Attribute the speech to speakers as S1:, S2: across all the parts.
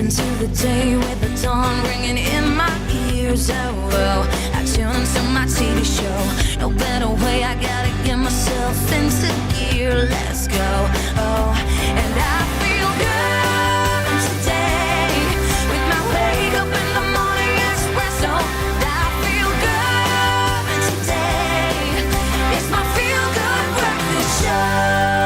S1: into the day with the dawn ringing in my ears. Oh, I tune into my TV show. No better way, I gotta get myself into gear. Let's go. Oh, and I feel good today with my wake up in the morning espresso. I feel good today. It's my feel good breakfast show.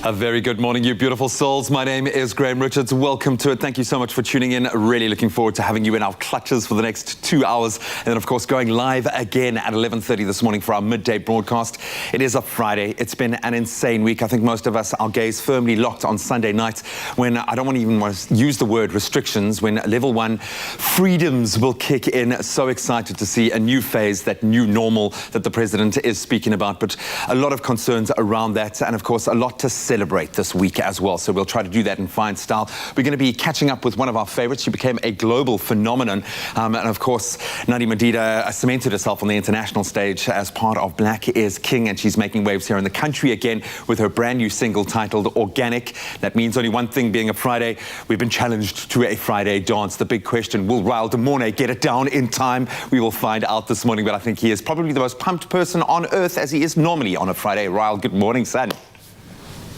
S2: A very good morning, you beautiful souls. My name is Graham Richards. Welcome to it. Thank you so much for tuning in. Really looking forward to having you in our clutches for the next 2 hours. And then, of course, going live again at 11:30 this morning for our midday broadcast. It is a Friday. It's been an insane week. I think most of us, our gaze firmly locked on Sunday night when I don't want to even use the word restrictions, when level 1 freedoms will kick in. So excited to see a new phase, that new normal that the president is speaking about. But a lot of concerns around that. And, of course, a lot to celebrate this week as well, so we'll try to do that in fine style. We're going to be catching up with one of our favorites. She became a global phenomenon, and of course Nadi Madida cemented herself on the international stage as part of Black is King, and she's making waves here in the country again with her brand new single titled Organic. That means only one thing, being a Friday. We've been challenged to a Friday dance. The big question, will Ryle de Mornay get it down in time? We will find out this morning, but I think he is probably the most pumped person on earth, as he is normally on a Friday. Ryle, good morning, son.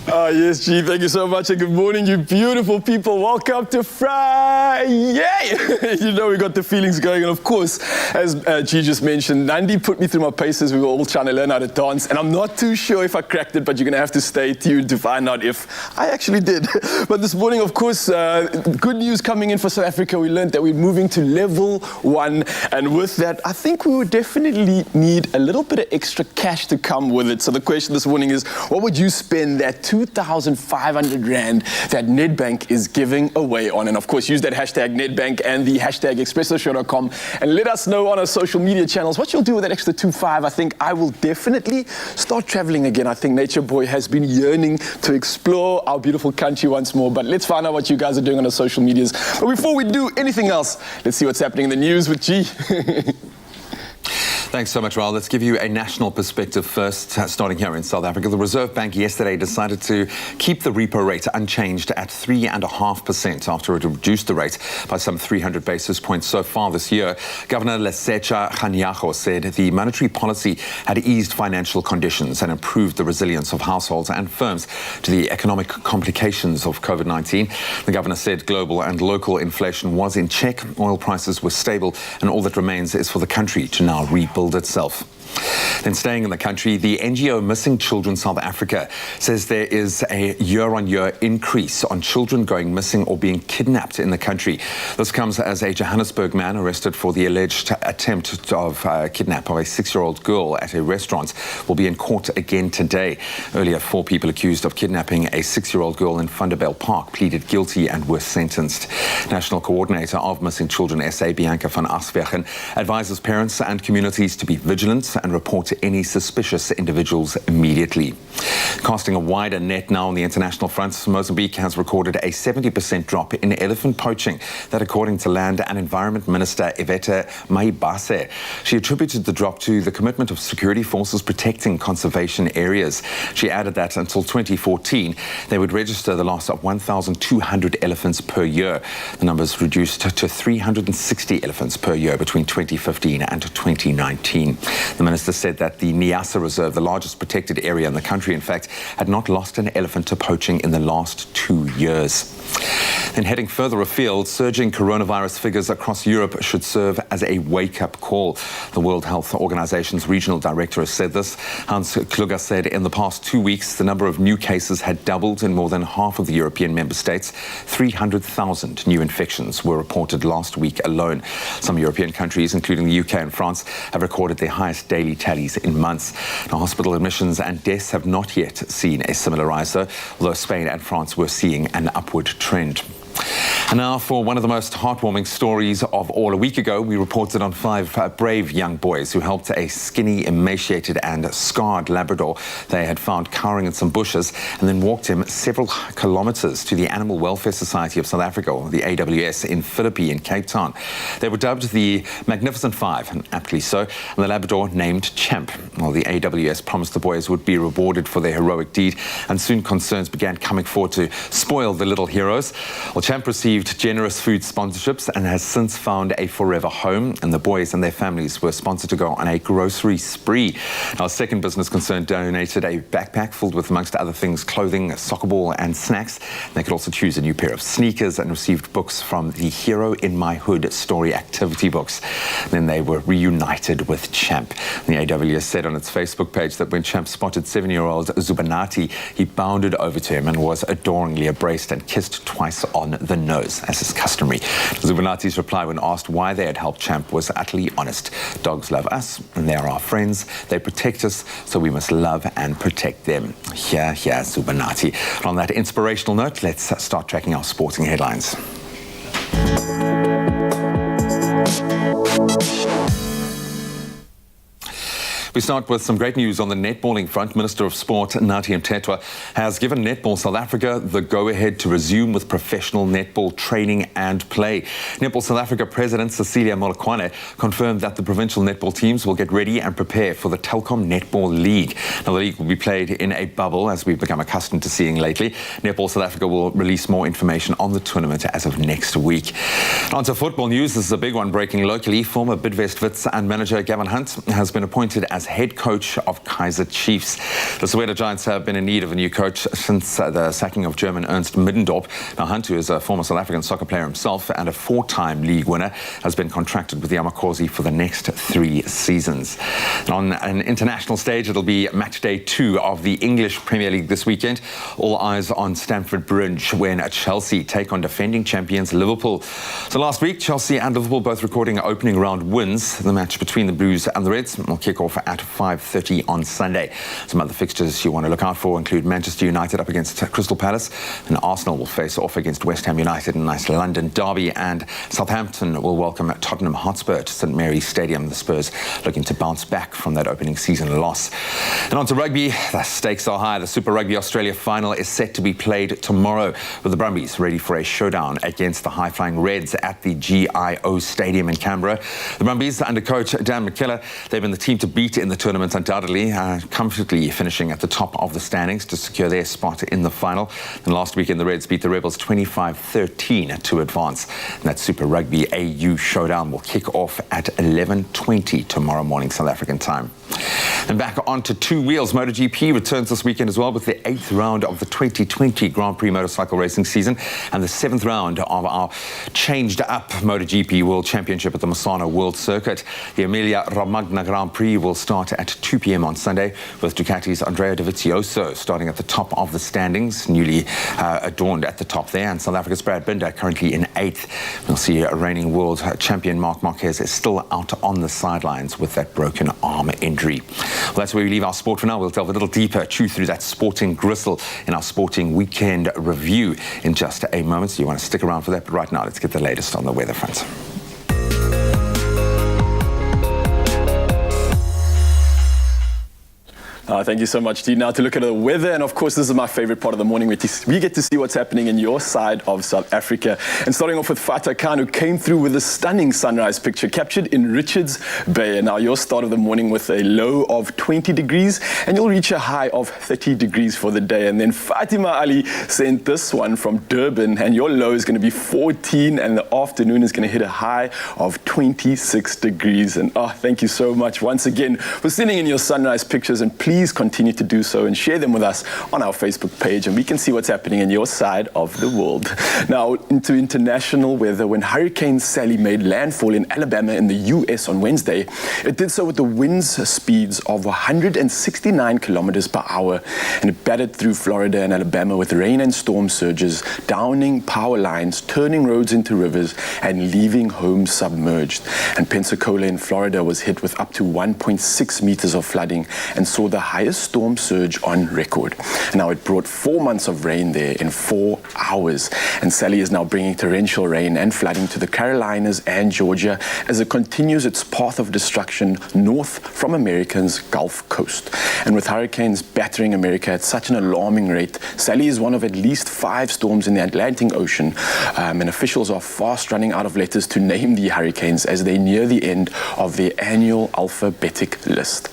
S3: Oh, yes, G, thank you so much, and good morning, you beautiful people. Welcome to Friday. You know, we got the feelings going, and of course, as G just mentioned, Nandi put me through my paces. We were all trying to learn how to dance, and I'm not too sure if I cracked it, but you're going to have to stay tuned to find out if I actually did. But this morning, of course, good news coming in for South Africa. We learned that we're moving to level 1, and with that, I think we would definitely need a little bit of extra cash to come with it. So the question this morning is, what would you spend that 2,500 Rand that Nedbank is giving away on? And of course, use that hashtag Nedbank and the hashtag ExpressoShow.com and let us know on our social media channels what you'll do with that extra 2,500. I think I will definitely start traveling again. I think Nature Boy has been yearning to explore our beautiful country once more. But let's find out what you guys are doing on our social medias. But before we do anything else, let's see what's happening in the news with G.
S2: Thanks so much, Ryle. Let's give you a national perspective first, starting here in South Africa. The Reserve Bank yesterday decided to keep the repo rate unchanged at 3.5% after it reduced the rate by some 300 basis points so far this year. Governor Lesetja Kganyago said the monetary policy had eased financial conditions and improved the resilience of households and firms to the economic complications of COVID-19. The governor said global and local inflation was in check, oil prices were stable, and all that remains is for the country to now rebuild itself. Then staying in the country, the NGO Missing Children South Africa says there is a year-on-year increase on children going missing or being kidnapped in the country. This comes as a Johannesburg man arrested for the alleged attempt of kidnap of a 6-year-old girl at a restaurant will be in court again today. Earlier, 4 people accused of kidnapping a 6-year-old girl in Vanderbijl Park pleaded guilty and were sentenced. National Coordinator of Missing Children SA, Bianca van Aswegen, advises parents and communities to be vigilant and report any suspicious individuals immediately. Casting a wider net now on the international front, Mozambique has recorded a 70% drop in elephant poaching. That, according to Land and Environment Minister Ivete Maibase. She attributed the drop to the commitment of security forces protecting conservation areas. She added that until 2014, they would register the loss of 1,200 elephants per year. The numbers reduced to 360 elephants per year between 2015 and 2019. The minister said that the Niassa Reserve, the largest protected area in the country, in fact, had not lost an elephant to poaching in the last 2 years. Then heading further afield, surging coronavirus figures across Europe should serve as a wake-up call. The World Health Organization's regional director has said this. Hans Kluger said in the past 2 weeks, the number of new cases had doubled in more than half of the European member states. 300,000 new infections were reported last week alone. Some European countries, including the UK and France, have recorded their highest daily tallies in months. Now, hospital admissions and deaths have not yet seen a similar rise, though, although Spain and France were seeing an upward trend. And now for one of the most heartwarming stories of all. A week ago, we reported on 5 brave young boys who helped a skinny, emaciated and scarred Labrador they had found cowering in some bushes and then walked him several kilometres to the Animal Welfare Society of South Africa, or the AWS, in Philippi in Cape Town. They were dubbed the Magnificent Five, and aptly so, and the Labrador named Champ. Well, the AWS promised the boys would be rewarded for their heroic deed, and soon concerns began coming forward to spoil the little heroes. Well, Champ received generous food sponsorships and has since found a forever home, and the boys and their families were sponsored to go on a grocery spree. Our second business concern donated a backpack filled with, amongst other things, clothing, a soccer ball and snacks. They could also choose a new pair of sneakers and received books from the Hero in My Hood story activity books. Then they were reunited with Champ. The AWS said on its Facebook page that when Champ spotted 7-year-old Zubanati, he bounded over to him and was adoringly embraced and kissed twice on the nose, as is customary. Zubanati's reply when asked why they had helped Champ was utterly honest. Dogs love us and they are our friends. They protect us, so we must love and protect them. Here, Zubanati. And on that inspirational note, let's start tracking our sporting headlines. We start with some great news on the netballing front. Minister of Sport, Nathi Mthethwa, has given Netball South Africa the go-ahead to resume with professional netball training and play. Netball South Africa President Cecilia Molokwane confirmed that the provincial netball teams will get ready and prepare for the Telkom Netball League. Now, the league will be played in a bubble, as we've become accustomed to seeing lately. Netball South Africa will release more information on the tournament as of next week. On to football news. This is a big one breaking locally. Former Bidvest Wits and manager Gavin Hunt has been appointed as head coach of Kaizer Chiefs. The Soweto Giants have been in need of a new coach since the sacking of German Ernst Middendorp. Now, Hunt, who is a former South African soccer player himself and a 4-time league winner, has been contracted with the Amakosi for the next 3 seasons. And on an international stage, it'll be match day 2 of the English Premier League this weekend. All eyes on Stamford Bridge when Chelsea take on defending champions Liverpool. So last week, Chelsea and Liverpool both recording opening round wins. The match between the Blues and the Reds will kick off at 5:30 on Sunday. Some other fixtures you want to look out for include Manchester United up against Crystal Palace, and Arsenal will face off against West Ham United in a nice London derby, and Southampton will welcome Tottenham Hotspur to St Mary's Stadium. The Spurs looking to bounce back from that opening season loss. And on to rugby. The stakes are high. The Super Rugby Australia final is set to be played tomorrow, with the Brumbies ready for a showdown against the high-flying Reds at the GIO Stadium in Canberra. The Brumbies, under coach Dan McKellar, they've been the team to beat in the tournament undoubtedly, comfortably finishing at the top of the standings to secure their spot in the final. And last weekend, the Reds beat the Rebels 25-13 to advance. And that Super Rugby AU showdown will kick off at 11:20 tomorrow morning, South African time. And back onto 2 wheels. MotoGP returns this weekend as well with the 8th round of the 2020 Grand Prix motorcycle racing season and the 7th round of our changed-up MotoGP World Championship at the Misano World Circuit. The Emilia-Romagna Grand Prix will start at 2 p.m. on Sunday, with Ducati's Andrea Dovizioso starting at the top of the standings, newly adorned at the top there, and South Africa's Brad Binder currently in 8th. We'll see a reigning world champion Marc Marquez is still out on the sidelines with that broken arm injury. Well, that's where we leave our sport for now. We'll delve a little deeper, chew through that sporting gristle in our sporting weekend review in just a moment, so you want to stick around for that. But right now, let's get the latest on the weather front.
S3: Thank you so much, Dee. Now to look at the weather, and of course this is my favorite part of the morning. We get to see what's happening in your side of South Africa. And starting off with Fata Khan, who came through with a stunning sunrise picture captured in Richards Bay. And now your start of the morning with a low of 20 degrees, and you'll reach a high of 30 degrees for the day. And then Fatima Ali sent this one from Durban, and your low is going to be 14, and the afternoon is going to hit a high of 26 degrees. And thank you so much once again for sending in your sunrise pictures, and please continue to do so and share them with us on our Facebook page, and we can see what's happening in your side of the world. Now into international weather. When Hurricane Sally made landfall in Alabama in the US on Wednesday, it did so with the winds speeds of 169 kilometers per hour, and it battered through Florida and Alabama with rain and storm surges, downing power lines, turning roads into rivers, and leaving homes submerged. And Pensacola in Florida was hit with up to 1.6 meters of flooding and saw the highest storm surge on record. Now, it brought 4 months of rain there in 4 hours. And Sally is now bringing torrential rain and flooding to the Carolinas and Georgia as it continues its path of destruction north from America's Gulf Coast. And with hurricanes battering America at such an alarming rate, Sally is one of at least 5 storms in the Atlantic Ocean, and officials are fast running out of letters to name the hurricanes as they near the end of their annual alphabetic list.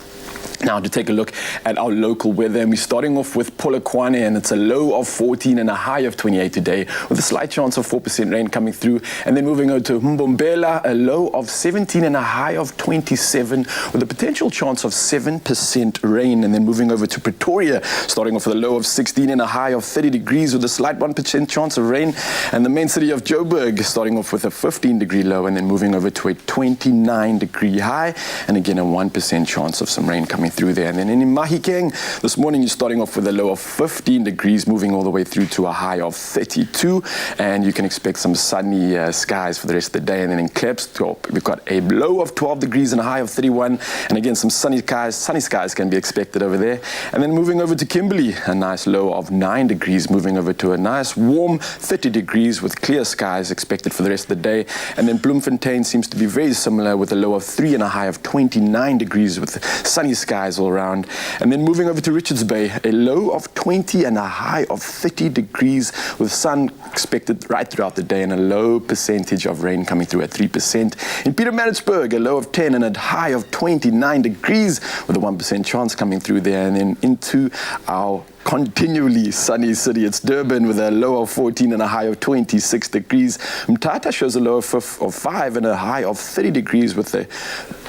S3: Now, to take a look at our local weather, and we're starting off with Polokwane, and it's a low of 14 and a high of 28 today, with a slight chance of 4% rain coming through. And then moving over to Mbombela, a low of 17 and a high of 27, with a potential chance of 7% rain. And then moving over to Pretoria, starting off with a low of 16 and a high of 30 degrees, with a slight 1% chance of rain. And the main city of Joburg, starting off with a 15-degree low, and then moving over to a 29-degree high, and again a 1% chance of some rain coming through there. And then in Mahikeng, this morning you're starting off with a low of 15 degrees, moving all the way through to a high of 32, and you can expect some sunny skies for the rest of the day. And then in Klipstorp, we've got a low of 12 degrees and a high of 31, and again some sunny skies can be expected over there. And then moving over to Kimberley, a nice low of 9 degrees, moving over to a nice warm 30 degrees with clear skies expected for the rest of the day. And then Bloemfontein seems to be very similar, with a low of 3 and a high of 29 degrees with sunny skies all around. And then moving over to Richards Bay, a low of 20 and a high of 30 degrees with sun expected right throughout the day, and a low percentage of rain coming through at 3%. In Pietermaritzburg, a low of 10 and a high of 29 degrees with a 1% chance coming through there. And then into our continually sunny city, it's Durban, with a low of 14 and a high of 26 degrees. Mthatha shows a low of 5 and a high of 30 degrees with a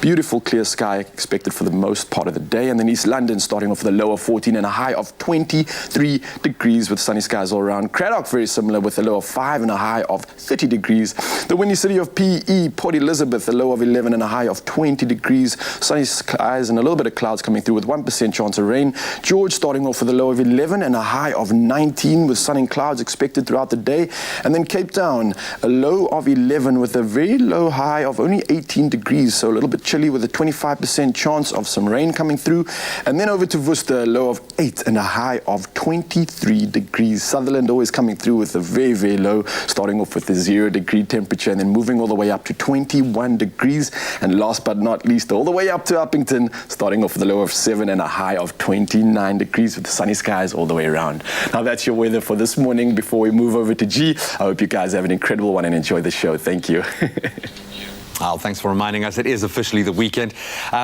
S3: beautiful clear sky expected for the most part of the day. And then East London starting off with a low of 14 and a high of 23 degrees with sunny skies all around. Cradock very similar with a low of 5 and a high of 30 degrees. The windy city of PE, Port Elizabeth, a low of 11 and a high of 20 degrees. Sunny skies and a little bit of clouds coming through with 1% chance of rain. George starting off with a low of 11 and a high of 19 with sun and clouds expected throughout the day. And then Cape Town, a low of 11 with a very low high of only 18 degrees, so a little bit chilly with a 25% chance of some rain coming through. And then over to Worcester, a low of 8 and a high of 23 degrees. Sutherland always coming through with a very, very low, starting off with a 0-degree temperature and then moving all the way up to 21 degrees. And last but not least, all the way up to Uppington, starting off with a low of 7 and a high of 29 degrees with the sunny skies all the way around. Now that's your weather for this morning. Before we move over to G, I hope you guys have an incredible one and enjoy the show. Thank you.
S2: Al, thanks for reminding us it is officially the weekend.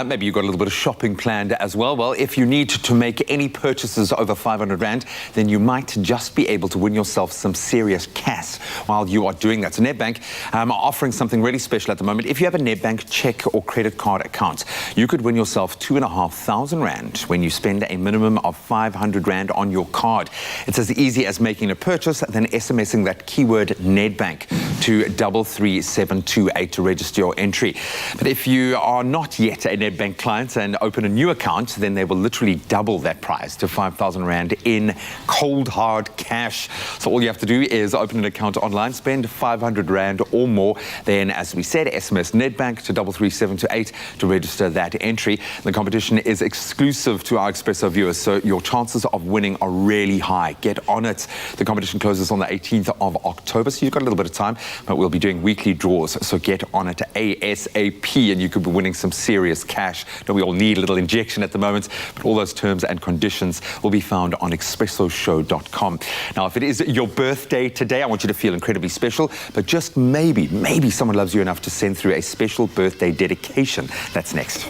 S2: Maybe you've got a little bit of shopping planned as well. Well, if you need to make any purchases over 500 Rand, then you might just be able to win yourself some serious cash while you are doing that. So Nedbank are offering something really special at the moment. If you have a Nedbank check or credit card account, you could win yourself 2,500 Rand when you spend a minimum of 500 Rand on your card. It's as easy as making a purchase, then SMSing that keyword Nedbank to 33728 to register your entry. But if you are not yet a Nedbank client and open a new account, then they will literally double that prize to 5,000 Rand in cold hard cash. So all you have to do is open an account online, spend 500 Rand or more, then as we said, SMS Nedbank to 33728 to register that entry. The competition is exclusive to our Expresso viewers, so your chances of winning are really high. Get on it. The competition closes on the 18th of October, so you've got a little bit of time, but we'll be doing weekly draws, so get on it ASAP, and you could be winning some serious cash. Now, we all need a little injection at the moment, but all those terms and conditions will be found on expressoshow.com. Now, if it is your birthday today, I want you to feel incredibly special, but just maybe someone loves you enough to send through a special birthday dedication. That's next.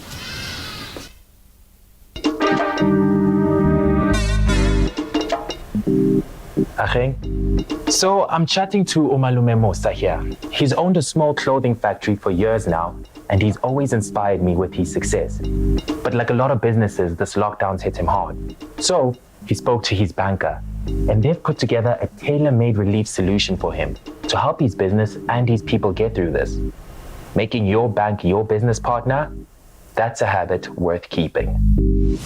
S4: So I'm chatting to Umalume Musa here. He's owned a small clothing factory for years now, and he's always inspired me with his success. But like a lot of businesses, this lockdown's hit him hard. So he spoke to his banker, and they've put together a tailor-made relief solution for him to help his business and his people get through this. Making your bank your business partner, that's a habit worth keeping.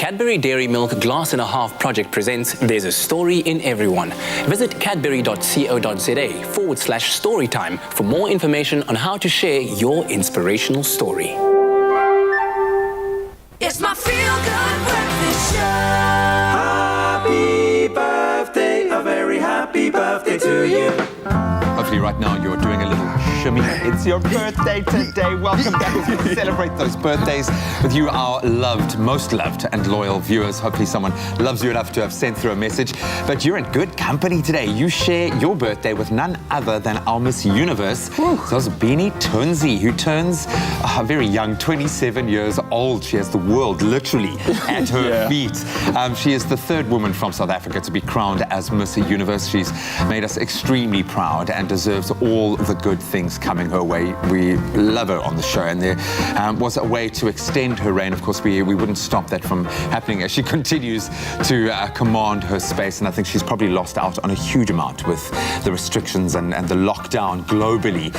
S5: Cadbury Dairy Milk Glass and a Half project presents There's a Story in Everyone. Visit cadbury.co.za/storytime for more information on how to share your inspirational story.
S1: It's my feel-good breakfast show.
S6: Happy birthday, a very happy birthday to you.
S2: Hopefully right now you're doing a little shimmy. It's your birthday today. Welcome back as we celebrate those birthdays with you, our most loved and loyal viewers. Hopefully someone loves you enough to have sent through a message. But you're in good company today. You share your birthday with none other than our Miss Universe, Zosbini Tunzi, who turns very young, 27 years old. She has the world literally at her feet. She is the third woman from South Africa to be crowned as Miss Universe. She's made us extremely proud and deserves all the good things coming her way. We love her on the show, and there was a way to extend her reign. Of course, we wouldn't stop that from happening as she continues to command her space, and I think she's probably lost out on a huge amount with the restrictions and the lockdown globally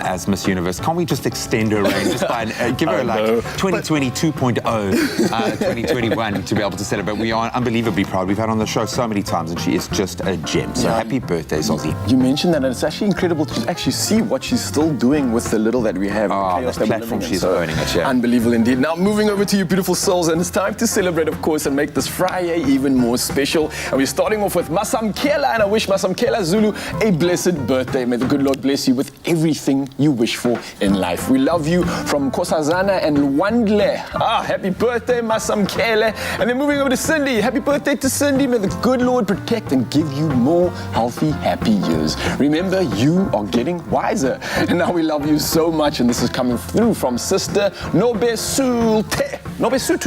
S2: as Miss Universe. Can't we just extend her reign just by give her like 2020 2.0, 2021 to be able to celebrate? We are unbelievably proud. We've had her on the show so many times, and she is just a gem. So happy birthday, Zosy.
S3: You mentioned that, and it's actually incredible to actually see what she's still doing with the little that we have.
S2: The platform she's earning it,
S3: Unbelievable indeed. Now, moving over to you beautiful souls, and it's time to celebrate, of course, and make this Friday even more special. And we're starting off with Masamkela, and I wish Masamkela Zulu a blessed birthday. May the good Lord bless you with everything you wish for in life. We love you from Kosazana and Luandle. Happy birthday, Masamkela. And then moving over to Cindy. Happy birthday to Cindy. May the good Lord protect and give you more healthy, happy years. Remember, you are getting wiser. And now we love you so much, and this is coming through from Sister Nobesutu,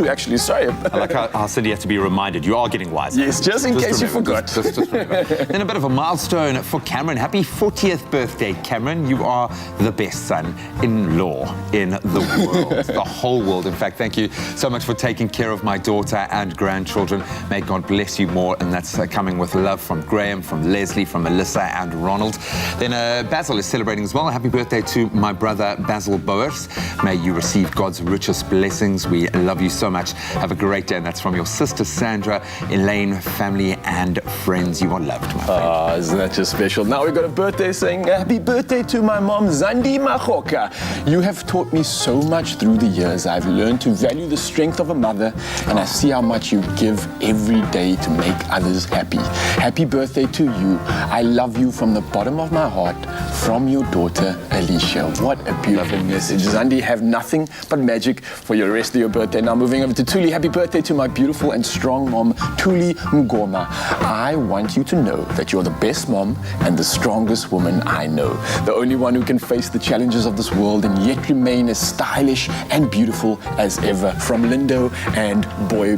S3: actually, sorry.
S2: I like how Cindy had to be reminded, you are getting wiser.
S3: Yes, just in case you forgot.
S2: Just remember. Then a bit of a milestone for Cameron. Happy 40th birthday, Cameron. You are the best son-in-law in the world, the whole world. In fact, thank you so much for taking care of my daughter and grandchildren. May God bless you more, and that's coming with love from Graham, from Leslie, from Melissa and Ronald. Then Basil is celebrating as well. Happy birthday to my brother Basil Boers. May you receive God's richest blessings. We love you so much. Have a great day. And that's from your sister Sandra, Elaine, family and friends. You are loved, my friend.
S3: Isn't that just special? Now we've got a birthday saying happy birthday to my mom, Zandi Mahoka. You have taught me so much through the years. I've learned to value the strength of a mother, and I see how much you give every day to make others happy. Happy birthday to you. I love you from the bottom of my heart, from your daughter, Alicia. What a beautiful message. Zandi, have nothing but magic for your rest of your birthday. Now moving over to Tuli. Happy birthday to my beautiful and strong mom, Tuli Mgoma. I want you to know that you're the best mom and the strongest woman I know. The only one who can face the challenges of this world and yet remain as stylish and beautiful as ever. From Lindo and Boy.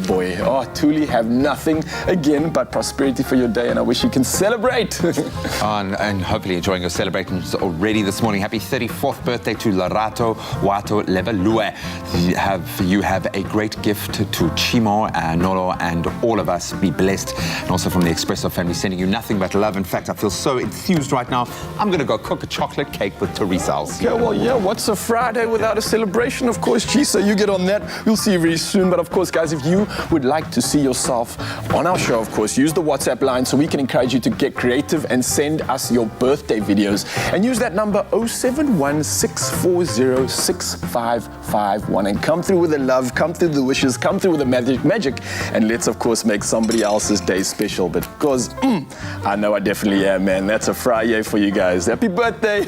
S3: Tuli, have nothing again but prosperity for your day, and I wish you can celebrate.
S2: And hopefully enjoying your celebrations already this morning. Happy 34th birthday to Larato Wato Levalue. You have a great gift to Chimo, Nolo, and all of us. Be blessed. And also from the Expresso family, sending you nothing but love. In fact, I feel so enthused right now. I'm going to go cook a chocolate cake with Teresa.
S3: Okay, well, what's a Friday without a celebration? Of course, Chisa, you get on that. We'll see you very soon. But of course, guys, if you would like to see yourself on our show, of course, use the WhatsApp line so we can encourage you to get creative and send us your birthday videos. And use that number 071-640-6551 and come through with the love, come through the wishes, come through with the magic, and let's of course make somebody else's day special. But because I know I definitely am, man. That's a Friday for you guys. Happy birthday.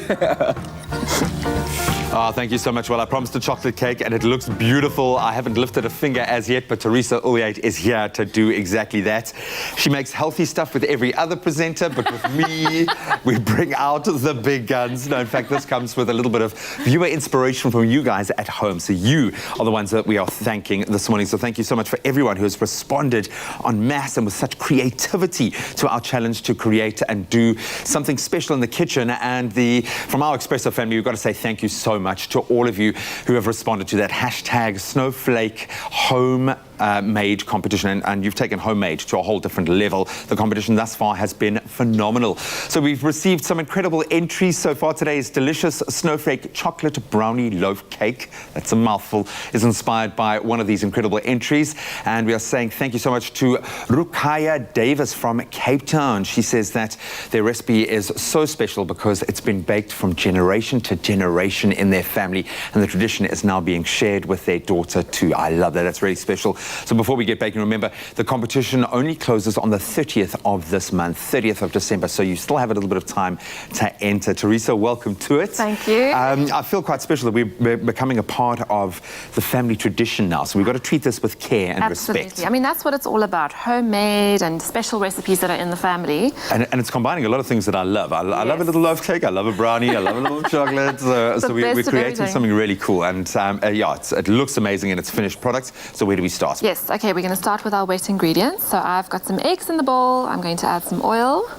S2: Thank you so much. Well, I promised a chocolate cake, and it looks beautiful. I haven't lifted a finger as yet, but Teresa Uyate is here to do exactly that. She makes healthy stuff with every other presenter, but with me, we bring out the big guns. No, in fact, this comes with a little bit of viewer inspiration from you guys at home. So you are the ones that we are thanking this morning. So thank you so much for everyone who has responded en masse and with such creativity to our challenge to create and do something special in the kitchen. And from our Expresso family, we've got to say thank you so much to all of you who have responded to that hashtag Snowflake Home made competition, and you've taken homemade to a whole different level. The competition thus far has been phenomenal. So we've received some incredible entries so far. Today's delicious snowflake chocolate brownie loaf cake, that's a mouthful, is inspired by one of these incredible entries. And we are saying thank you so much to Rukaya Davis from Cape Town. She says that their recipe is so special because it's been baked from generation to generation in their family, and the tradition is now being shared with their daughter too. I love that. That's really special. So before we get baking, remember the competition only closes on the 30th of this month, 30th of December. So you still have a little bit of time to enter. Teresa, welcome to it.
S7: Thank you.
S2: I feel quite special that we're becoming a part of the family tradition now. So we've got to treat this with care and
S7: Absolutely.
S2: respect.
S7: I mean, that's what it's all about. Homemade and special recipes that are in the family.
S2: And it's combining a lot of things that I love. I love a little loaf cake. I love a brownie. I love a little chocolate. So we're
S7: best of
S2: creating
S7: everything.
S2: something really cool. And it looks amazing in its finished product. So where do we start?
S7: Yes, okay, we're going to start with our wet ingredients. So I've got some eggs in the bowl. I'm going to add some oil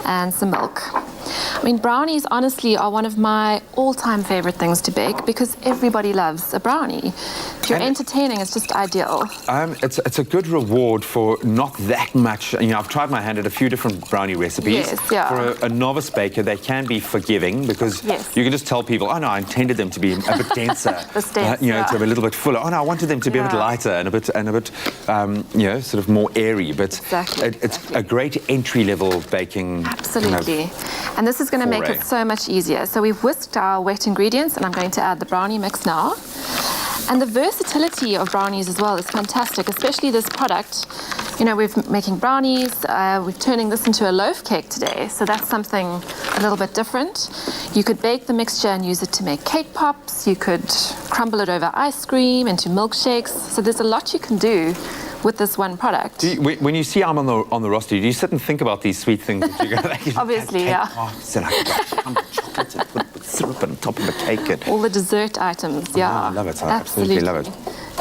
S7: and some milk. I mean, brownies honestly are one of my all-time favorite things to bake because everybody loves a brownie. If you're entertaining, it's just ideal.
S2: It's a good reward for not that much. You know, I've tried my hand at a few different brownie recipes.
S7: Yes, yeah.
S2: For a novice baker, they can be forgiving because
S7: Yes.
S2: you can just tell people, oh no, I intended them to be a bit denser,
S7: dense,
S2: to
S7: yeah.
S2: be a little bit fuller. Oh no, I wanted them to be a bit
S7: Yeah.
S2: lighter and a bit, sort of more airy. But
S7: Exactly.
S2: it's a great entry-level baking.
S7: Absolutely. And this is going to make
S2: foray.
S7: it so much easier. So we've whisked our wet ingredients and I'm going to add the brownie mix now. And the versatility of brownies as well is fantastic, especially this product. You know, we're making brownies, we're turning this into a loaf cake today, so that's something a little bit different. You could bake the mixture and use it to make cake pops, you could crumble it over ice cream, into milkshakes, so there's a lot you can do with this one product.
S2: When you see I'm on the roster, do you sit and think about these sweet things that you're going to
S7: Obviously, yeah.
S2: So I can chocolate and put syrup on top of the cake. And
S7: All the dessert items, yeah.
S2: I love it. I absolutely love it.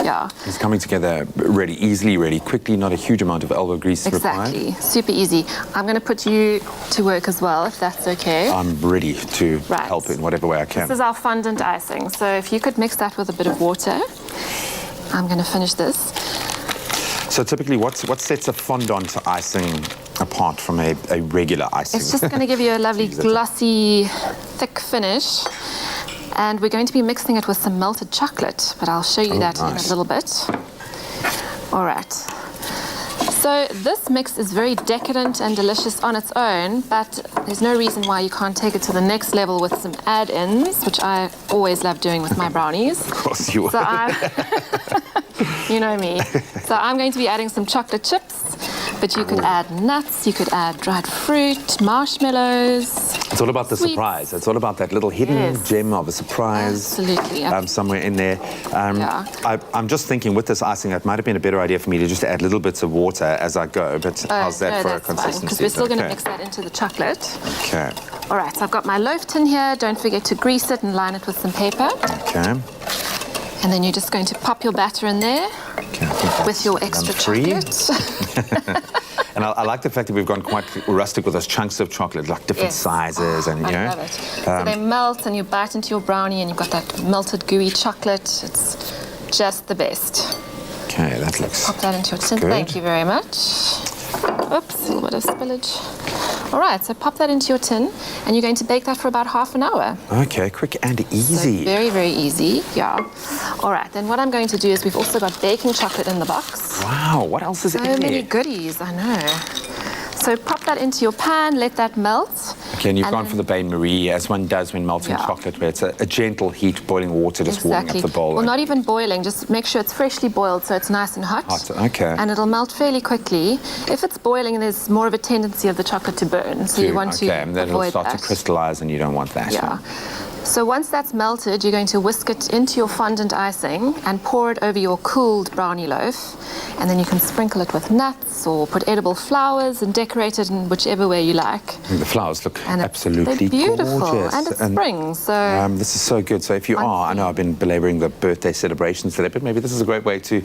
S7: Yeah.
S2: It's coming together really easily, really quickly, not a huge amount of elbow grease required.
S7: Exactly, super easy. I'm going to put you to work as well, if that's okay.
S2: I'm ready to
S7: Right.
S2: help in whatever way I can.
S7: This is our fondant icing, so if you could mix that with a bit of water. I'm going to finish this.
S2: So typically, what sets a fondant icing apart from a regular icing?
S7: It's just going to give you a lovely glossy, thick finish. And we're going to be mixing it with some melted chocolate, but I'll show you that in a
S2: nice.
S7: little bit. All right. So this mix is very decadent and delicious on its own, but there's no reason why you can't take it to the next level with some add-ins, which I always love doing with my brownies.
S2: Of course you would.
S7: So you know me. So I'm going to be adding some chocolate chips, but you could add nuts, you could add dried fruit, marshmallows.
S2: It's all about the
S7: Sweets.
S2: surprise. It's all about that little hidden
S7: Yes.
S2: gem of a surprise.
S7: Absolutely.
S2: Somewhere in there.
S7: Yeah.
S2: I'm just thinking with this icing, it might have been a better idea for me to just add little bits of water as I go. But how's that
S7: no,
S2: for a
S7: that's fine,
S2: consistency?
S7: because we're still going to
S2: Okay.
S7: mix that into the chocolate.
S2: Okay.
S7: All right, so I've got my loaf tin here. Don't forget to grease it and line it with some paper.
S2: Okay.
S7: And then you're just going to pop your batter in there
S2: Okay, I think that's
S7: with your extra
S2: done
S7: chocolate.
S2: And I like the fact that we've gone quite rustic with those chunks of chocolate, like different
S7: Yes.
S2: sizes, and
S7: I love it. So they melt and you bite into your brownie and you've got that melted gooey chocolate. It's just the best.
S2: Okay, that looks.
S7: Pop that into your tin.
S2: good.
S7: Thank you very much. Oops, a little bit of spillage. All right, so pop that into your tin and you're going to bake that for about half an hour.
S2: Okay, quick and
S7: So
S2: easy.
S7: very, very easy, yeah. All right, then what I'm going to do is we've also got baking chocolate in the box.
S2: Wow, what else is
S7: So
S2: in
S7: many
S2: there?
S7: goodies, I know. So pop that into your pan, let that melt.
S2: Okay, and you've
S7: and
S2: gone
S7: then-
S2: for the bain marie, as one does when melting
S7: Yeah.
S2: chocolate, where it's a gentle heat, boiling water, just warming up the bowl.
S7: Well, not even boiling, just make sure it's freshly boiled so it's nice and hot.
S2: Hot, okay.
S7: And it'll melt fairly quickly. If it's boiling, there's more of a tendency of the chocolate to burn, so you want to
S2: okay, and then it'll
S7: avoid
S2: start
S7: that.
S2: to crystallize, and you don't want that.
S7: Yeah. So once that's melted, you're going to whisk it into your fondant icing and pour it over your cooled brownie loaf. And then you can sprinkle it with nuts or put edible flowers and decorate it in whichever way you like.
S2: And the flowers look
S7: And
S2: absolutely
S7: they're beautiful.
S2: gorgeous.
S7: And it's spring, so...
S2: This is so good. So if you are, I know I've been belaboring the birthday celebrations today, but maybe this is a great way to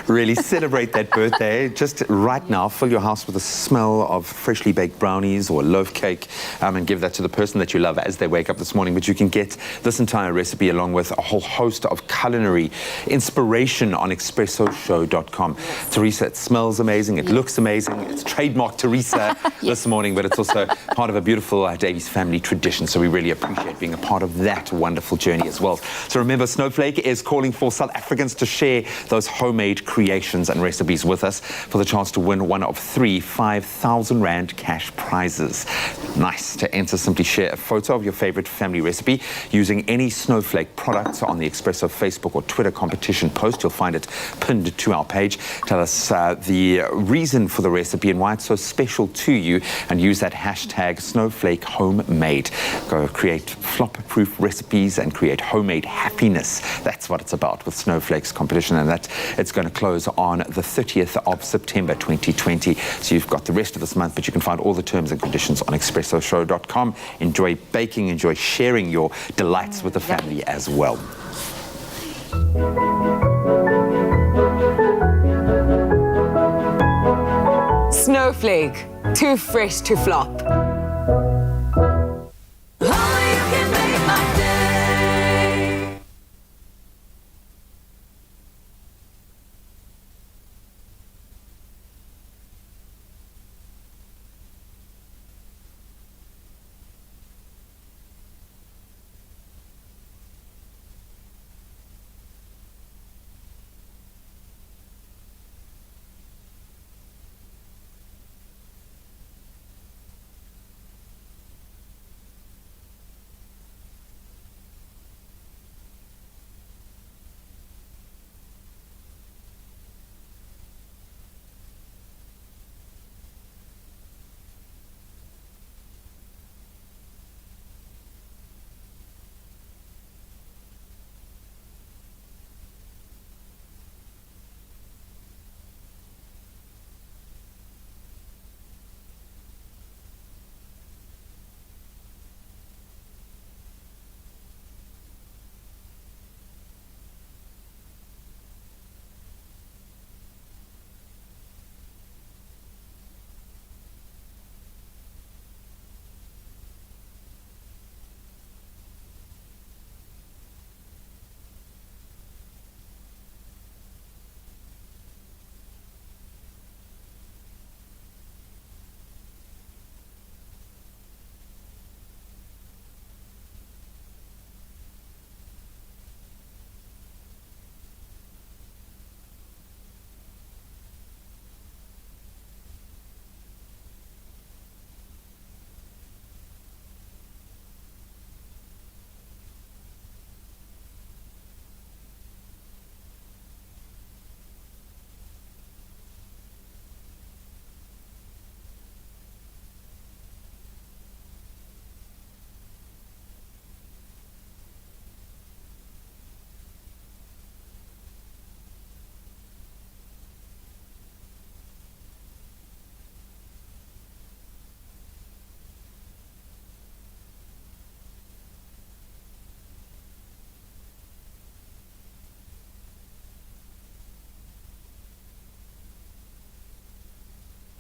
S2: really celebrate that birthday. Just right now, fill your house with the smell of freshly baked brownies or loaf cake, and give that to the person that you love as they wake up this morning, but you can get this entire recipe along with a whole host of culinary inspiration on expressoshow.com. Teresa, it smells amazing, it looks amazing, it's trademark Teresa this morning, but it's also part of a beautiful Davies family tradition, so we really appreciate being a part of that wonderful journey as well. So remember, Snowflake is calling for South Africans to share those homemade creations and recipes with us for the chance to win one of 3 5,000 Rand cash prizes. Nice. To enter, simply share a photo of your favorite family recipe using any Snowflake products on the Expresso Facebook or Twitter competition post. You'll find it pinned to our page. Tell us the reason for the recipe and why it's so special to you, and use that hashtag Snowflake Homemade. Go create flop-proof recipes and create homemade happiness. That's what it's about with Snowflake's competition, and that it's going to close on the 30th of September 2020. So you've got the rest of this month, but you can find all the terms and conditions on expressoshow.com. Enjoy baking, enjoy sharing your delights with the family as well.
S8: Snowflake, too fresh to flop.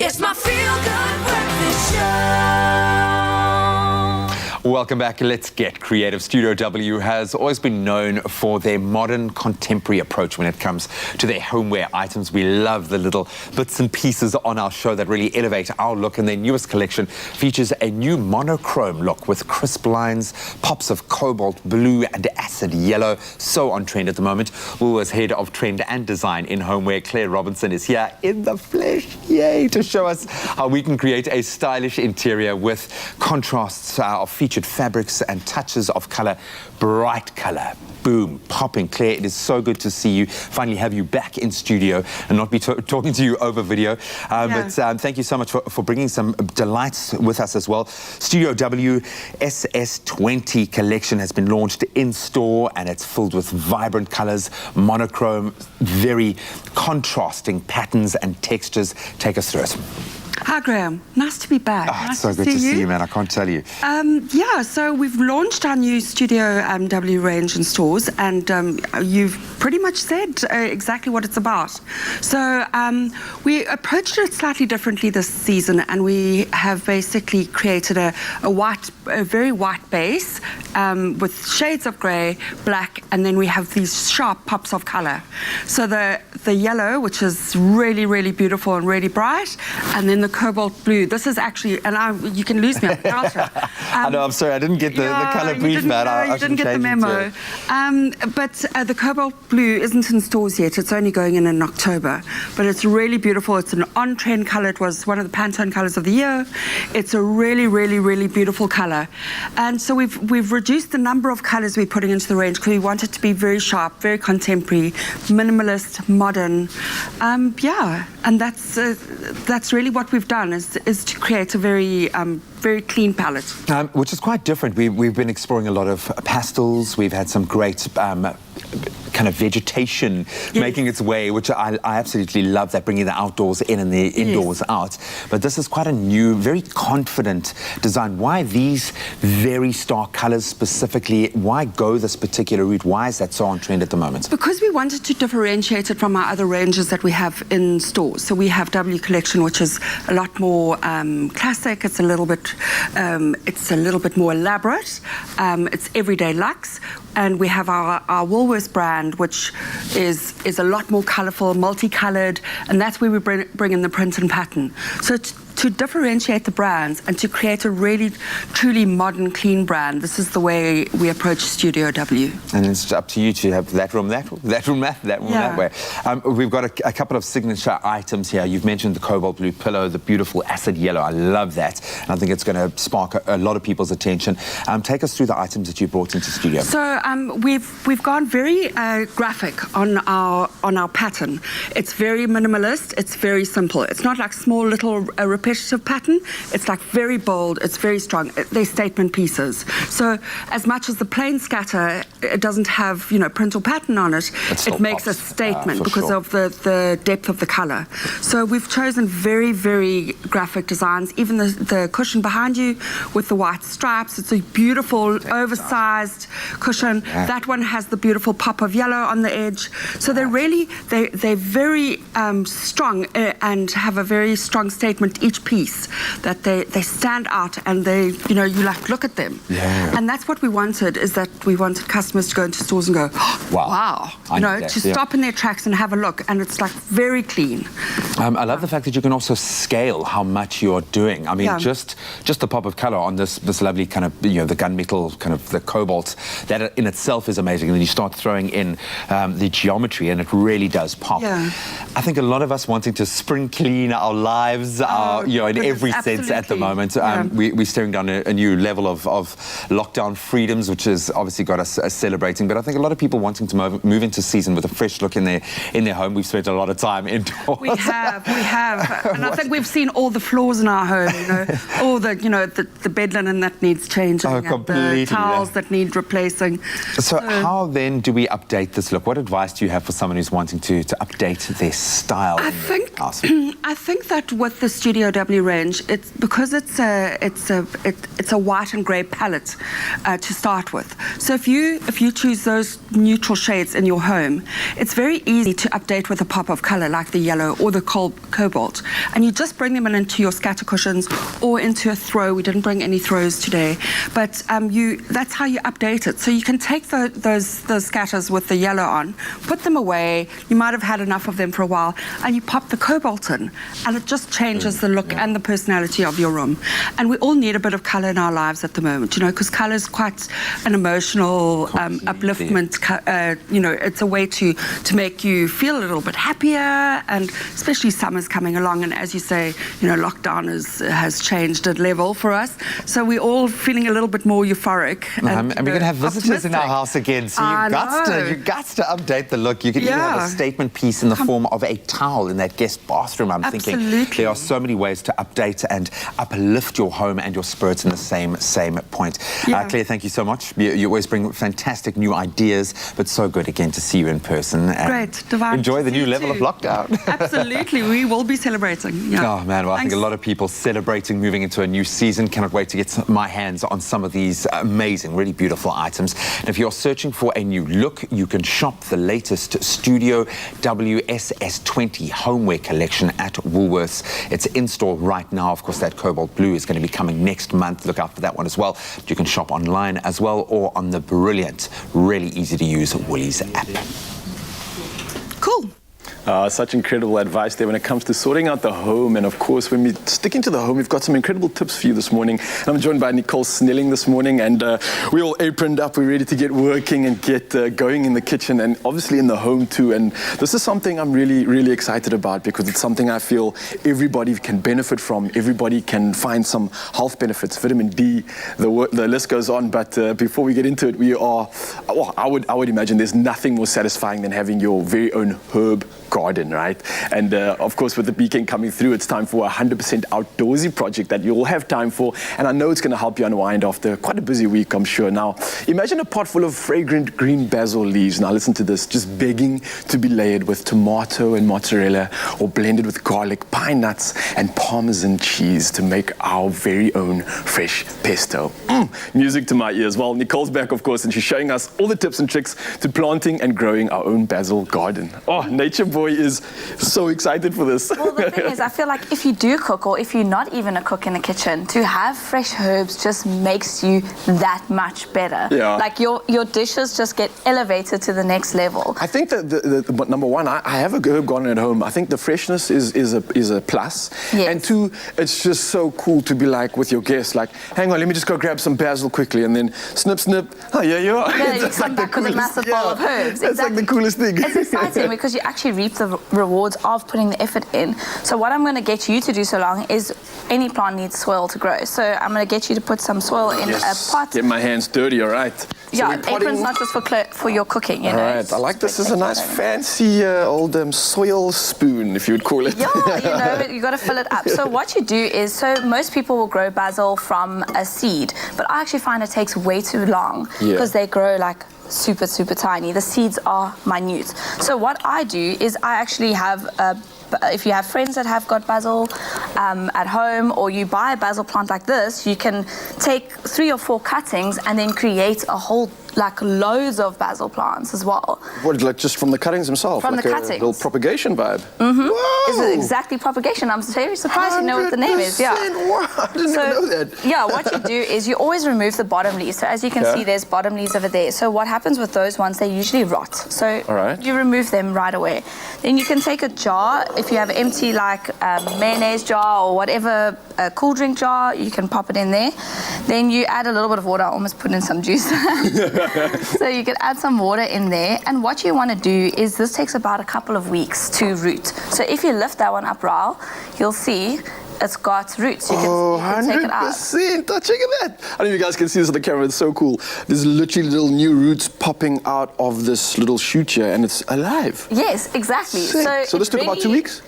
S1: It's my feel-good breakfast show.
S2: Welcome back. Let's get creative. Studio W has always been known for their modern, contemporary approach when it comes to their homeware items. We love the little bits and pieces on our show that really elevate our look, and their newest collection features a new monochrome look with crisp lines, pops of cobalt blue and acid yellow. So on trend at the moment. Woolworths head of trend and design in homeware, Claire Robinson, is here in the flesh, yay, to show us how we can create a stylish interior with contrasts of featured fabrics and touches of color. Bright color, boom, popping. Claire, it is so good to see you, finally have you back in studio and not be talking to you over video. But thank you so much for bringing some delights with us as well. Studio W SS20 collection has been launched in store, and it's filled with vibrant colors, monochrome, very contrasting patterns and textures. Take us through it.
S9: Hi, Graham. Nice to be back. Nice
S2: It's so good to see you, man. I can't tell you.
S9: Yeah, so we've launched our new Studio W range in stores, and you've pretty much said exactly what it's about. So we approached it slightly differently this season, and we have basically created a very white base with shades of grey, black, and then we have these sharp pops of colour. So the yellow, which is really, really beautiful and really bright, and then the cobalt blue. This is actually, and you can lose me at the counter.
S2: I know, I'm sorry, I didn't get the colour brief, man.
S9: You didn't get the memo. But the cobalt blue isn't in stores yet. It's only going in October. But it's really beautiful. It's an on-trend colour. It was one of the Pantone colours of the year. It's a really, really, really beautiful colour. And so we've reduced the number of colours we're putting into the range because we want it to be very sharp, very contemporary, minimalist, modern. Yeah, and that's really what we've done is to create a very clean palette.
S2: Which is quite different. We've been exploring a lot of pastels. We've had some great kind of vegetation making its way, which I absolutely love that, bringing the outdoors in and the indoors out. But this is quite a new, very confident design. Why these very stark colours specifically? Why go this particular route? Why is that so on trend at the moment?
S9: Because we wanted to differentiate it from our other ranges that we have in stores. So we have W Collection, which is a lot more classic. It's a little bit more elaborate. It's everyday luxe. And we have our Woolworths brand, which is a lot more colourful, multicoloured, and that's where we bring in the print and pattern. So to differentiate the brands and to create a really, truly modern, clean brand, this is the way we approach Studio W.
S2: And it's up to you to have that room that way. We've got a couple of signature items here. You've mentioned the cobalt blue pillow, the beautiful acid yellow. I love that. And I think it's going to spark a lot of people's attention. Take us through the items that you brought into studio.
S9: So we've gone very graphic on our pattern. It's very minimalist. It's very simple. It's not like small little repetitive pattern. It's like very bold. It's very strong. They're statement pieces. So as much as the plain scatter, it doesn't have print or pattern on it. It makes a statement because of the depth of the color. So we've chosen very, very graphic designs. Even the cushion behind you with the white stripes. It's a beautiful oversized cushion. That one has the beautiful pop of yellow on the edge. So they're very strong and have a very strong statement. Each piece that they stand out and you look at them. And that's what we wanted, is that we wanted customers to go into stores and go, oh, wow, stop in their tracks and have a look. And it's like very clean.
S2: I love the fact that you can also scale how much you're doing. I mean, just the pop of color on this lovely kind of the gunmetal, kind of the cobalt, that in itself is amazing. And then you start throwing in the geometry, and it really does pop. I think a lot of us wanting to spring clean our lives, in every sense at the moment. We're staring down a new level of lockdown freedoms, which has obviously got us celebrating. But I think a lot of people wanting to move into season with a fresh look in their home. We've spent a lot of time indoors.
S9: We have, and I think we've seen all the flaws in our home. All the bed linen that needs changing, and the towels that need replacing.
S2: So how then do we update this look? What advice do you have for someone who's wanting to update their style?
S9: I think that with the Studio W range, it's because it's a white and grey palette to start with. So if you choose those neutral shades in your home, it's very easy to update with a pop of colour like the yellow or the cobalt, and you just bring them into your scatter cushions or into a throw. We didn't bring any throws today, but that's how you update it. So you can take those scatters with the yellow on, put them away. You might have had enough of them for a while, and you pop the cobalt in, and it just changes the look and the personality of your room. And we all need a bit of colour in our lives at the moment, because colour is quite an emotional upliftment. It's a way to make you feel a little bit happier, and especially summer's coming along, and as you say, lockdown has changed a level for us, so we're all feeling a little bit more euphoric.
S2: And we're going to have visitors in our house again, so you've got to update the look. You can even have a statement piece in the form of a towel in that guest bathroom. I'm thinking there are so many ways ways to update and uplift your home and your spirits in the same point.
S9: Yeah.
S2: Claire, thank you so much. You always bring fantastic new ideas, but so good again to see you in person. And
S9: Great, divine.
S2: enjoy the
S9: to
S2: new
S9: see
S2: level
S9: you
S2: of
S9: too.
S2: lockdown.
S9: Absolutely, we will be celebrating. Yeah.
S2: Oh man, well, I think a
S9: Thanks.
S2: lot of people celebrating moving into a new season. Cannot wait to get my hands on some of these amazing, really beautiful items. And if you're searching for a new look, you can shop the latest Studio WSS20 homeware collection at Woolworths. It's in store right now. Of course, that cobalt blue is going to be coming next month. Look out for that one as well. You can shop online as well or on the brilliant, really easy to use Woolies app.
S9: Cool.
S3: Such incredible advice there when it comes to sorting out the home. And of course, when we're sticking to the home, we've got some incredible tips for you this morning. And I'm joined by Nicole Snelling this morning, and we're all aproned up. We're ready to get working and get going in the kitchen and obviously in the home too. And this is something I'm really, really excited about because it's something I feel everybody can benefit from. Everybody can find some health benefits, vitamin D, the list goes on. But before we get into it, we are, well, I would imagine there's nothing more satisfying than having your very own herb garden, right? And of course, with the weekend coming through, it's time for a 100% outdoorsy project that you'll have time for. And I know it's going to help you unwind after quite a busy week, I'm sure. Now, imagine a pot full of fragrant green basil leaves. Now, listen to this, just begging to be layered with tomato and mozzarella or blended with garlic, pine nuts, and Parmesan cheese to make our very own fresh pesto. Music to my ears. Well, Nicole's back, of course, and she's showing us all the tips and tricks to planting and growing our own basil garden. Oh, nature boy is so excited for this.
S10: Well, the thing is, I feel like if you do cook or if you're not even a cook in the kitchen, to have fresh herbs just makes you that much better.
S3: Yeah.
S10: Like your dishes just get elevated to the next level.
S3: I think that the number one, I have a herb garden at home. I think the freshness is a plus.
S10: Yes.
S3: And two, it's just so cool to be like with your guests, like, hang on, let me just go grab some basil quickly, and then snip, snip. Oh, yeah, you are.
S10: Yeah, you
S3: That's
S10: come back with a massive bowl of herbs.
S3: That's like the coolest thing.
S10: It's exciting because you actually reap the rewards of putting the effort in. So what I'm going to get you to do so long is any plant needs soil to grow. So I'm going to get you to put some soil in a pot.
S3: Get my hands dirty, all right.
S10: Yeah, apron's not just for your cooking, you know.
S3: All right, I like this as a nice fancy old soil spoon, if you would call it.
S10: Yeah, you know, you got to fill it up. So what you do is, so most people will grow basil from a seed, but I actually find it takes way too long because they grow like super, super tiny. The seeds are minute. So what I do is I actually have if you have friends that have got basil at home, or you buy a basil plant like this, you can take 3 or 4 cuttings and then create a whole, like loads of basil plants as well.
S3: What, like just from the cuttings themselves?
S10: From
S3: like
S10: the
S3: a
S10: cuttings.
S3: little propagation vibe?
S10: It's exactly propagation. I'm very surprised you know what the name is. Yeah.
S3: Wow, I didn't know that.
S10: Yeah, what you do is you always remove the bottom leaves. So as you can see, there's bottom leaves over there. So what happens with those ones, they usually rot. So you remove them right away. Then you can take a jar. If you have an empty like mayonnaise jar or whatever, a cool drink jar, you can pop it in there. Then you add a little bit of water. I almost put in some juice. So you can add some water in there, and what you want to do is this takes about a couple of weeks to root. So if you lift that one up, Raul, you'll see it's got roots. You can take it out.
S3: 100%. Oh, check at that. I don't know if you guys can see this on the camera. It's so cool. There's literally little new roots popping out of this little shoot here, and it's alive.
S10: Yes, exactly.
S3: Sick. So this took about 2 weeks?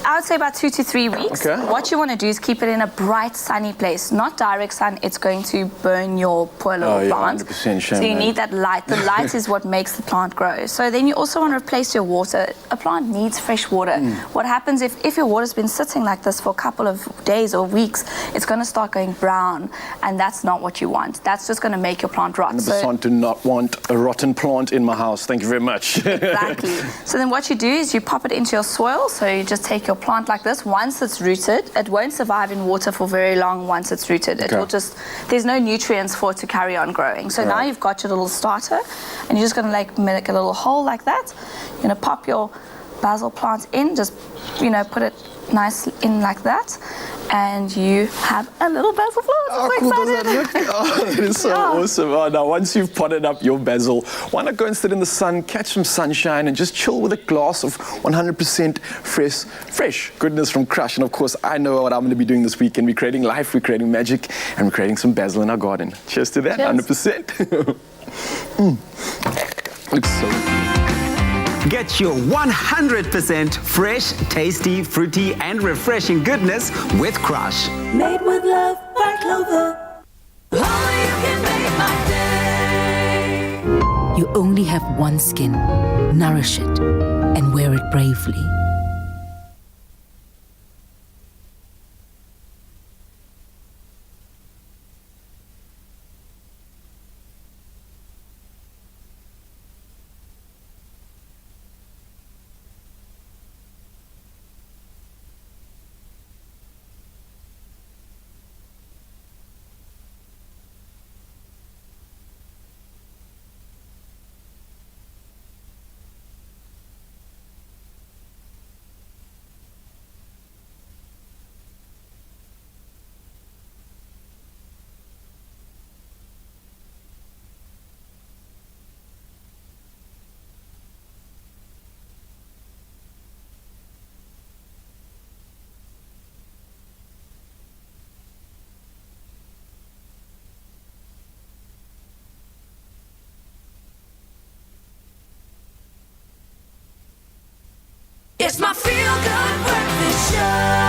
S10: I would say about 2 to 3 weeks.
S3: Okay.
S10: What you want to do is keep it in a bright, sunny place. Not direct sun. It's going to burn your poor little plant.
S3: 100% shame,
S10: so you
S3: man.
S10: need that light. The light is what makes the plant grow. So then you also want to replace your water. A plant needs fresh water. What happens if your water's been sitting like this for a couple of days or weeks, it's going to start going brown, and that's not what you want. That's just going to make your plant rot.
S3: 100% do not want a rotten plant in my house. Thank you very much.
S10: Exactly. So then what you do is you pop it into your soil. So you just take your plant like this. Once it's rooted, it won't survive in water for very long once it's rooted. It will just, there's no nutrients for it to carry on growing. So now you've got your little starter, and you're just going to like make a little hole like that. You're going to pop your basil plant in, just, you know, put it nice in like that, and you have a little basil plant.
S3: How cool does that look? Oh, that is so awesome. Oh, now, once you've potted up your basil, why not go and sit in the sun, catch some sunshine, and just chill with a glass of 100% fresh goodness from Crush. And of course, I know what I'm going to be doing this weekend. We're creating life, we're creating magic, and we're creating some basil in our garden. Cheers to that, 100%. Looks so good.
S6: Get your 100% fresh, tasty, fruity, and refreshing goodness with Crush.
S1: Made with love by Clover. Only you can make my day.
S11: You only have one skin. Nourish it and wear it bravely.
S1: It's my feel-good breakfast show.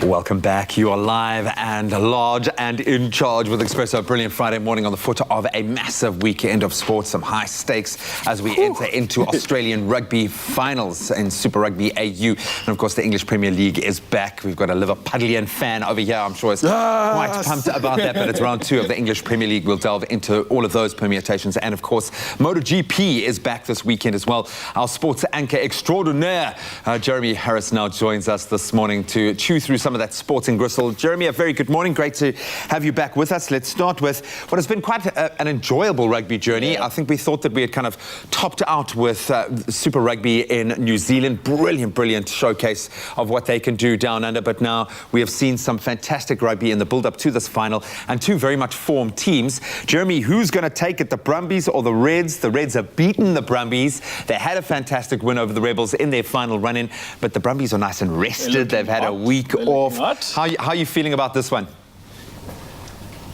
S2: Welcome back. You are live and large and in charge with Expresso. Brilliant Friday morning on the foot of a massive weekend of sports, some high stakes as we enter into Australian rugby finals in Super Rugby AU. And of course, the English Premier League is back. We've got a Liverpudlian fan over here. I'm sure is quite pumped about that, but it's round 2 of the English Premier League. We'll delve into all of those permutations. And of course, MotoGP is back this weekend as well. Our sports anchor extraordinaire, Jeremy Harris, now joins us this morning to chew through some of that sporting gristle. Jeremy, a very good morning. Great to have you back with us. Let's start with what has been quite an enjoyable rugby journey. I think we thought that we had kind of topped out with Super Rugby in New Zealand. Brilliant showcase of what they can do down under. But now we have seen some fantastic rugby in the build-up to this final and two very much formed teams. Jeremy, who's going to take it, the Brumbies or the Reds? The Reds have beaten the Brumbies. They had a fantastic win over the Rebels in their final run-in, but the Brumbies are nice and rested. They've had a week off. How are you feeling about this one?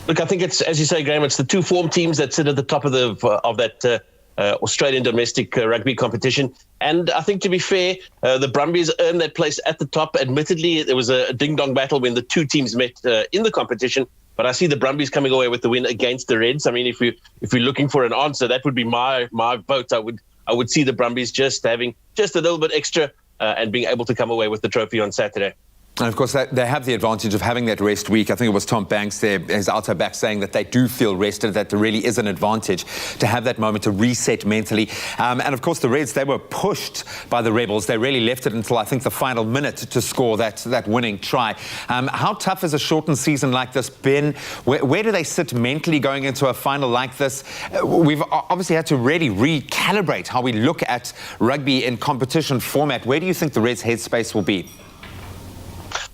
S12: Look, I think it's, as you say, Graham, it's the two form teams that sit at the top of that Australian domestic rugby competition. And I think, to be fair, the Brumbies earned that place at the top. Admittedly, there was a ding-dong battle when the two teams met in the competition. But I see the Brumbies coming away with the win against the Reds. I mean, if we're looking for an answer, that would be my vote. I would see the Brumbies just having just a little bit extra and being able to come away with the trophy on Saturday.
S2: And of course, they have the advantage of having that rest week. I think it was Tom Banks there, his outside back, saying that they do feel rested, that there really is an advantage to have that moment to reset mentally. And of course, the Reds, they were pushed by the Rebels. They really left it until, I think, the final minute to score that winning try. How tough has a shortened season like this been? Where do they sit mentally going into a final like this? We've obviously had to really recalibrate how we look at rugby in competition format. Where do you think the Reds' headspace will be?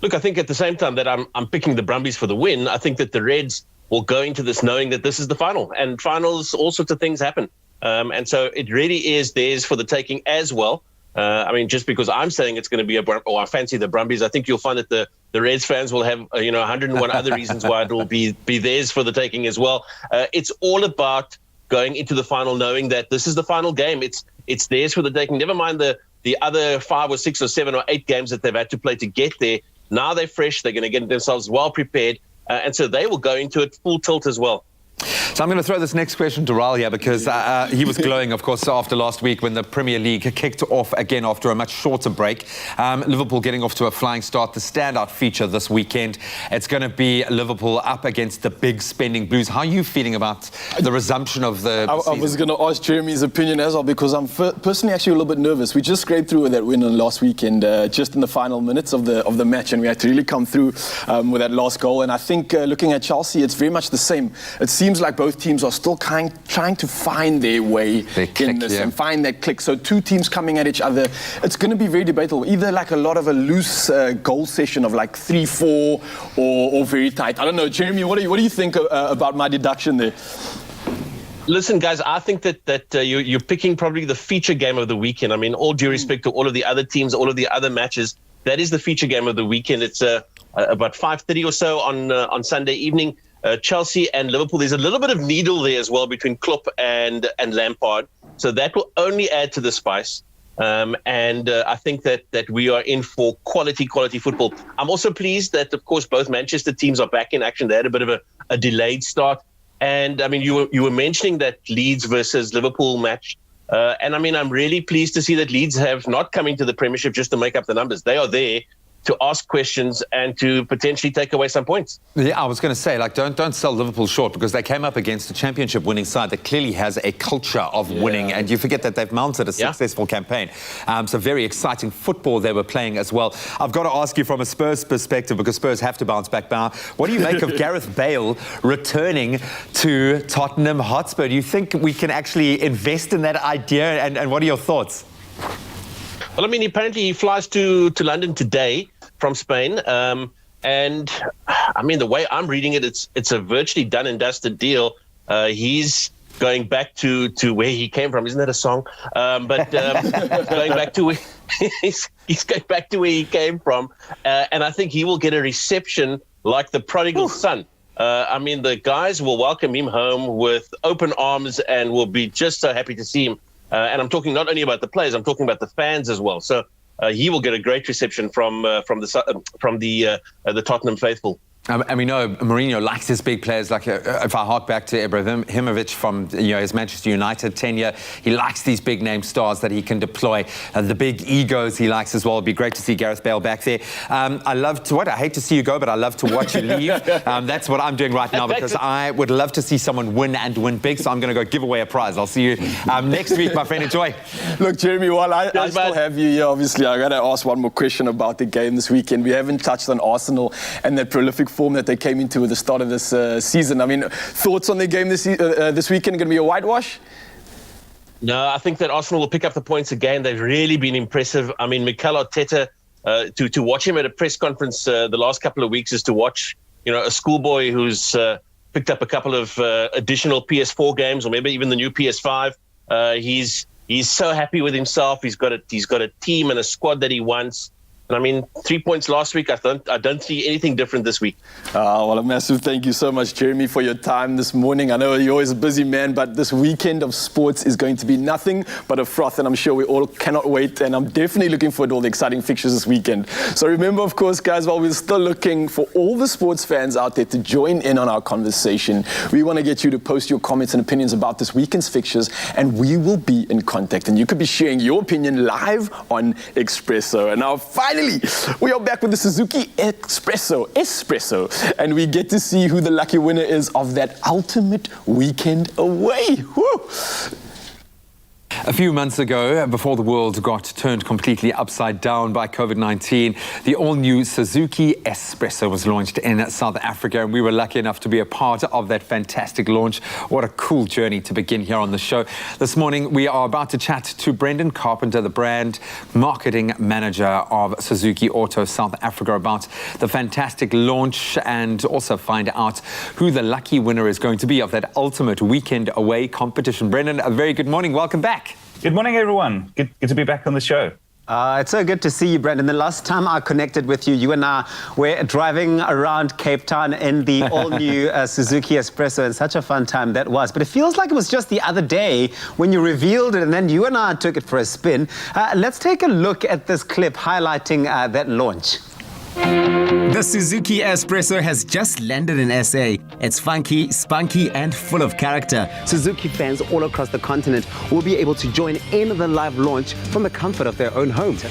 S12: Look, I think at the same time that I'm picking the Brumbies for the win, I think that the Reds will go into this knowing that this is the final. And finals, all sorts of things happen. And so it really is theirs for the taking as well. I mean, just because I'm saying it's going to be I fancy the Brumbies, I think you'll find that the Reds fans will have 101 other reasons why it will be theirs for the taking as well. It's all about going into the final knowing that this is the final game. It's theirs for the taking. Never mind the other 5 or 6 or 7 or 8 games that they've had to play to get there. Now they're fresh. They're going to get themselves well prepared. And so they will go into it full tilt as well.
S2: So I'm going to throw this next question to Raul here because he was glowing, of course, after last week when the Premier League kicked off again after a much shorter break. Liverpool getting off to a flying start. The standout feature this weekend, it's going to be Liverpool up against the big spending Blues. How are you feeling about the resumption of the season?
S3: I was going to ask Jeremy's opinion as well because I'm personally actually a little bit nervous. We just scraped through with that win on last weekend, just in the final minutes of the match, and we had to really come through with that last goal. And I think looking at Chelsea, it's very much the same. It seems like both teams are still trying to find their way in this and find that click. So two teams coming at each other, it's going to be very debatable. Either like a lot of a loose goal session of like 3-4 or very tight. I don't know, Jeremy, what do you think about my deduction there?
S12: Listen, guys, I think that you're picking probably the feature game of the weekend. I mean, all due respect to all of the other teams, all of the other matches, that is the feature game of the weekend. It's about 5:30 or so on Sunday evening. Chelsea and Liverpool. There's a little bit of needle there as well between Klopp and Lampard. So that will only add to the spice. And I think that we are in for quality football. I'm also pleased that, of course, both Manchester teams are back in action. They had a bit of a delayed start. And, I mean, you were mentioning that Leeds versus Liverpool match. And, I mean, I'm really pleased to see that Leeds have not come into the Premiership just to make up the numbers. They are there to ask questions and to potentially take away some points.
S2: Yeah, I was going to say, like, don't sell Liverpool short, because they came up against a championship-winning side that clearly has a culture of winning, and you forget that they've mounted a successful campaign. So very exciting football they were playing as well. I've got to ask you from a Spurs perspective, because Spurs have to bounce back now. What do you make of Gareth Bale returning to Tottenham Hotspur? Do you think we can actually invest in that idea, and what are your thoughts?
S12: Well, I mean, apparently he flies to London today from Spain. And, I mean, the way I'm reading it, it's a virtually done and dusted deal. He's going back to where he came from. Isn't that a song? Going back to where he's going back to where he came from. And I think he will get a reception like the prodigal son. I mean, the guys will welcome him home with open arms and will be just so happy to see him. And I'm talking not only about the players, I'm talking about the fans as well. So he will get a great reception from the Tottenham faithful.
S2: And we know Mourinho likes his big players. Like, if I hark back to Ibrahimovic from his Manchester United tenure, he likes these big name stars that he can deploy. The big egos he likes as well. It'd be great to see Gareth Bale back there. I hate to see you go, but I love to watch you leave. That's what I'm doing right now, because I would love to see someone win and win big. So I'm going to go give away a prize. I'll see you next week, my friend. Enjoy.
S3: Look, Jeremy, while I still have you here, obviously, I got to ask one more question about the game this weekend. We haven't touched on Arsenal and that prolific form that they came into at the start of this season. I mean, thoughts on their game this weekend? Going to be a whitewash?
S12: No, I think that Arsenal will pick up the points again. They've really been impressive. I mean, Mikel Arteta, to watch him at a press conference the last couple of weeks is to watch, a schoolboy who's picked up a couple of additional PS4 games, or maybe even the new PS5. He's so happy with himself. He's got a team and a squad that he wants. I mean, 3 points last week. I don't see anything different this week.
S3: Well, a massive thank you so much, Jeremy, for your time this morning. I know you're always a busy man, but this weekend of sports is going to be nothing but a froth, and I'm sure we all cannot wait, and I'm definitely looking forward to all the exciting fixtures this weekend. So remember, of course, guys, while we're still looking for all the sports fans out there to join in on our conversation, we want to get you to post your comments and opinions about this weekend's fixtures, and we will be in contact, and you could be sharing your opinion live on Expresso. And now, finally, we are back with the Suzuki Expresso, and we get to see who the lucky winner is of that ultimate weekend away. Woo!
S2: A few months ago, before the world got turned completely upside down by COVID-19, the all-new Suzuki Expresso was launched in South Africa, and we were lucky enough to be a part of that fantastic launch. What a cool journey to begin here on the show. This morning, we are about to chat to Brendan Carpenter, the brand marketing manager of Suzuki Auto South Africa, about the fantastic launch, and also find out who the lucky winner is going to be of that ultimate weekend away competition. Brendan, a very good morning. Welcome back.
S13: Good morning, everyone. Good to be back on the show.
S6: It's so good to see you, Brendan. The last time I connected with you, you and I were driving around Cape Town in the all-new Suzuki Expresso, and such a fun time that was. But it feels like it was just the other day when you revealed it, and then you and I took it for a spin. Let's take a look at this clip highlighting that launch.
S14: The Suzuki Expresso has just landed in SA. It's funky, spunky, and full of character.
S6: Suzuki fans all across the continent will be able to join in the live launch from the comfort of their own homes.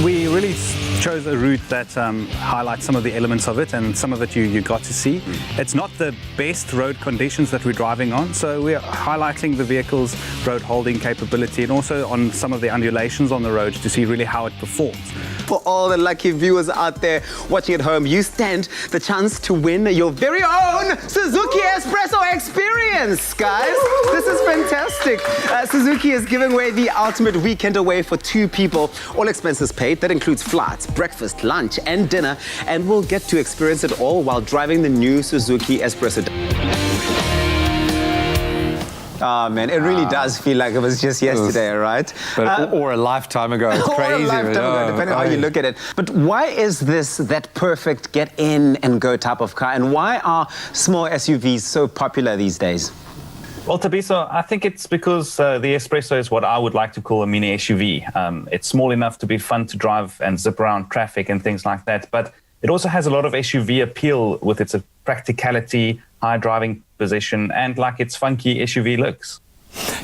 S13: We really chose a route that highlights some of the elements of it, and some of it you got to see. It's not the best road conditions that we're driving on, so we're highlighting the vehicle's road holding capability, and also on some of the undulations on the road to see really how it performs.
S6: For all the lucky viewers out there watching at home, you stand the chance to win your very own Suzuki Expresso experience, guys. This is fantastic. Suzuki is giving away the ultimate weekend away for 2 people, all expenses paid. That includes flights, breakfast, lunch, and dinner, and we'll get to experience it all while driving the new Suzuki Expresso. Oh, man, it really does feel like it was just yesterday, right?
S2: Or a lifetime ago. It's crazy.
S6: Or a lifetime ago, depending on how you look at it. But why is this that perfect get-in and go type of car? And why are small SUVs so popular these days?
S13: Well, Tabiso, I think it's because the Expresso is what I would like to call a mini SUV. It's small enough to be fun to drive and zip around traffic and things like that, but it also has a lot of SUV appeal with its practicality, high driving position, and like its funky SUV looks.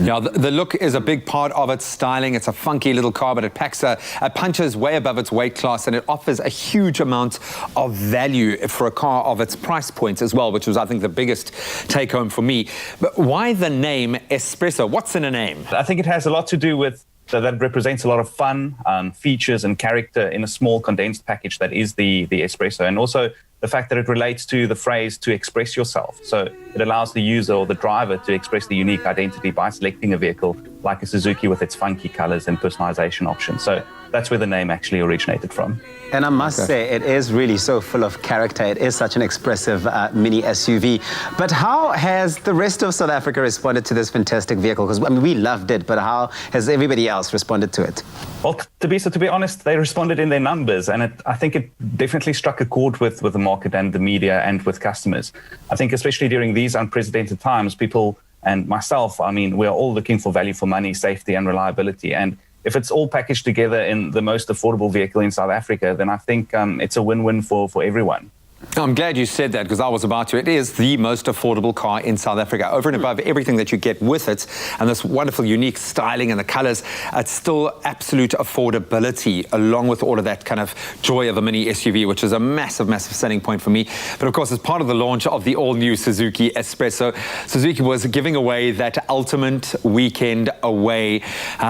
S2: Yeah, the look is a big part of its styling. It's a funky little car, but it punches way above its weight class, and it offers a huge amount of value for a car of its price point as well, which was, I think, the biggest take home for me. But why the name Expresso? What's in a name?
S13: I think it has a lot to do with that it represents a lot of fun, features and character in a small condensed package that is the Expresso, and also the fact that it relates to the phrase to express yourself. So it allows the user or the driver to express the unique identity by selecting a vehicle like a Suzuki with its funky colors and personalization options. So that's where the name actually originated from.
S6: And I must say, it is really so full of character. It is such an expressive mini SUV. But how has the rest of South Africa responded to this fantastic vehicle? Because I mean, we loved it, but how has everybody else responded to it?
S13: Well, to be honest, they responded in their numbers, and I think it definitely struck a chord with the market and the media and with customers. I think especially during these unprecedented times, people and myself, I mean, we are all looking for value for money, safety and reliability. And if it's all packaged together in the most affordable vehicle in South Africa, then I think it's a win-win for everyone.
S2: I'm glad you said that, because I was about to. It is the most affordable car in South Africa. Over and above everything that you get with it, and this wonderful, unique styling and the colors, it's still absolute affordability, along with all of that kind of joy of a mini SUV, which is a massive, massive selling point for me. But of course, as part of the launch of the all-new Suzuki Expresso, Suzuki was giving away that ultimate weekend away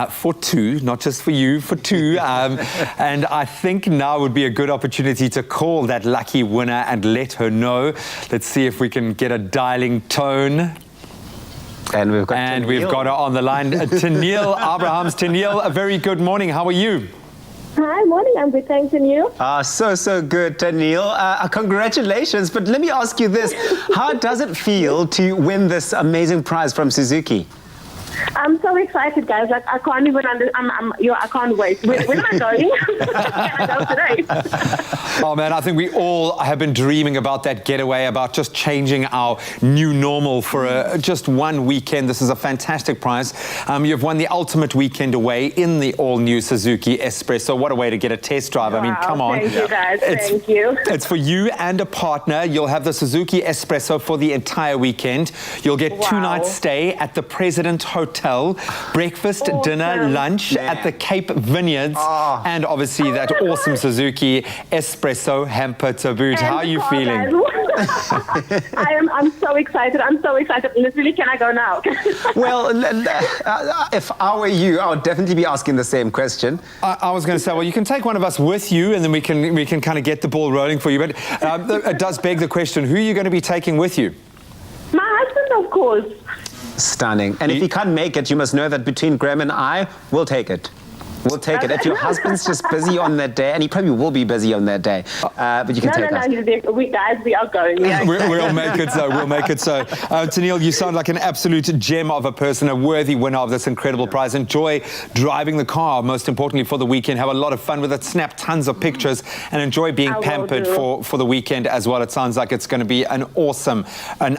S2: for two, not just for you, for two. And I think now would be a good opportunity to call that lucky winner and let her know. Let's see if we can get a dialing tone.
S6: And we've got
S2: her on the line. Tennille Abrahams. Tennille, a very good morning. How are you?
S15: Hi, morning. I'm good, thanks, and you?
S6: So good, Tennille. Congratulations. But let me ask you this. How does it feel to win this amazing prize from Suzuki?
S15: I'm so excited, guys. Like, I can't even I can't wait. When am I going? Can I go today?
S2: Oh, man, I think we all have been dreaming about that getaway, about just changing our new normal for just one weekend. This is a fantastic prize. You've won the ultimate weekend away in the all-new Suzuki Expresso. What a way to get a test drive.
S15: Wow,
S2: I mean, come on.
S15: Thank you, guys. Thank you.
S2: It's for you and a partner. You'll have the Suzuki Expresso for the entire weekend. You'll get 2 nights stay at the President Hotel, breakfast, dinner, lunch at the Cape Vineyards, and obviously that awesome Suzuki Expresso hamper to boot. How are you feeling?
S15: I'm so excited. I'm so excited. Literally, can I go now?
S6: Well, if I were you, I would definitely be asking the same question.
S2: I was going to say, well, you can take one of us with you, and then we can kind of get the ball rolling for you. But it does beg the question: who are you going to be taking with you?
S15: My husband, of course.
S6: Stunning. And if you can't make it, you must know that between Graham and I, we'll take it. We'll take it. If your husband's just busy on that day, and he probably will be busy on that day, but you can take us.
S15: No, we are going. Yeah,
S2: we'll make it so. We'll make it so. Tennille, you sound like an absolute gem of a person, a worthy winner of this incredible prize. Enjoy driving the car, most importantly, for the weekend. Have a lot of fun with it. Snap tons of pictures and enjoy being pampered for the weekend as well. It sounds like it's going to be an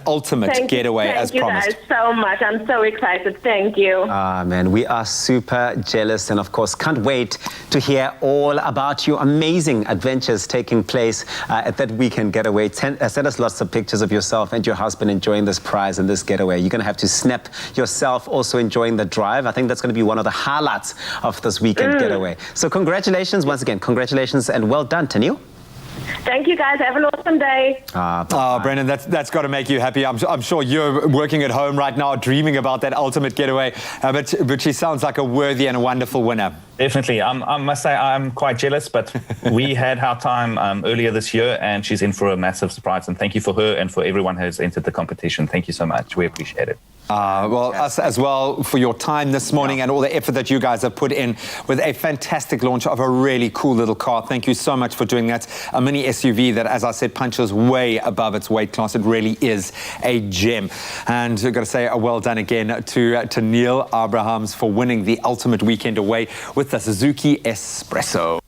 S2: ultimate getaway as promised.
S15: Thank you guys so much. I'm so excited. Thank you.
S6: Man, we are super jealous, and of course, can't wait to hear all about your amazing adventures taking place at that weekend getaway. Send us lots of pictures of yourself and your husband enjoying this prize and this getaway. You're going to have to snap yourself also enjoying the drive. I think that's going to be one of the highlights of this weekend getaway. So congratulations once again. Congratulations and well done, Tennille.
S15: Thank you, guys. Have an awesome day.
S2: Brendan, that's got to make you happy. I'm sure you're working at home right now, dreaming about that ultimate getaway. But she sounds like a worthy and a wonderful winner.
S13: Definitely. I must say I'm quite jealous, but we had our time earlier this year, and she's in for a massive surprise. And thank you for her and for everyone who has entered the competition. Thank you so much. We appreciate it.
S2: Well, us as well for your time this morning and all the effort that you guys have put in with a fantastic launch of a really cool little car. Thank you so much for doing that. A mini SUV that, as I said, punches way above its weight class. It really is a gem. And I've got to say a well done again to Tennille Abrahams for winning the ultimate weekend away with the Suzuki Expresso.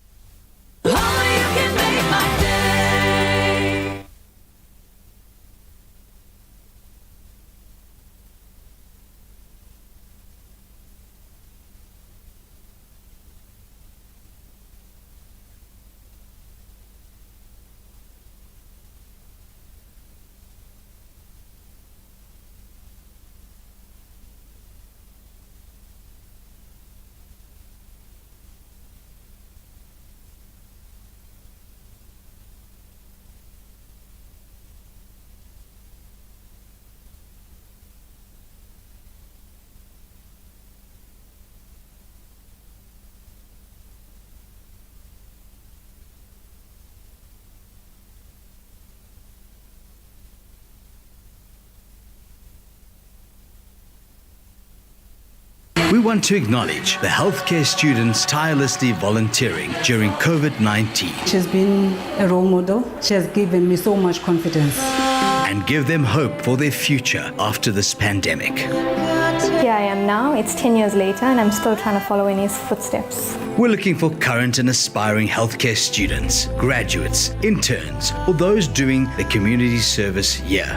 S16: We want to acknowledge the healthcare students tirelessly volunteering during COVID-19.
S17: She's been a role model. She has given me so much confidence.
S16: And give them hope for their future after this pandemic.
S18: Here I am now, it's 10 years later, and I'm still trying to follow in his footsteps.
S16: We're looking for current and aspiring healthcare students, graduates, interns, or those doing the community service year.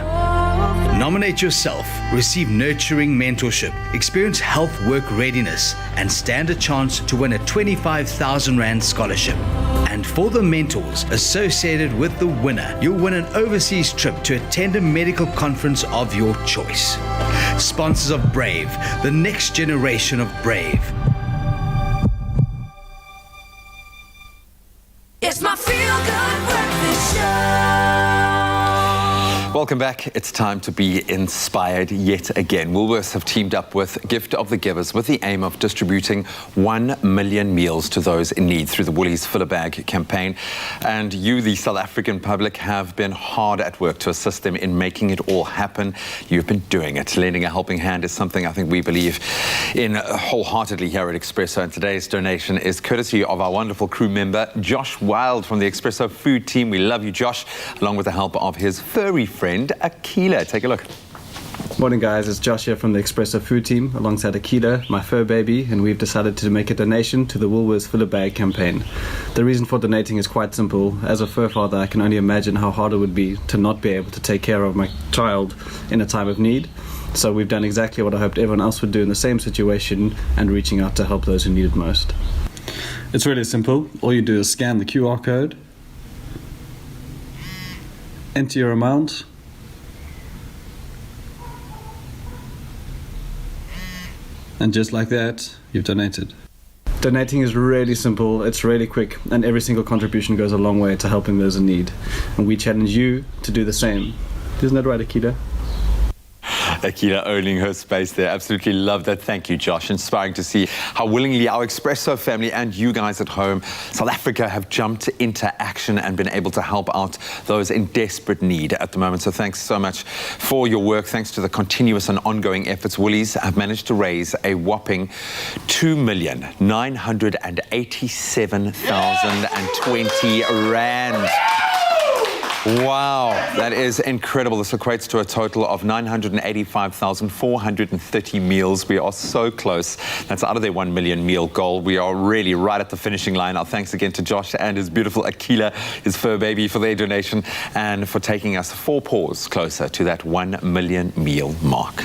S16: Nominate yourself, receive nurturing mentorship, experience health work readiness, and stand a chance to win a 25,000 Rand scholarship. And for the mentors associated with the winner, you'll win an overseas trip to attend a medical conference of your choice. Sponsors of Brave, the next generation of Brave.
S1: It's my feel-good breakfast show.
S2: Welcome back. It's time to be inspired yet again. Woolworths have teamed up with Gift of the Givers with the aim of distributing 1 million meals to those in need through the Woolies Fill a Bag campaign. And you, the South African public, have been hard at work to assist them in making it all happen. You've been doing it. Lending a helping hand is something I think we believe in wholeheartedly here at Expresso. And today's donation is courtesy of our wonderful crew member, Josh Wild from the Expresso food team. We love you, Josh, along with the help of his furry friend, Akila. Take a look.
S19: Morning guys, it's Josh here from the Expresso food team alongside Akila, my fur baby, and we've decided to make a donation to the Woolworths Fill a Bag campaign. The reason for donating is quite simple. As a fur father, I can only imagine how hard it would be to not be able to take care of my child in a time of need. So we've done exactly what I hoped everyone else would do in the same situation and reaching out to help those who need it most.
S20: It's really simple. All you do is scan the QR code, enter your amount, and just like that, you've donated.
S19: Donating is really simple, it's really quick, and every single contribution goes a long way to helping those in need. And we challenge you to do the same. Isn't that right, Akila?
S2: Akila owning her space there. Absolutely love that. Thank you, Josh. Inspiring to see how willingly our Expresso family and you guys at home, South Africa, have jumped into action and been able to help out those in desperate need at the moment. So thanks so much for your work. Thanks to the continuous and ongoing efforts, Woolies have managed to raise a whopping 2,987,020 Rand. Wow, that is incredible. This equates to a total of 985,430 meals. We are so close. That's out of their 1 million meal goal. We are really right at the finishing line. Our thanks again to Josh and his beautiful Akila, his fur baby, for their donation and for taking us 4 paws closer to that 1 million meal mark.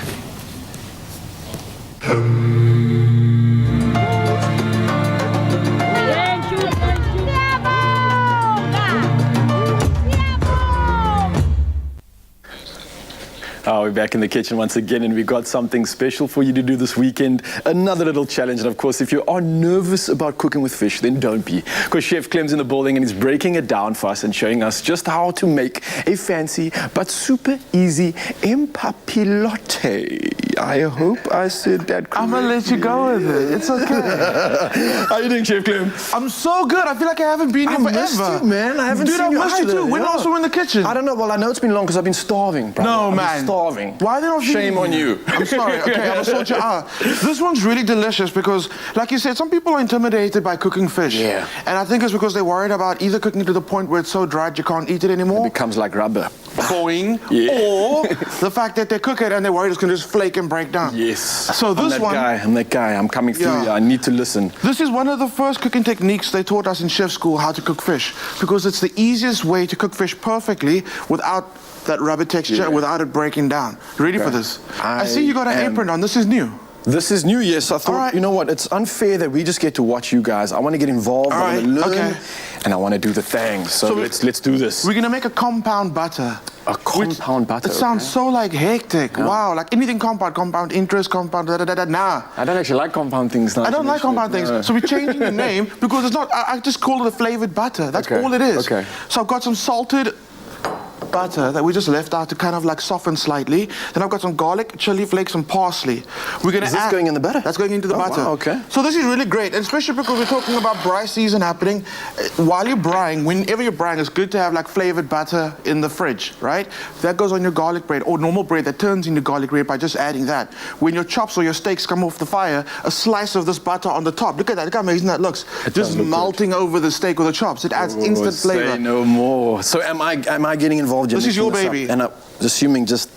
S3: We're back in the kitchen once again, and we got something special for you to do this weekend. Another little challenge. And of course, if you are nervous about cooking with fish, then don't be. Because Chef Clem's in the building and he's breaking it down for us and showing us just how to make a fancy but super easy empapilote. I hope I said that correctly.
S21: I'm going to let you go with it. It's okay.
S3: How you doing, Chef Clem?
S21: I'm so good. I feel like I haven't been here forever.
S3: I missed you, man. I haven't
S21: Dude,
S3: seen you
S21: I missed you
S3: either.
S21: too. When else were we in the kitchen?
S3: I don't know. Well, I know it's been long because I've been starving, brother.
S21: No,
S3: I've
S21: man.
S3: been starving.
S21: Why are they not
S3: Shame on you.
S21: I'm sorry. Okay, I'll sort you out. This one's really delicious because, like you said, some people are intimidated by cooking fish.
S3: Yeah.
S21: And I think it's because they're worried about either cooking to the point where it's so dry you can't eat it anymore.
S3: It becomes like rubber.
S21: Boing.
S3: Yeah.
S21: Or the fact that they cook it and they're worried it's going to just flake and break down.
S3: Yes.
S21: So this
S3: I'm that guy. I'm coming through.
S21: Yeah.
S3: Yeah, I need to listen.
S21: This is one of the first cooking techniques they taught us in chef school, how to cook fish, because it's the easiest way to cook fish perfectly without that rubber texture, without it breaking down. Ready for this? I see you got an apron on. This is new.
S3: This is new, yes. I thought, you know what, it's unfair that we just get to watch you guys. I want to get involved, I want to learn, and I want to do the thing. So let's do this.
S21: We're going to make a compound butter.
S3: A compound butter?
S21: It sounds so like hectic. Yeah. Wow, like anything compound interest, compound, Nah.
S3: I don't actually like compound things.
S21: I don't like compound things. So we're changing the name because it's not, I just call it a flavored butter. That's all it is.
S3: Okay.
S21: So I've got some salted butter that we just left out to kind of like soften slightly. Then I've got some garlic, chili flakes, and parsley. We're gonna
S4: Is this going in the butter?
S21: That's going into the butter.
S4: Wow, okay.
S21: So this is really great, and especially because we're talking about braai season happening. While you're braaiing, whenever you're braaiing, it's good to have like flavored butter in the fridge, right? That goes on your garlic bread or normal bread that turns into garlic bread by just adding that. When your chops or your steaks come off the fire, a slice of this butter on the top. Look at that. Look how amazing that looks. Just melting over the steak or the chops. It adds instant flavor.
S4: Say no more. So am I getting involved in
S21: this? Is your baby.
S4: And I'm assuming just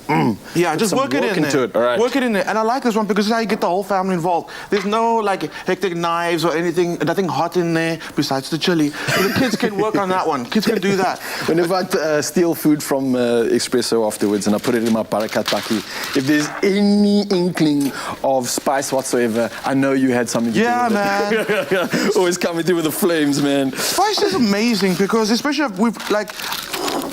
S21: yeah, just work it in there.
S4: All right.
S21: Work it in there. And I like this one because this is how you get the whole family involved. There's no like hectic knives or anything, nothing hot in there besides the chili. So the kids can work on that one. Kids can do that.
S4: Whenever I steal food from Expresso afterwards and I put it in my barakat taki, if there's any inkling of spice whatsoever, I know you had something to do with
S21: man.
S4: it. Always coming through with the flames, man.
S21: Spice is amazing because especially if we've like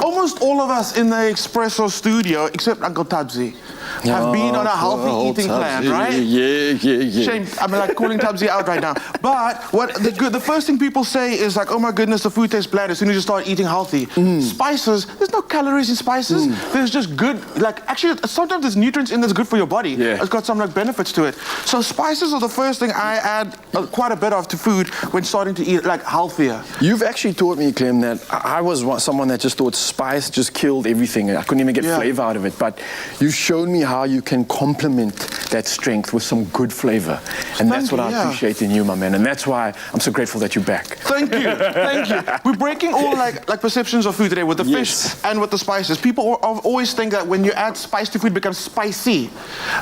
S21: almost all of us in the Expresso studio, except Uncle Tabzi, have been on a healthy eating plan, right?
S4: Yeah.
S21: Shame, I'm like calling Tabzi out right now. But what the first thing people say is like, oh my goodness, the food tastes bland as soon as you start eating healthy. Spices, there's no calories in spices. There's just good, like actually sometimes there's nutrients in that's good for your body.
S4: Yeah.
S21: It's got some like benefits to it. So spices are the first thing I add quite a bit of to food when starting to eat like healthier.
S4: You've actually taught me, Clem, that I was someone that just thought spice just killed everything. I couldn't even get flavor out of it. But you've shown me how you can complement that strength with some good flavor. And that's what I appreciate in you, my man. And that's why I'm so grateful that you're back.
S21: Thank you. Thank you. We're breaking all like perceptions of food today with the fish and with the spices. People always think that when you add spice to food, it becomes spicy.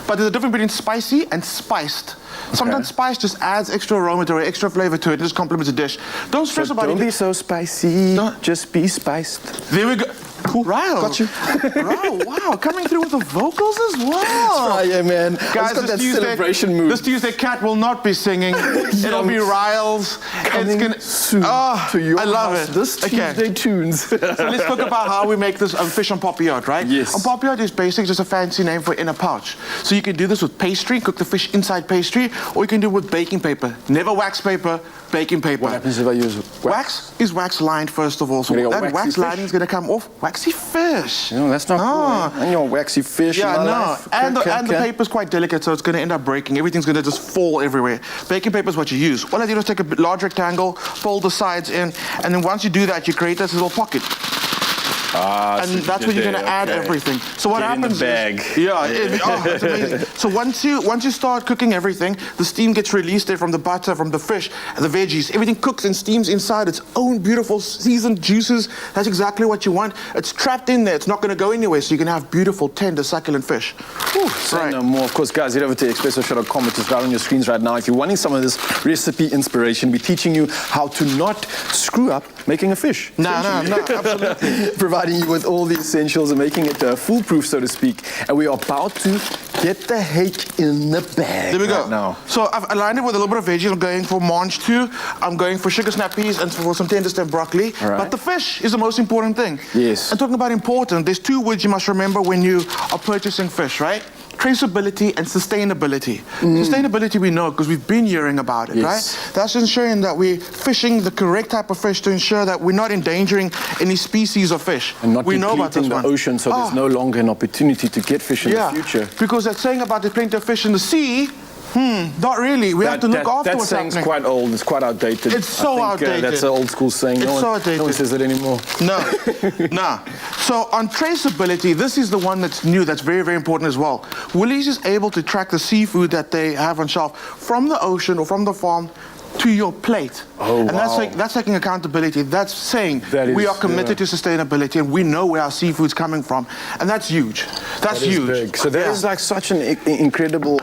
S21: But there's a difference between spicy and spiced. Sometimes spice just adds extra aroma or extra flavor to it. It just complements a dish. Don't stress about it.
S4: Don't be so spicy. Just be spiced.
S21: There we go. Ryle.
S4: Got you.
S21: Ryle, wow, coming through with the vocals as well.
S4: That's right, yeah, man.
S21: Guys,
S4: got that celebration mood.
S21: This Tuesday, Kat will not be singing. It'll be Ryle's.
S4: Coming soon to your
S21: I love
S4: house.
S21: it.
S4: This Tuesday tunes.
S21: So let's talk about how we make this fish on papillote, right?
S4: Yes.
S21: On papillote is basically just a fancy name for in a pouch. So you can do this with pastry, cook the fish inside pastry, or you can do it with baking paper. Never wax paper, baking paper.
S4: What happens if I use
S21: wax? Is wax lined first of all. So that wax lining is going to come off. Waxy fish.
S4: No, that's not cool. And your waxy fish.
S21: Yeah, no. And the paper's quite delicate, so it's going to end up breaking. Everything's going to just fall everywhere. Baking paper is what you use. All I do is take a large rectangle, fold the sides in, and then once you do that, you create this little pocket. And
S4: so
S21: that's where you're going to add everything. So what happens is, it's amazing. So once you start cooking everything, the steam gets released there from the butter, from the fish, and the veggies. Everything cooks and steams inside its own beautiful seasoned juices. That's exactly what you want. It's trapped in there. It's not going to go anywhere. So you can have beautiful, tender, succulent fish.
S4: Say no more. Of course, guys, head over to expressoshow.com, which is right on your screens right now. If you're wanting some of this recipe inspiration, we're teaching you how to not screw up making a fish.
S21: No, absolutely.
S4: Providing you with all the essentials and making it foolproof, so to speak. And we are about to get the hake in the bag.
S21: There we go.
S4: Right now.
S21: So I've aligned it with a little bit of veggies. I'm going for mange too. I'm going for sugar snap peas and for some tender stem broccoli.
S4: Right.
S21: But the fish is the most important thing.
S4: Yes.
S21: And talking about important, there's two words you must remember when you are purchasing fish, right? Traceability and sustainability. Sustainability we know because we've been hearing about it, right? That's ensuring that we're fishing the correct type of fish to ensure that we're not endangering any species of fish.
S4: And not
S21: we know about this
S4: depleting the ocean, so there's no longer an opportunity to get fish in the future.
S21: Because that saying about there's plenty of fish in the sea, not really. We have to look after what's happening.
S4: That saying's quite old. It's quite outdated.
S21: It's so outdated.
S4: That's an old school saying.
S21: It's so outdated.
S4: No one says it anymore.
S21: No. So on traceability, this is the one that's new, that's very, very important as well. Woolies is able to track the seafood that they have on shelf from the ocean or from the farm to your plate. And that's taking accountability. That's saying we are committed to sustainability and we know where our seafood's coming from. And that's huge. That's huge.
S4: Big. So that is like such an incredible,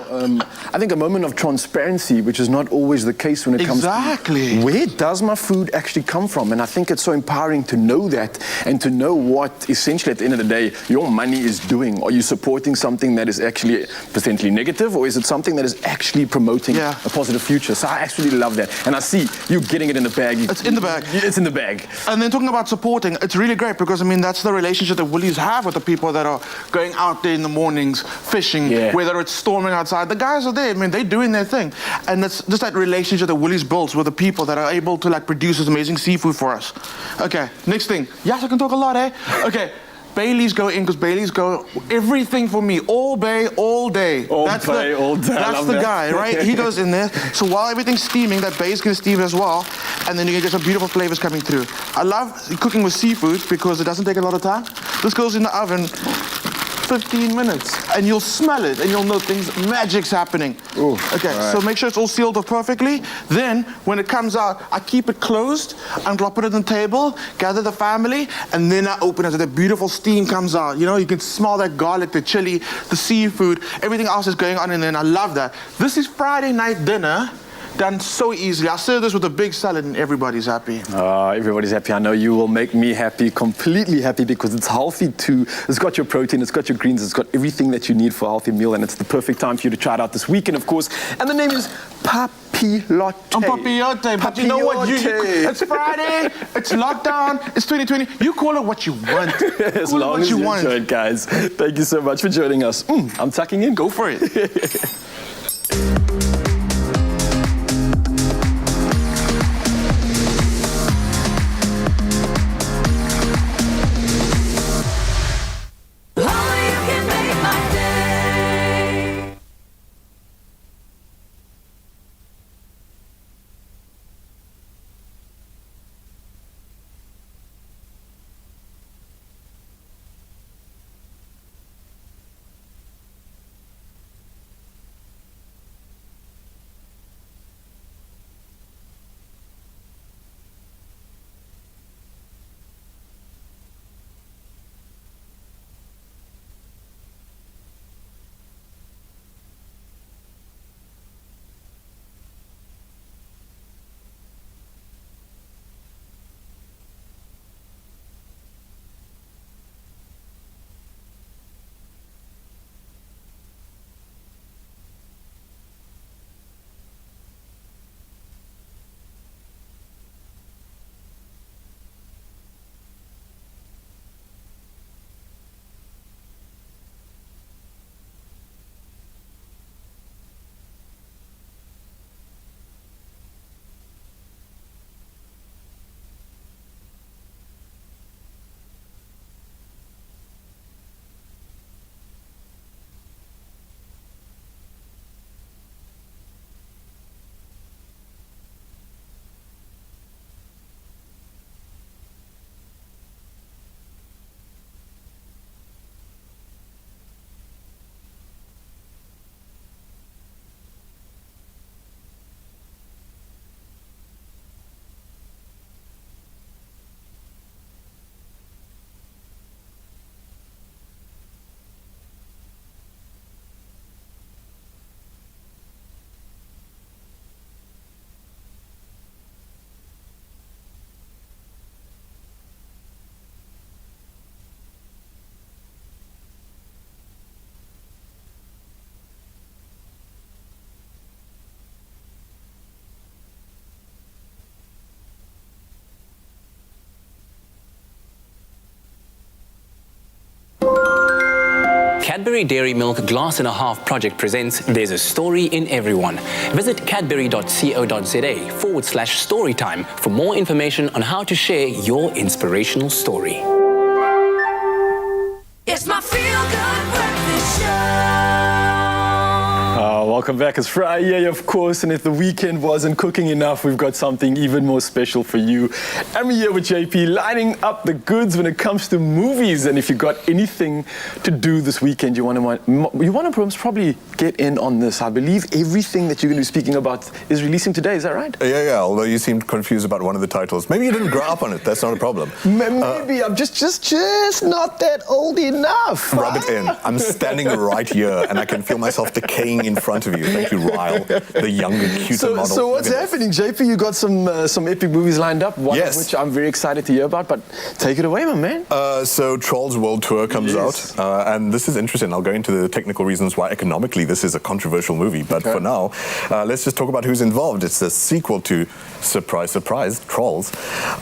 S4: I think, a moment of transparency, which is not always the case when it comes to where does my food actually come from? And I think it's so empowering to know that and to know what essentially at the end of the day your money is doing. Are you supporting something that is actually potentially negative, or is it something that is actually promoting a positive future? So I actually love that. And I see you getting it in the bag.
S21: It's in the bag.
S4: It's in the bag.
S21: And then talking about supporting, it's really great because, I mean, that's the relationship that Woolies have with the people that are going out there in the mornings, fishing, whether it's storming outside. The guys are there. I mean, they're doing their thing. And it's just that relationship that Woolies builds with the people that are able to, like, produce this amazing seafood for us. Okay, next thing. Yes, I can talk a lot, eh? Okay. Baileys go in because Baileys go everything for me. All bay, all day.
S3: All day.
S21: That's the guy, right? He goes in there. So while everything's steaming, that bay is going to steam as well. And then you can get some beautiful flavors coming through. I love cooking with seafood because it doesn't take a lot of time. This goes in the oven 15 minutes and you'll smell it and you'll know magic's happening.
S3: Ooh,
S21: okay, so make sure it's all sealed up perfectly. Then when it comes out, I keep it closed and drop it on the table, gather the family, and then I open it so the beautiful steam comes out. You know, you can smell that garlic, the chili, the seafood, everything else is going on in there, and I love that. This is Friday night dinner. Done so easily. I'll serve this with a big salad and everybody's happy.
S3: Everybody's happy. I know you will make me happy, completely happy, because it's healthy too. It's got your protein, it's got your greens, it's got everything that you need for a healthy meal, and it's the perfect time for you to try it out this weekend, of course. And the name is Papillote.
S21: Papillote. But you know what? It's Friday, it's lockdown, it's 2020. You call it what you want.
S3: As long as you enjoy it, guys. Thank you so much for joining us. I'm tucking in. Go for it.
S5: Cadbury Dairy Milk Glass and a Half Project presents There's a Story in Everyone. Visit cadbury.co.za/storytime for more information on how to share your inspirational story.
S1: It's my feel-good breakfast show.
S3: Welcome back. It's Friday, of course, and if the weekend wasn't cooking enough, we've got something even more special for you. I'm here with JP, lining up the goods when it comes to movies. And if you've got anything to do this weekend, you want to probably get in on this. I believe everything that you're going to be speaking about is releasing today. Is that right?
S22: Yeah. Although you seemed confused about one of the titles. Maybe you didn't grow up on it. That's not a problem.
S3: Maybe I'm just not that old enough.
S22: Rub it in. I'm standing right here, and I can feel myself decaying in front of you. Thank you, Ryle, the younger, cuter model.
S3: So what's happening, JP? You got some epic movies lined up, one of which I'm very excited to hear about, but take it away, my man.
S22: So Troll's World Tour comes out, and this is interesting. I'll go into the technical reasons why economically this is a controversial movie, but for now, let's just talk about who's involved. It's a sequel to, surprise, surprise, Trolls.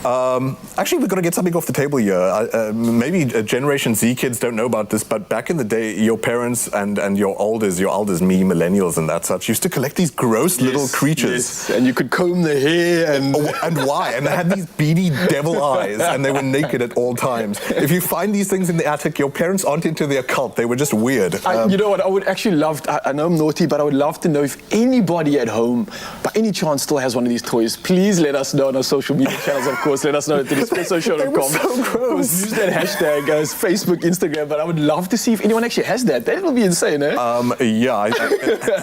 S22: Actually, we've got to get something off the table here. Maybe Generation Z kids don't know about this, but back in the day, your parents and your elders, me, millennials, girls and that such used to collect these gross little creatures.
S3: And you could comb their hair and
S22: why? And they had these beady devil eyes and they were naked at all times. If you find these things in the attic, your parents aren't into the occult. They were just weird.
S3: You know what? I would actually love, I know I'm naughty, but I would love to know if anybody at home, by any chance, still has one of these toys. Please let us know on our social media channels, of course. Let us know at thedespressoshow.com.
S22: They were so gross.
S3: Use that hashtag as Facebook, Instagram, but I would love to see if anyone actually has that. That will be insane, eh?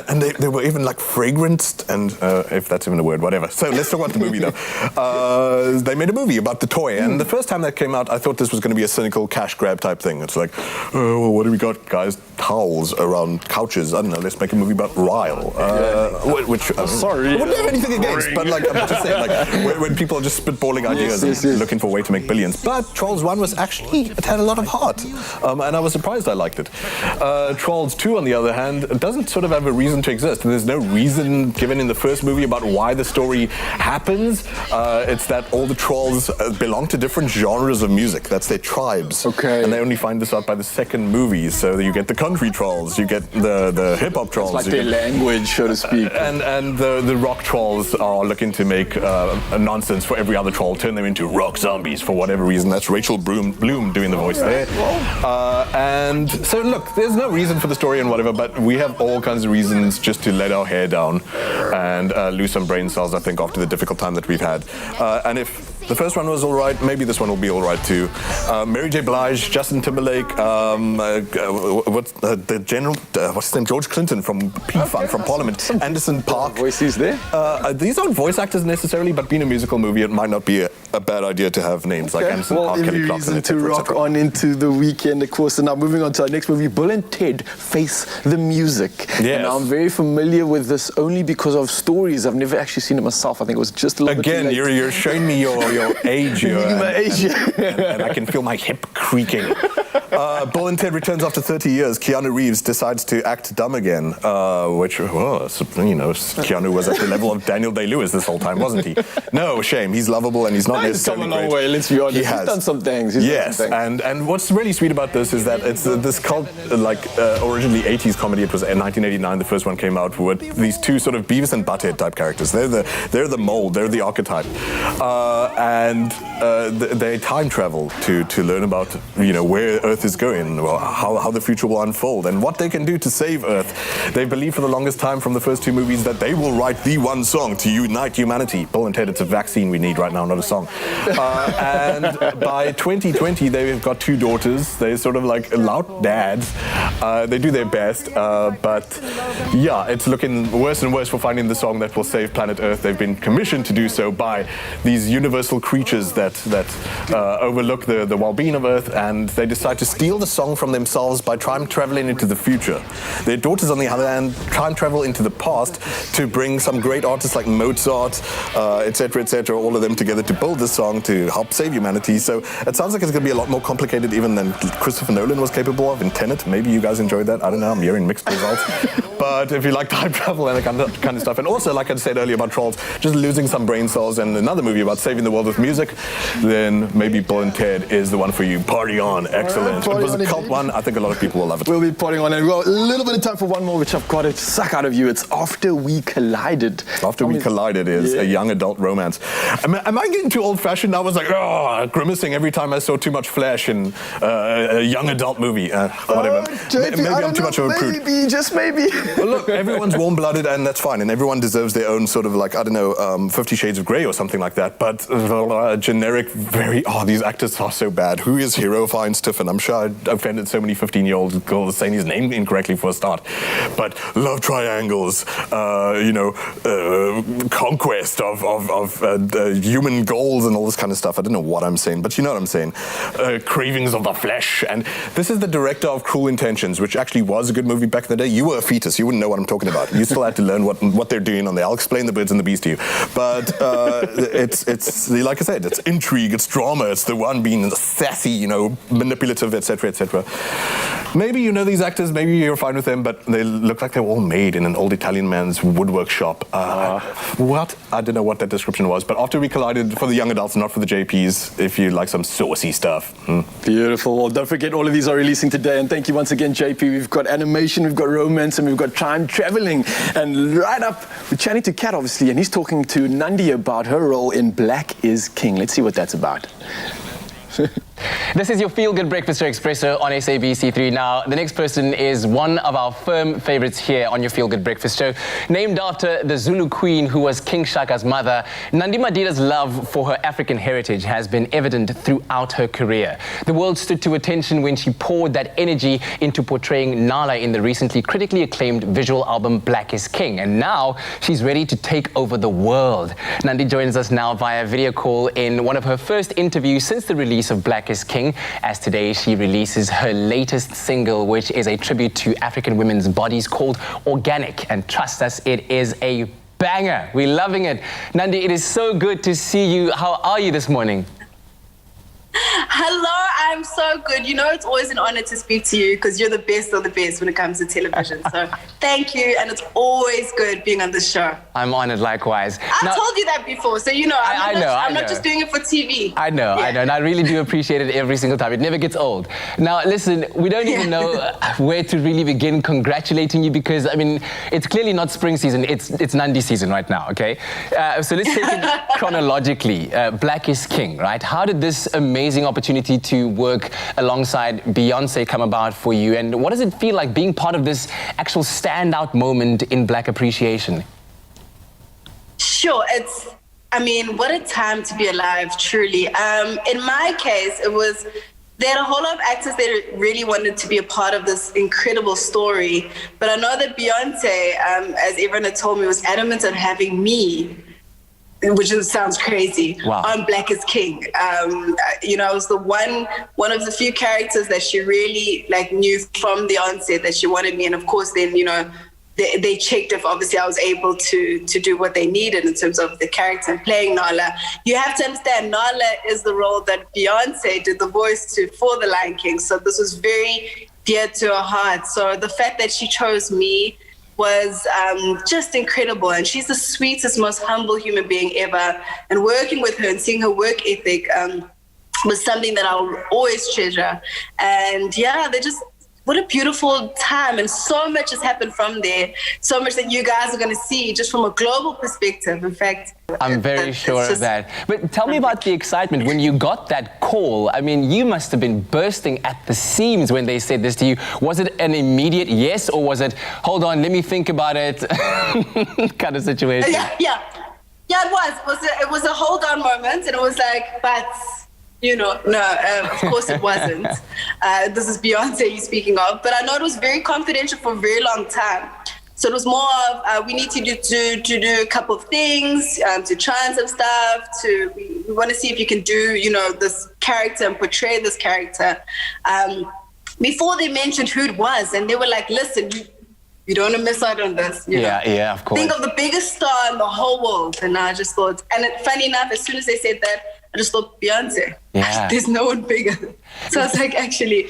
S22: And they were even like fragranced, and if that's even a word, whatever. So let's talk about the movie though. They made a movie about the toy, and the first time that came out, I thought this was going to be a cynical cash grab type thing. It's like, oh, well, what do we got, guys? Towels around couches. I don't know. Let's make a movie about Ryle. Which
S3: sorry,
S22: I wouldn't have anything against, but like I'm just saying, like when people are just spitballing ideas and looking for a way to make billions. But Trolls 1 was actually, it had a lot of heart, and I was surprised I liked it. Trolls 2, on the other hand, doesn't sort of have a reason to exist. There's no reason given in the first movie about why the story happens. It's that all the trolls belong to different genres of music. That's their tribes.
S3: Okay.
S22: And they only find this out by the second movie. So you get the country trolls, you get the hip-hop trolls.
S3: It's like their language, so to speak.
S22: And the rock trolls are looking to make a nonsense for every other troll, turn them into rock zombies for whatever reason. That's Rachel Bloom doing the voice there. And so look, there's no reason for the story and whatever, but we have all kinds of reasons just to let our hair down and lose some brain cells, I think, after the difficult time that we've had. And if the first one was all right, maybe this one will be all right too. Mary J. Blige, Justin Timberlake, what's his name? George Clinton from P-Funk, from Parliament, Anderson Park.
S3: Voices there?
S22: These aren't voice actors necessarily, but being a musical movie, it might not be a bad idea to have names like Anderson Park, Kelly Clarkson,
S3: to rock on into the weekend, of course. And now moving on to our next movie, Bill and Ted Face the Music.
S22: Yes.
S3: And I'm very familiar with this only because of stories. I've never actually seen it myself. I think it was just a little bit too late.
S22: Again, you're showing me your age here.
S3: My age.
S22: And I can feel my hip creaking. Bill and Ted returns after 30 years. Keanu Reeves decides to act dumb again, which, well, you know, Keanu was at the level of Daniel Day-Lewis this whole time, wasn't he? No, shame. He's lovable and he's not necessarily
S3: great. He's come a long way, let's be honest. He's done some things.
S22: And what's really sweet about this is that it's this cult, originally 80s comedy. It was in 1989, the first one came out, with these two sort of Beavis and Butthead type characters. They're the mold, they're the archetype. And they time travel to learn about, you know, where Earth is going, how the future will unfold, and what they can do to save Earth. They believe for the longest time from the first two movies that they will write the one song to unite humanity. Bill and Ted, it's a vaccine we need right now, not a song. And by 2020, they've got two daughters. They're sort of like loud dads. They do their best, but yeah, it's looking worse and worse for finding the song that will save planet Earth. They've been commissioned to do so by these universal creatures that overlook the well-being of Earth, and they decide to steal the song from themselves by time traveling into the future. Their daughters, on the other hand, time travel into the past to bring some great artists like Mozart, etc., all of them together to build this song to help save humanity. So it sounds like it's going to be a lot more complicated even than Christopher Nolan was capable of in Tenet. Maybe you guys enjoyed that. I don't know. I'm hearing mixed results. But if you like time travel and that kind of stuff, and also, like I said earlier about Trolls, just losing some brain cells, and another movie about saving the world with music, then maybe Bill and Ted is the one for you. Party on. Excellent. It was a cult one. I think a lot of people will love it.
S3: We'll be partying on, and we've got a little bit of time for one more, which I've got to suck out of you. It's After We Collided.
S22: After We Collided is a young adult romance. Am I getting too old-fashioned? I was like, grimacing every time I saw too much flesh in a young adult movie. Whatever. Maybe I'm too much of a prude.
S3: Maybe, just maybe.
S22: Well, look, everyone's warm-blooded, and that's fine, and everyone deserves their own sort of, like, I don't know, 50 Shades of Grey or something like that, but generic, these actors are so bad. Who is Hero Fine-Stiffen? I'm sure I offended so many 15-year-old girls saying his name incorrectly for a start. But love triangles, conquest of human goals and all this kind of stuff. I don't know what I'm saying, but you know what I'm saying. Cravings of the flesh. And this is the director of Cruel Intentions, which actually was a good movie back in the day. You were a fetus. You wouldn't know what I'm talking about. You still had to learn what they're doing on there. I'll explain The Birds and the Beast to you. But it's like I said, it's intrigue, it's drama, it's the one being sassy, you know, manipulative, etc., etc. Maybe you know these actors, maybe you're fine with them, but they look like they were all made in an old Italian man's woodwork shop. What? I don't know what that description was, but after we collided, for the young adults, not for the JPs, if you like some saucy stuff.
S3: Beautiful. Well, don't forget, all of these are releasing today, and thank you once again, JP. We've got animation, we've got romance, and we've got time traveling. And right up, we're chatting to Kat, obviously, and he's talking to Nandi about her role in Black is King. Let's see what that's about.
S5: This is your Feel Good Breakfast Show Expresso on SABC3. Now, the next person is one of our firm favorites here on your Feel Good Breakfast Show. Named after the Zulu queen who was King Shaka's mother, Nandi Madida's love for her African heritage has been evident throughout her career. The world stood to attention when she poured that energy into portraying Nala in the recently critically acclaimed visual album Black is King. And now she's ready to take over the world. Nandi joins us now via video call in one of her first interviews since the release of Black is King, as today she releases her latest single, which is a tribute to African women's bodies called Organic. And trust us, it is a banger. We're loving it. Nandi, it is so good to see you. How are you this morning?
S7: Hello, I'm so good. You know, it's always an honor to speak to you because you're the best of the best when it comes to television. So thank you, and it's always good being on the show.
S5: I'm honored likewise.
S7: I told you that before, so you know, I'm not just doing it for TV.
S5: I know, and I really do appreciate it every single time. It never gets old. Now, listen, we don't even know where to really begin congratulating you because, I mean, it's clearly not spring season, it's Nandi season right now, okay? So let's take it chronologically. Black is King, right? How did this amazing opportunity to work alongside Beyonce come about for you, and what does it feel like being part of this actual standout moment in Black appreciation?
S7: Sure, I mean, what a time to be alive, truly. In my case, they had a whole lot of actors that really wanted to be a part of this incredible story, but I know that Beyonce, as everyone had told me, was adamant on having me, which sounds crazy, on Black is King. You know, I was one of the few characters that she really knew from the onset that she wanted me. And of course, then, you know, they checked if obviously I was able to do what they needed in terms of the character and playing Nala. You have to understand, Nala is the role that Beyonce did the voice to for The Lion King. So this was very dear to her heart. So the fact that she chose me was just incredible, and she's the sweetest, most humble human being ever, and working with her and seeing her work ethic was something that I'll always treasure. And what a beautiful time, and so much has happened from there, so much that you guys are going to see just from a global perspective. In fact,
S5: I'm very sure of that. But tell me about the excitement when you got that call. I mean, you must have been bursting at the seams when they said this to you. Was it an immediate yes, or was it, hold on, let me think about it kind of situation?
S7: Yeah, it was a hold on moment, and it was like, but you know, no, of course it wasn't. This is Beyonce you're speaking of, but I know it was very confidential for a very long time. So it was more of, we need to do a couple of things, to try and some stuff, we want to see if you can do, you know, this character and portray this character. Before they mentioned who it was, and they were like, listen, you don't want to miss out on this. You know?
S5: Yeah, of course.
S7: Think of the biggest star in the whole world. And I just thought, funny enough, as soon as they said that, I just thought Beyonce.
S5: Yeah.
S7: There's no one bigger. So I was like, actually,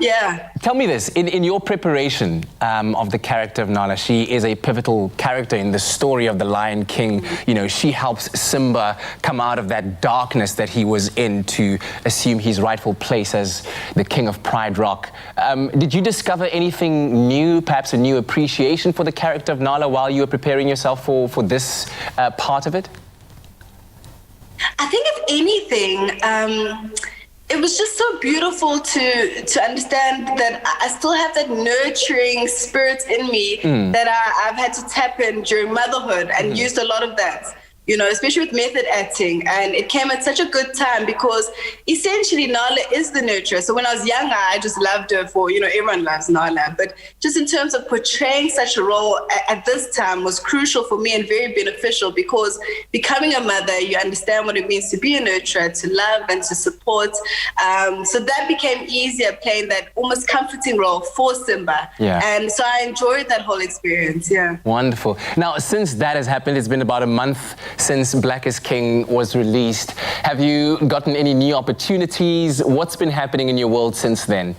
S7: yeah.
S5: Tell me this, in your preparation of the character of Nala, she is a pivotal character in the story of the Lion King. You know, she helps Simba come out of that darkness that he was in to assume his rightful place as the king of Pride Rock. Did you discover anything new, perhaps a new appreciation for the character of Nala while you were preparing yourself for this part of it?
S7: I think if anything, it was just so beautiful to understand that I still have that nurturing spirit in me that I've had to tap in during motherhood and used a lot of that. You know, especially with method acting. And it came at such a good time because essentially Nala is the nurturer. So when I was younger, I just loved her for, you know, everyone loves Nala. But just in terms of portraying such a role at this time was crucial for me and very beneficial because becoming a mother, you understand what it means to be a nurturer, to love and to support. So that became easier playing that almost comforting role for Simba.
S5: Yeah.
S7: And so I enjoyed that whole experience, yeah.
S5: Wonderful. Now, since that has happened, it's been about a month since Black is King was released. Have you gotten any new opportunities? What's been happening in your world since then?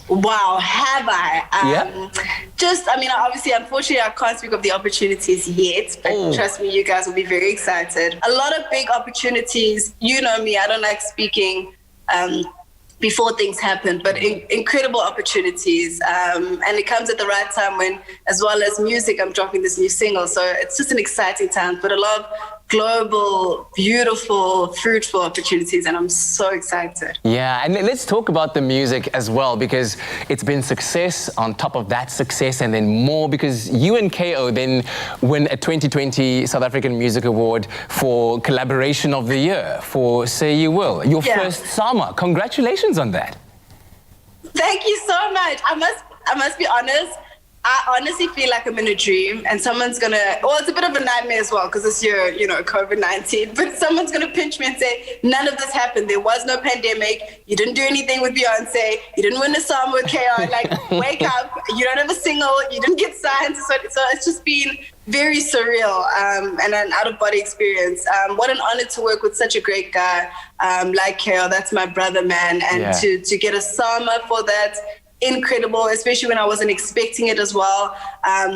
S7: Wow, have I? Obviously, unfortunately, I can't speak of the opportunities yet, but trust me, you guys will be very excited. A lot of big opportunities. You know me, I don't like speaking before things happen, but incredible opportunities. And it comes at the right time when, as well as music, I'm dropping this new single. So it's just an exciting time, but a lot of global, beautiful, fruitful opportunities, and I'm so excited.
S5: Yeah, and let's talk about the music as well, because it's been success on top of that success, and then more, because you and KO then win a 2020 South African Music Award for Collaboration of the Year for Say You Will, your first SAMA. Congratulations on that.
S7: Thank you so much. I must be honest. I honestly feel like I'm in a dream, and someone's gonna, well, it's a bit of a nightmare as well, because this year, COVID-19, but someone's gonna pinch me and say, none of this happened. There was no pandemic. You didn't do anything with Beyonce. You didn't win a song with KO. Like, wake up. You don't have a single. You didn't get signed. So it's just been very surreal and an out-of-body experience. What an honor to work with such a great guy like KO. That's my brother, man. And to get a SAMA for that, incredible, especially when I wasn't expecting it as well.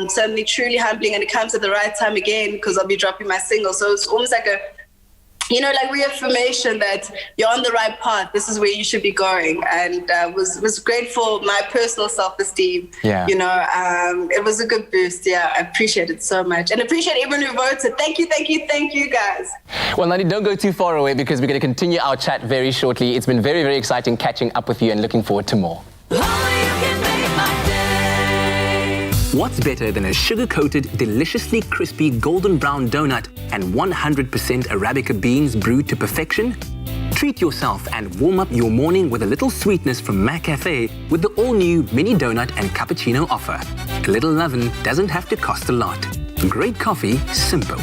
S7: Something truly humbling, and it comes at the right time again, because I'll be dropping my single. So it's almost like a, reaffirmation that you're on the right path. This is where you should be going. And was great for my personal self-esteem.
S5: Yeah.
S7: It was a good boost. Yeah, I appreciate it so much. And appreciate everyone who voted. Thank you, guys.
S5: Well, Nandi, don't go too far away, because we're going to continue our chat very shortly. It's been very, very exciting catching up with you, and looking forward to more. What's better than a sugar-coated, deliciously crispy golden brown donut and 100% Arabica beans brewed to perfection? Treat yourself and warm up your morning with a little sweetness from McCafe with the all-new mini donut and cappuccino offer. A little lovin' doesn't have to cost a lot. Great coffee, simple.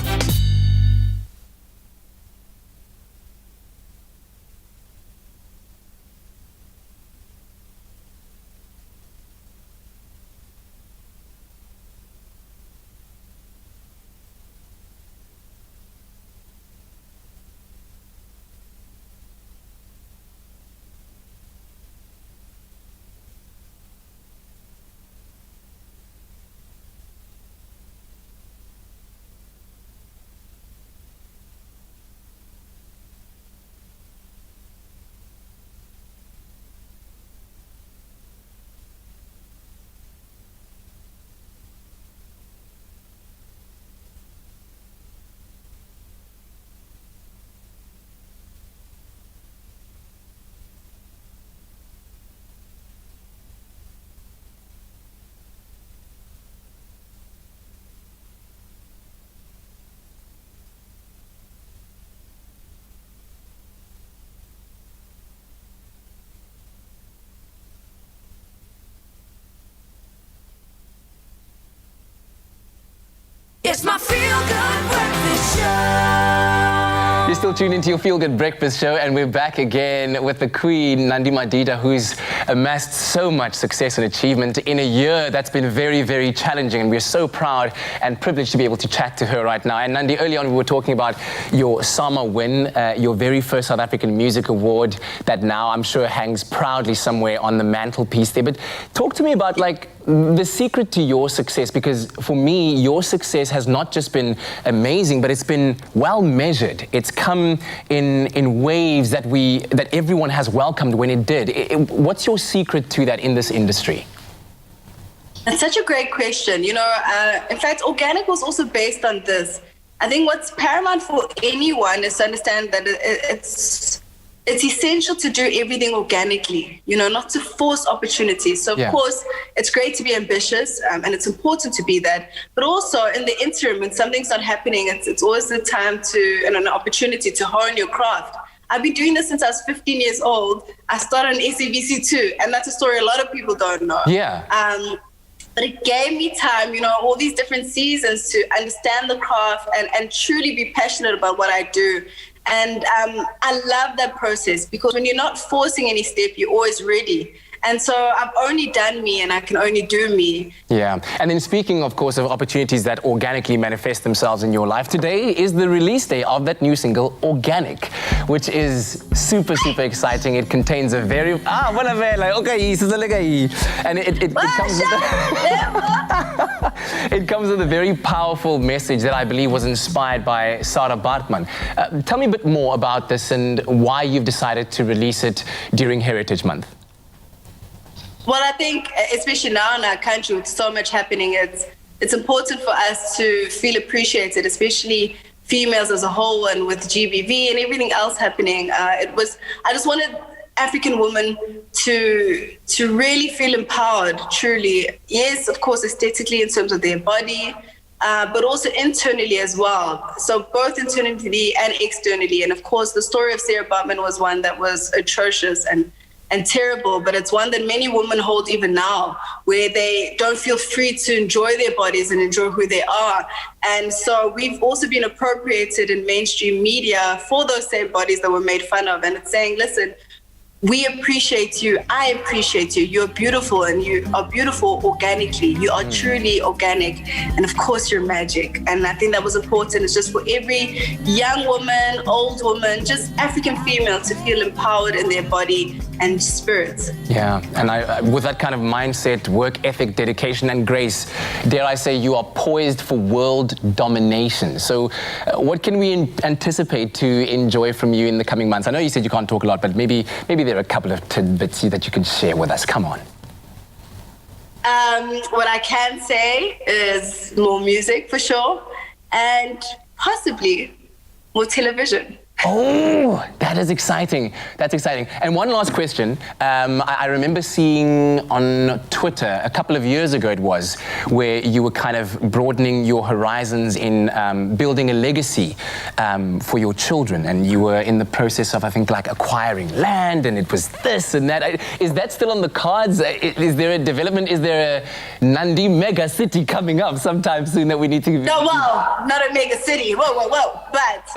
S1: It's my feel-good breakfast show.
S5: You're still tuned into your Feel Good Breakfast Show, and we're back again with the Queen, Nandi Madida, who's amassed so much success and achievement in a year that's been very, very challenging, and we're so proud and privileged to be able to chat to her right now. And Nandi, early on we were talking about your SAMA win, your very first South African Music Award that now I'm sure hangs proudly somewhere on the mantelpiece there. But talk to me about the secret to your success, because for me, your success has not just been amazing, but it's been well measured. It's come in waves that everyone has welcomed when it did. What's your secret to that in this industry?
S7: That's such a great question. In fact, organic was also based on this. I think what's paramount for anyone is to understand that it's essential to do everything organically, not to force opportunities. So, of course, it's great to be ambitious and it's important to be that. But also in the interim, when something's not happening, it's always the time and an opportunity to hone your craft. I've been doing this since I was 15 years old. I started on SABC 2, and that's a story a lot of people don't know.
S5: Yeah.
S7: But it gave me time, all these different seasons to understand the craft and truly be passionate about what I do. And I love that process, because when you're not forcing any step, you're always ready. And so I've only done me, and I can only do me.
S5: Yeah. And then speaking, of course, of opportunities that organically manifest themselves in your life, today is the release day of that new single, Organic, which is super, super exciting. It contains a very... and it comes with it comes with a very powerful message that I believe was inspired by Sarah Bartman. Tell me a bit more about this and why you've decided to release it during Heritage Month.
S7: Well, I think, especially now in our country with so much happening, it's important for us to feel appreciated, especially females as a whole, and with GBV and everything else happening. I just wanted African women to really feel empowered, truly. Yes, of course, aesthetically in terms of their body, but also internally as well. So both internally and externally. And of course, the story of Sarah Bartman was one that was atrocious and terrible, but it's one that many women hold even now, where they don't feel free to enjoy their bodies and enjoy who they are. And so we've also been appropriated in mainstream media for those same bodies that were made fun of. And it's saying, listen, we appreciate you. I appreciate you. You're beautiful, and you are beautiful organically. You are truly organic. And of course, you're magic. And I think that was important. It's just for every young woman, old woman, just African female to feel empowered in their body and spirit.
S5: Yeah, and with that kind of mindset, work ethic, dedication, and grace, dare I say, you are poised for world domination. So what can we anticipate to enjoy from you in the coming months? I know you said you can't talk a lot, but maybe there are a couple of tidbits that you can share with us. Come on.
S7: What I can say is more music for sure, and possibly more television.
S5: Oh, that is exciting. That's exciting. And one last question. I remember seeing on Twitter a couple of years ago, it was, where you were kind of broadening your horizons in building a legacy for your children. And you were in the process of, I think, like acquiring land, and it was this and that. Is that still on the cards? Is there a development? Is there a Nandi mega city coming up sometime soon that we need to...
S7: No, well, not a mega city. Whoa. But...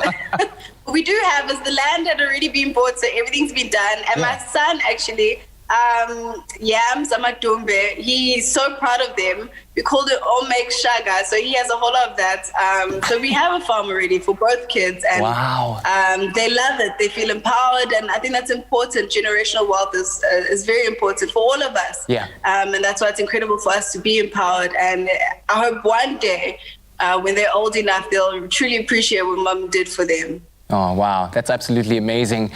S7: What we do have is the land had already been bought, so everything's been done. And my son, actually, Yams Amadumbe, he's so proud of them. We called it Omek Shaga, so he has a whole lot of that. So we have a farm already for both kids, and
S5: wow.
S7: They love it. They feel empowered, and I think that's important. Generational wealth is very important for all of us.
S5: Yeah.
S7: And that's why it's incredible for us to be empowered. And I hope one day, when they're old enough, they'll truly appreciate what Mom did for them.
S5: Oh, wow. That's absolutely amazing.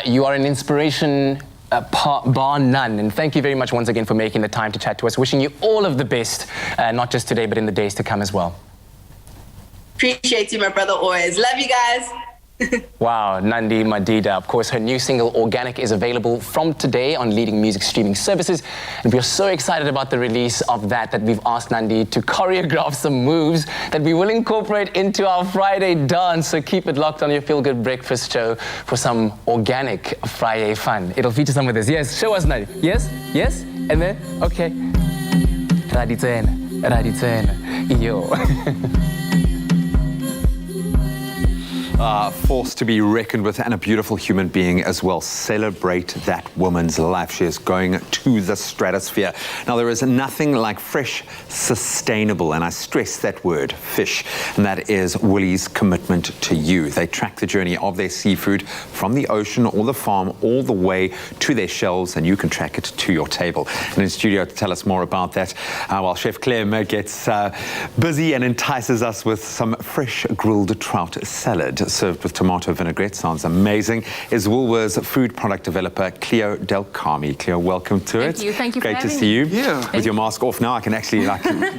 S5: You are an inspiration bar none. And thank you very much once again for making the time to chat to us. Wishing you all of the best, not just today, but in the days to come as well.
S7: Appreciate you, my brother, always. Love you guys.
S5: Wow, Nandi Madida. Of course, her new single, Organic, is available from today on leading music streaming services. And we are so excited about the release of that we've asked Nandi to choreograph some moves that we will incorporate into our Friday dance. So keep it locked on your Feel Good Breakfast show for some organic Friday fun. It'll feature some of this. Yes, show us, Nandi. Yes? And then, okay. Raditena. Yo.
S2: Force to be reckoned with, and a beautiful human being as well. Celebrate that woman's life. She is going to the stratosphere. Now, there is nothing like fresh, sustainable, and I stress that word, fish, and that is Woolies' commitment to you. They track the journey of their seafood from the ocean or the farm all the way to their shelves, and you can track it to your table. And in studio to tell us more about that, while Chef Clem gets busy and entices us with some fresh grilled trout salad served with tomato vinaigrette. Sounds amazing. Is Woolworths food product developer Cleo Del Carmi. Cleo, welcome to it.
S8: Thank you for
S2: Great to
S8: having
S2: see you.
S8: me. Yeah.
S2: With your mask off now, I can actually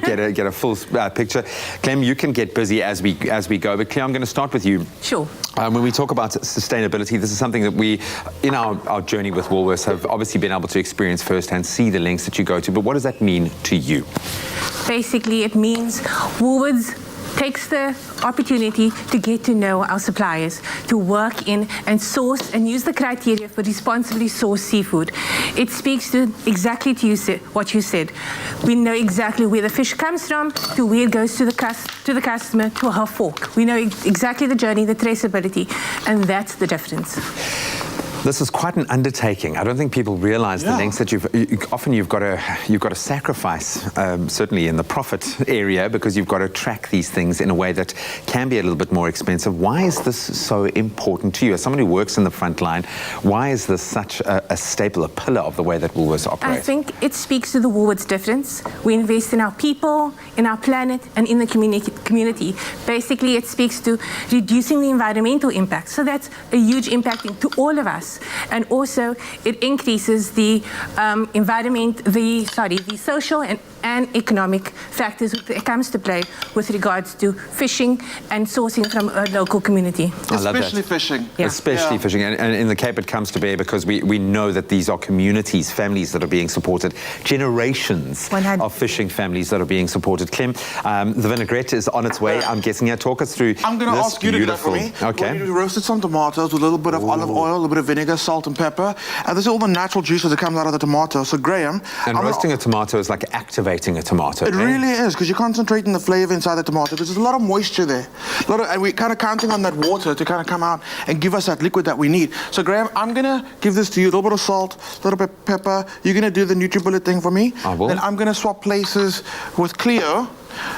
S2: get a full picture. Clem, you can get busy as we go, but Cleo, I'm going to start with you.
S8: Sure.
S2: When we talk about sustainability, this is something that we, in our journey with Woolworths, have obviously been able to experience firsthand, see the lengths that you go to, but what does that mean to you?
S8: Basically, it means Woolworths takes the opportunity to get to know our suppliers, to work in and source and use the criteria for responsibly sourced seafood. It speaks to exactly to what you said. We know exactly where the fish comes from, to where it goes to the customer, to her fork. We know exactly the journey, the traceability, and that's the difference.
S2: This is quite an undertaking. I don't think people realize the lengths that you've got to sacrifice, certainly in the profit area, because you've got to track these things in a way that can be a little bit more expensive. Why is this so important to you? As someone who works in the front line, why is this such a staple, a pillar of the way that Woolworths operates?
S8: I think it speaks to the Woolworths difference. We invest in our people, in our planet, and in the community. Basically, it speaks to reducing the environmental impact. So that's a huge impact to all of us. And also, it increases the the social and economic factors that comes to play with regards to fishing and sourcing from a local community.
S21: Especially fishing.
S8: Yeah.
S2: Especially fishing. And in the Cape it comes to bear because we know that these are communities, families that are being supported, generations of fishing families that are being supported. Clem, the vinaigrette is on its way, I'm guessing. Talk us through
S21: I'm going to ask you to do that for me.
S2: Okay.
S21: We roasted some tomatoes with a little bit of olive oil, a little bit of vinegar, salt and pepper. And this is all the natural juices that comes out of the tomato. So Graham...
S2: And roasting a tomato is like activating a tomato.
S21: It really is, because you're concentrating the flavour inside the tomato, because there's a lot of moisture there. And we're kind of counting on that water to kind of come out and give us that liquid that we need. So Graham, I'm going to give this to you, a little bit of salt, a little bit of pepper. You're going to do the NutriBullet thing for me.
S2: I will.
S21: Then I'm going to swap places with Cleo.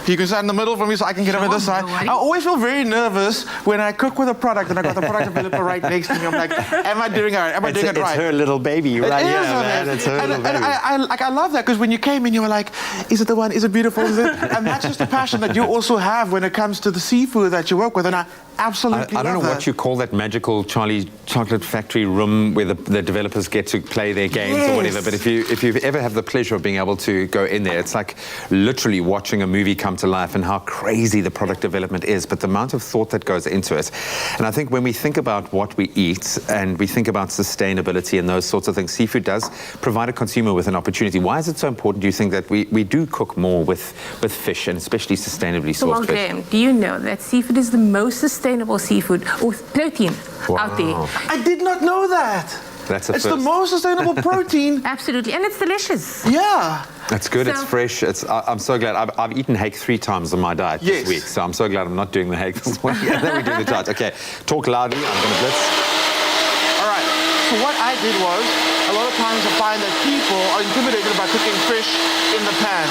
S21: You can stand in the middle for me so I can get over this side. I always feel very nervous when I cook with a product and I got the product developer right next to me. I'm like, am I doing it right? Am I doing it right?
S2: It's her little baby right here, man.
S21: It.
S2: It's her little baby.
S21: I love that, because when you came in, you were like, is it the one? Is it beautiful? Is it? And that's just the passion that you also have when it comes to the seafood that you work with. And I absolutely
S2: I don't know what you call that magical Charlie Chocolate Factory room where the developers get to play their games or whatever. But if you ever have the pleasure of being able to go in there, it's like literally watching a movie come to life, and how crazy the product development is, but the amount of thought that goes into it. And I think when we think about what we eat and we think about sustainability and those sorts of things, seafood does provide a consumer with an opportunity. Why is it so important, do you think, that we do cook more with fish, and especially sustainably sourced fish?
S8: Graham, do you know that seafood is the most sustainable seafood or protein out there?
S21: I did not know that. It's the most sustainable protein.
S8: Absolutely, and it's delicious.
S21: Yeah.
S2: It's good, it's fresh. I'm so glad. I've eaten hake 3 times on my diet this week, so I'm so glad I'm not doing the hake this week. And then we do the diet. Okay, talk loudly. I'm going to blitz.
S21: All right, so what I did was, a lot of times I find that people are intimidated by cooking fish in the pan.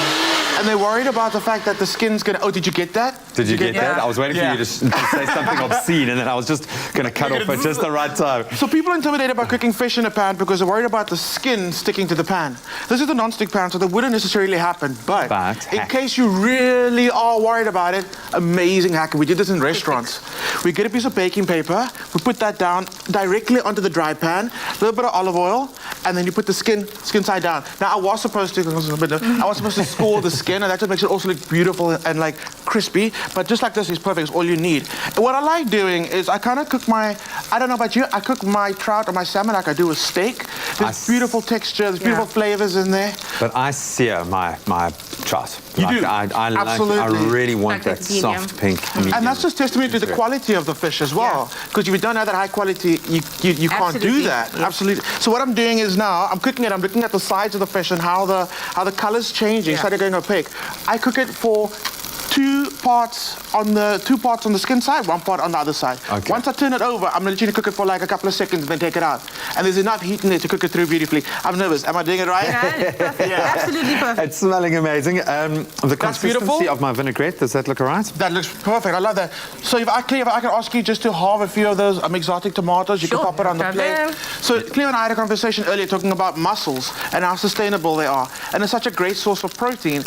S21: And they're worried about the fact that the skin's going to... Oh, did you get that?
S2: Did you get that? I was waiting for you to say something obscene, and then I was just going to cut off at just the right time.
S21: So people are intimidated by cooking fish in a pan because they're worried about the skin sticking to the pan. This is a non-stick pan, so that wouldn't necessarily happen. But in case you really are worried about it, amazing hack. We did this in restaurants. We get a piece of baking paper, we put that down directly onto the dry pan, a little bit of olive oil, and then you put the skin side down. Now, I was supposed to score the skin, and that just makes it also look beautiful and like crispy. But just like this is perfect. It's all you need. And what I like doing is I kind of cook I don't know about you, I cook my trout or my salmon like I do a steak. There's beautiful texture, there's beautiful flavors in there.
S2: But I sear my trout.
S21: You do?
S2: Absolutely. I really want that soft pink medium.
S21: And that's just testament to the quality of the fish as well. Because if you don't have that high quality, you can't do that. Absolutely. So what I'm doing is now, I'm cooking it, I'm looking at the sides of the fish and how the color's changing, started going opaque. I cook it for two parts on the skin side, 1 part on the other side.
S2: Okay.
S21: Once I turn it over, I'm going to let you cook it for like a couple of seconds and then take it out. And there's enough heat in there to cook it through beautifully. I'm nervous. Am I doing it right?
S8: Yeah, absolutely perfect.
S2: It's smelling amazing. The consistency of my vinaigrette, does that look all right?
S21: That looks perfect. I love that. So if I can ask you just to halve a few of those exotic tomatoes, you can pop it on the plate. So Cleo and I had a conversation earlier talking about mussels and how sustainable they are. And it's such a great source of protein.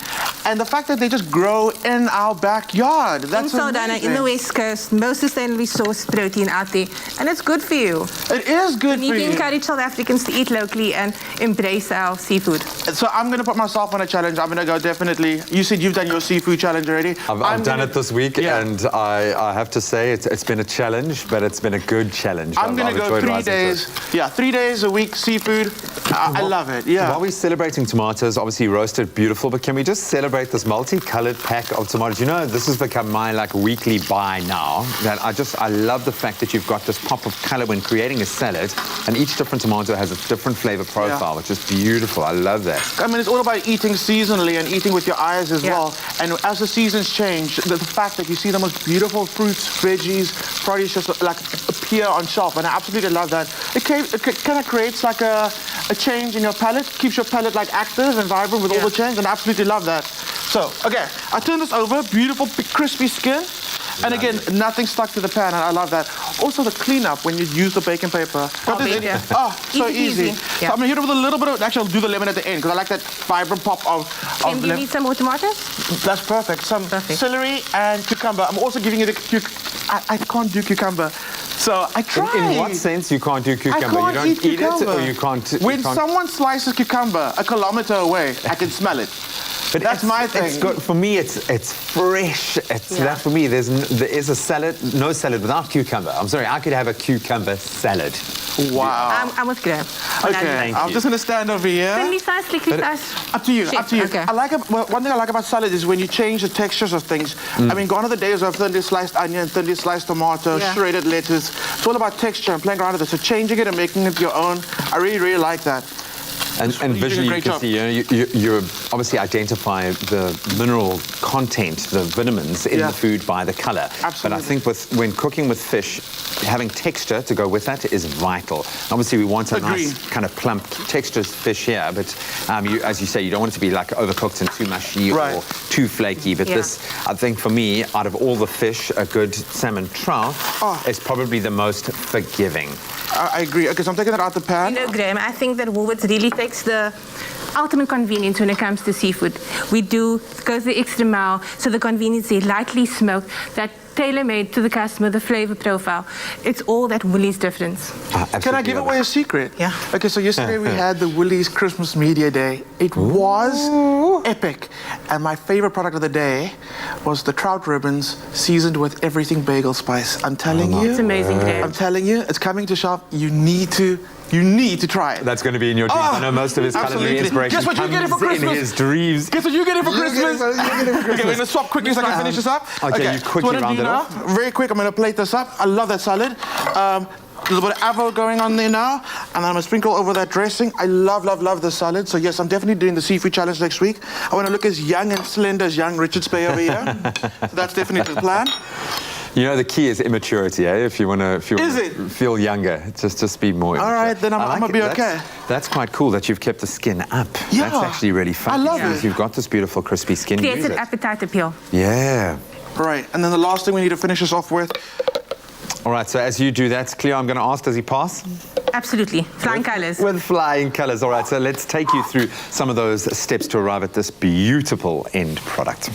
S21: And the fact that they just grow in our backyard. That's
S8: in Saldanha, in the West Coast, most sustainably sourced protein out there. And it's good for you.
S21: It is good for you.
S8: We need to encourage South Africans to eat locally and embrace our seafood.
S21: So I'm going to put myself on a challenge. I'm going to go definitely. You said you've done your seafood challenge already.
S2: I've done it this week, and I have to say it's been a challenge, but it's been a good challenge.
S21: I'm going to go 3 days. Yeah, 3 days a week seafood. I love it. Yeah.
S2: While we're celebrating tomatoes, obviously roasted, beautiful, but can we just celebrate this multicolored pack of tomatoes? You know, this has become my weekly buy now. That I love the fact that you've got this pop of color when creating a salad, and each different tomato has a different flavor profile, which is beautiful. I love that.
S21: I mean, it's all about eating seasonally and eating with your eyes as well. And as the seasons change, the fact that you see the most beautiful fruits, veggies, produce just like appear on shelf, and I absolutely love that. It kind of creates like a change in your palate, keeps your palate like active and vibrant with all the change, and I absolutely love that. So, okay, I turn this over, beautiful crispy skin. And again, nothing stuck to the pan, and I love that. Also, the cleanup when you use the baking paper. So easy.
S8: Yeah.
S21: So I'm gonna hit it with a little bit of, actually I'll do the lemon at the end, because I like that vibrant pop of
S8: Tim, do you need some more tomatoes?
S21: That's perfect. Some celery and cucumber. I'm also giving you the I can't do cucumber. So I try.
S2: In what sense you can't do cucumber?
S21: I can't
S2: you don't
S21: eat cucumber.
S2: it, or you can't.
S21: When someone slices cucumber a kilometer away, I can smell it.
S2: But
S21: that's my thing.
S2: It's good. For me, it's fresh. That for me. There is a salad, no salad without cucumber. I'm sorry, I could have a cucumber salad.
S21: Wow.
S8: I'm with Graham.
S21: Okay, I'm just gonna stand over here.
S8: Thinly sliced.
S21: Up to you.
S8: Chef,
S21: Up to you.
S8: okay.
S21: One thing I like about salad is when you change the textures of things. I mean, gone are the days of thinly sliced onion, thinly sliced tomato, shredded lettuce. It's all about texture and playing around with it. So changing it and making it your own, I really, really like that.
S2: And visually, you can see, you obviously identify the mineral content, the vitamins in the food by the color.
S21: Absolutely.
S2: But I think when cooking with fish, having texture to go with that is vital. Obviously, we want a nice kind of plump textured fish here, but as you say, you don't want it to be like overcooked and too mushy or too flaky. But this, I think for me, out of all the fish, a good salmon trout is probably the most forgiving.
S21: I agree. Okay, so I'm taking that out the pan.
S8: You know, Graham, I think that Woolworths really takes the ultimate convenience when it comes to seafood. We go the extra mile, so the convenience is lightly smoked, that tailor-made to the customer, the flavor profile. It's all that Woolies difference.
S21: Can I give away a secret?
S8: Yeah.
S21: Okay, so yesterday we had the Woolies Christmas Media Day. It was epic. And my favorite product of the day was the trout ribbons seasoned with everything bagel spice. I'm telling you.
S8: It's amazing, Graham.
S21: I'm telling you, it's coming to shop. You need to try it.
S2: That's going to be in your dreams. I know most of his culinary inspiration
S21: Guess what you're getting for
S2: comes
S21: Christmas?
S2: in his dreams.
S21: Guess what you're getting for Christmas? Okay, we're going to swap quickly so I can finish this up.
S2: Okay, you quickly round it off.
S21: Very quick, I'm going to plate this up. I love that salad. A little bit of avocado going on there now, and then I'm going to sprinkle over that dressing. I love, love, love the salad. So yes, I'm definitely doing the seafood challenge next week. I want to look as young and slender as young Richard Spey over here. So that's definitely the plan.
S2: You know, the key is immaturity, eh? If you want to feel younger, just be more immature.
S21: All right, then I'm going to be okay.
S2: That's quite cool that you've kept the skin up.
S21: Yeah.
S2: That's actually really fun.
S21: I love it.
S2: You've got this beautiful crispy skin.
S8: Creates an appetite appeal.
S2: Yeah.
S21: Right, and then the last thing we need to finish this off with.
S2: All right, so as you do that, Cleo, I'm going to ask, does he pass?
S8: Absolutely. Flying colours.
S2: With flying colours. All right, so let's take you through some of those steps to arrive at this beautiful end product.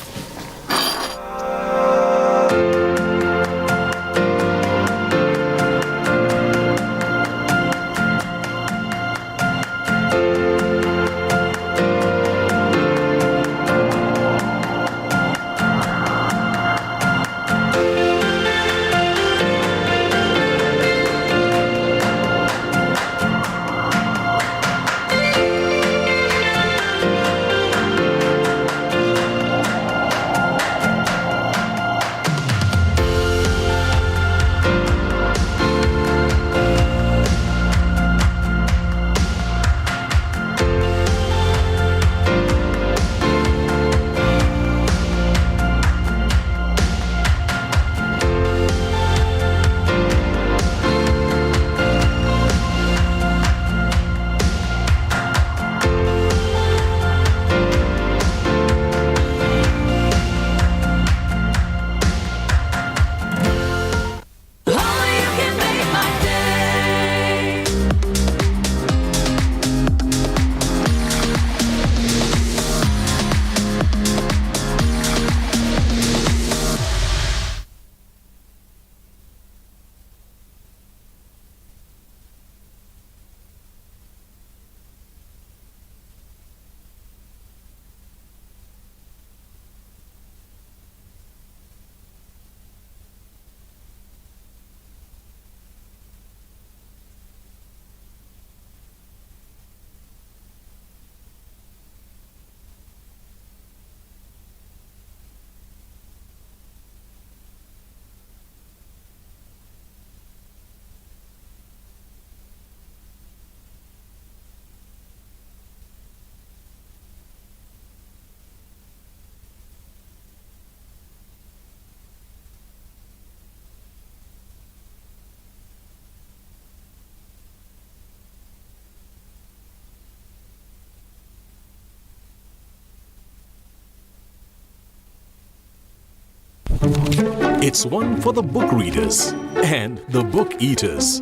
S9: It's one for the book readers and the book eaters.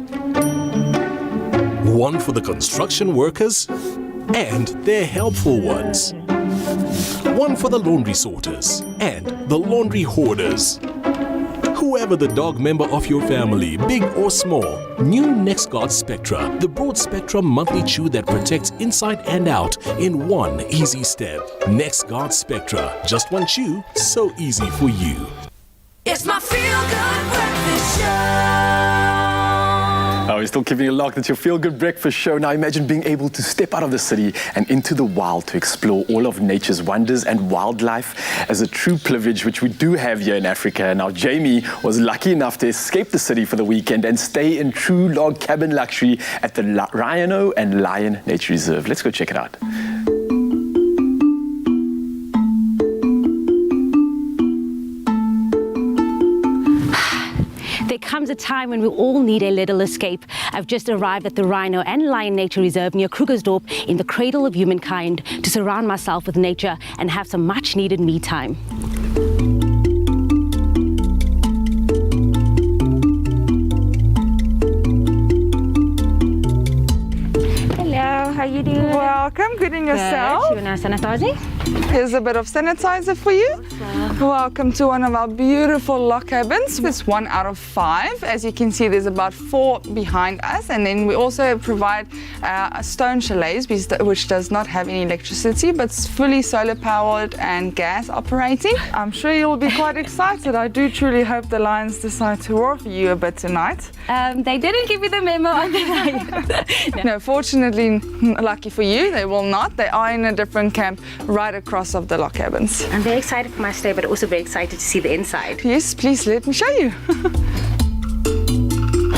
S9: One for the construction workers and their helpful ones. One for the laundry sorters and the laundry hoarders. Whoever the dog member of your family, big or small, new NextGuard Spectra, the broad spectrum monthly chew that protects inside and out in one easy step. NextGuard Spectra, just one chew, so easy for you.
S1: It's my feel-good breakfast show.
S4: Oh, we're still keeping it locked. It's your feel-good breakfast show. Now imagine being able to step out of the city and into the wild to explore all of nature's wonders and wildlife as a true privilege, which we do have here in Africa. Now, Jamie was lucky enough to escape the city for the weekend and stay in true log cabin luxury at the Rhino and Lion Nature Reserve. Let's go check it out.
S10: There comes a time when we all need a little escape. I've just arrived at the Rhino and Lion Nature Reserve near Krugersdorp in the cradle of humankind to surround myself with nature and have some much needed me time. Hello, how you doing?
S23: Welcome, good in yourself.
S10: Good. You want to sanitize?
S23: Here's a bit of sanitizer for you. Welcome to one of our beautiful log cabins. It's 1 out of 5. As you can see, there's about 4 behind us. And then we also provide stone chalets, which does not have any electricity, but it's fully solar powered and gas operating. I'm sure you'll be quite excited. I do truly hope the lions decide to roar for you a bit tonight.
S10: They didn't give you the memo on the lion.
S23: No, fortunately, lucky for you, they will not. They are in a different camp right across of the log cabins.
S10: I'm very excited for my stay, but also very excited to see the inside.
S23: Yes, please let me show you.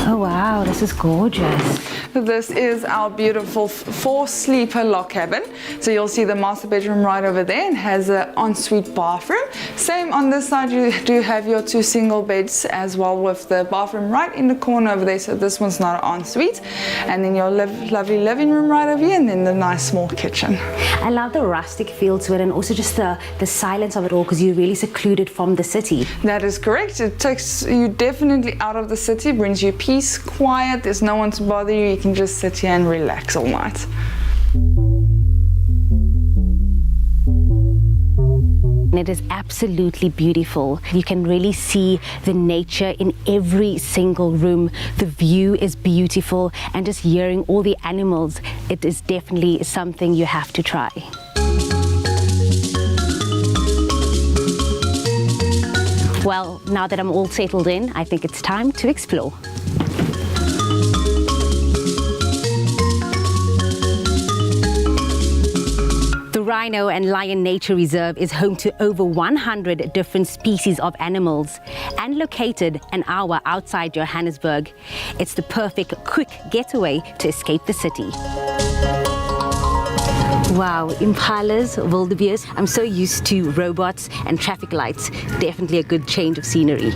S10: Oh wow, this is gorgeous.
S23: This is our beautiful 4-sleeper log cabin. So you'll see the master bedroom right over there and has an ensuite bathroom. Same on this side, you do have your 2 single beds as well with the bathroom right in the corner over there. So this one's not an ensuite. And then your lovely living room right over here and then the nice small kitchen.
S10: I love the rustic feel to it and also just the silence of it all because you're really secluded from the city.
S23: That is correct. It takes you definitely out of the city, brings you peace, quiet, there's no one to bother you. You can just sit here and relax all night.
S10: It is absolutely beautiful. You can really see the nature in every single room. The view is beautiful and just hearing all the animals, it is definitely something you have to try. Well, now that I'm all settled in, I think it's time to explore. The Rhino and Lion Nature Reserve is home to over 100 different species of animals and located an hour outside Johannesburg. It's the perfect quick getaway to escape the city. Wow, impalas, wildebeest. I'm so used to robots and traffic lights. Definitely a good change of scenery.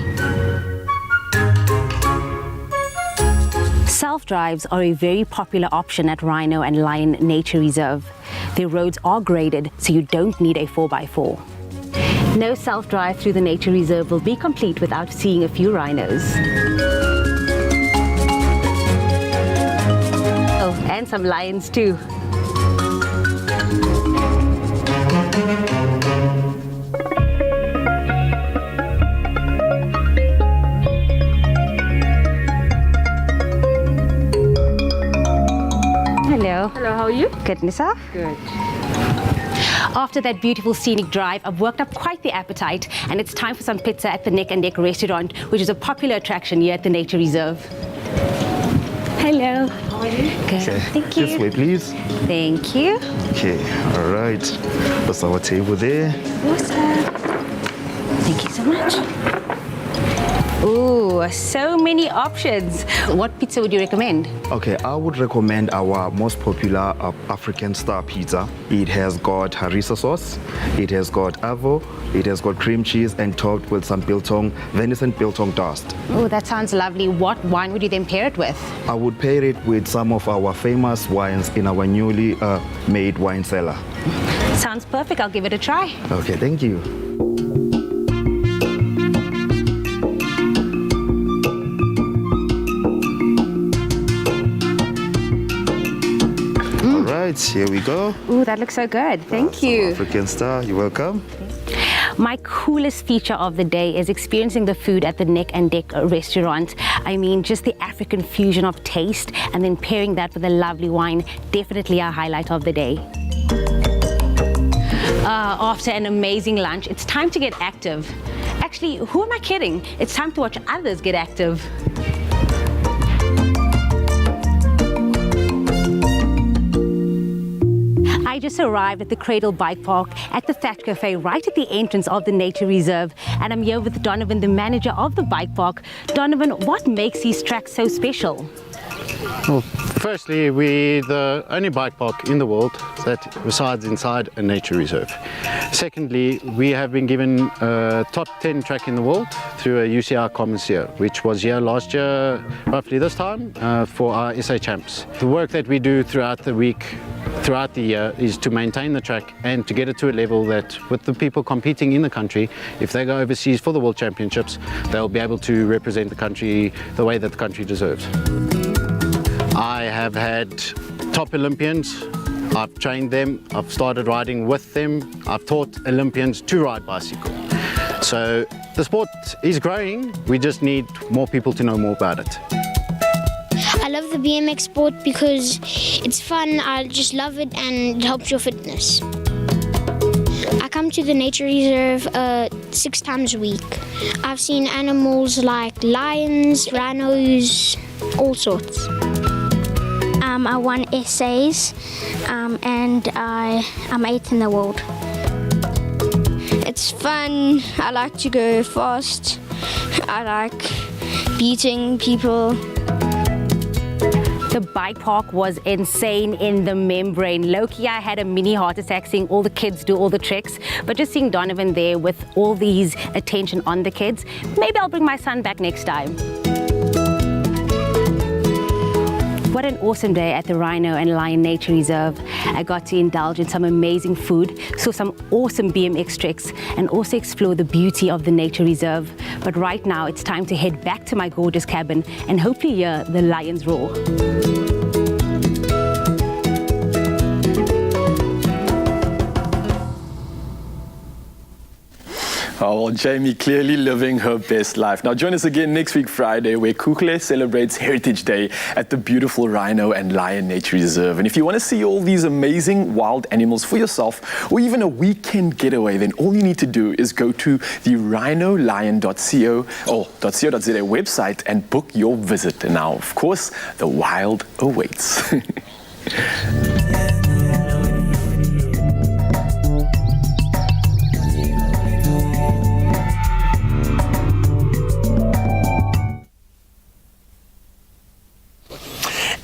S10: Self-drives are a very popular option at Rhino and Lion Nature Reserve. Their roads are graded, so you don't need a 4x4. No self-drive through the nature reserve will be complete without seeing a few rhinos. Oh, and some lions too. Hello.
S23: Hello, how are you?
S10: Good, and yourself?
S23: Good.
S10: After that beautiful scenic drive, I've worked up quite the appetite, and it's time for some pizza at the Neck and Neck restaurant, which is a popular attraction here at the Nature Reserve. Hello. How are you? Good.
S24: Okay.
S10: Thank you.
S24: This way, please.
S10: Thank you.
S24: Okay, all right. That's our table there.
S10: Awesome. Thank you so much. Ooh, so many options. What pizza would you recommend?
S24: Okay, I would recommend our most popular African star pizza. It has got harissa sauce, it has got avo, it has got cream cheese and topped with some biltong, venison biltong dust.
S10: Oh, that sounds lovely. What wine would you then pair it with?
S24: I would pair it with some of our famous wines in our newly made wine cellar.
S10: Sounds perfect. I'll give it a try.
S24: Okay, thank you. All right, here we go.
S10: Ooh, that looks so good. Thank you.
S24: African star, you're welcome.
S10: My coolest feature of the day is experiencing the food at the Neck and Deck restaurant. I mean, just the African fusion of taste and then pairing that with a lovely wine, definitely a highlight of the day. After an amazing lunch, it's time to get active. Actually, who am I kidding? It's time to watch others get active. I just arrived at the Cradle Bike Park at the Thatch Cafe right at the entrance of the nature reserve, and I'm here with Donovan, the manager of the bike park. Donovan, what makes these tracks so special?
S6: Well, firstly, we're the only bike park in the world that resides inside a nature reserve. Secondly, we have been given a top 10 track in the world through a UCI Commons year, which was here last year, roughly this time, for our SA champs. The work that we do throughout the week, throughout the year, is to maintain the track and to get it to a level that with the people competing in the country, if they go overseas for the World Championships, they'll be able to represent the country the way that the country deserves. I have had top Olympians, I've trained them, I've started riding with them, I've taught Olympians to ride bicycle. So the sport is growing, we just need more people to know more about it.
S11: I love the BMX sport because it's fun, I just love it and it helps your fitness. I come to the nature reserve 6 times a week. I've seen animals like lions, rhinos, all sorts. I won essays and I'm 8th in the world.
S12: It's fun, I like to go fast, I like beating people.
S10: The bike park was insane in the membrane. Low-key, I had a mini heart attack seeing all the kids do all the tricks, but just seeing Donovan there with all these attention on the kids, maybe I'll bring my son back next time. What an awesome day at the Rhino and Lion Nature Reserve. I got to indulge in some amazing food, saw some awesome BMX tricks, and also explore the beauty of the nature reserve. But right now, it's time to head back to my gorgeous cabin and hopefully hear the lions roar.
S3: Oh, well, Jamie clearly living her best life. Now join us again next week Friday where Kukle celebrates Heritage Day at the beautiful Rhino and Lion Nature Reserve. And if you want to see all these amazing wild animals for yourself or even a weekend getaway, then all you need to do is go to the rhinolion.co or .co.za website and book your visit. And now, of course, the wild awaits.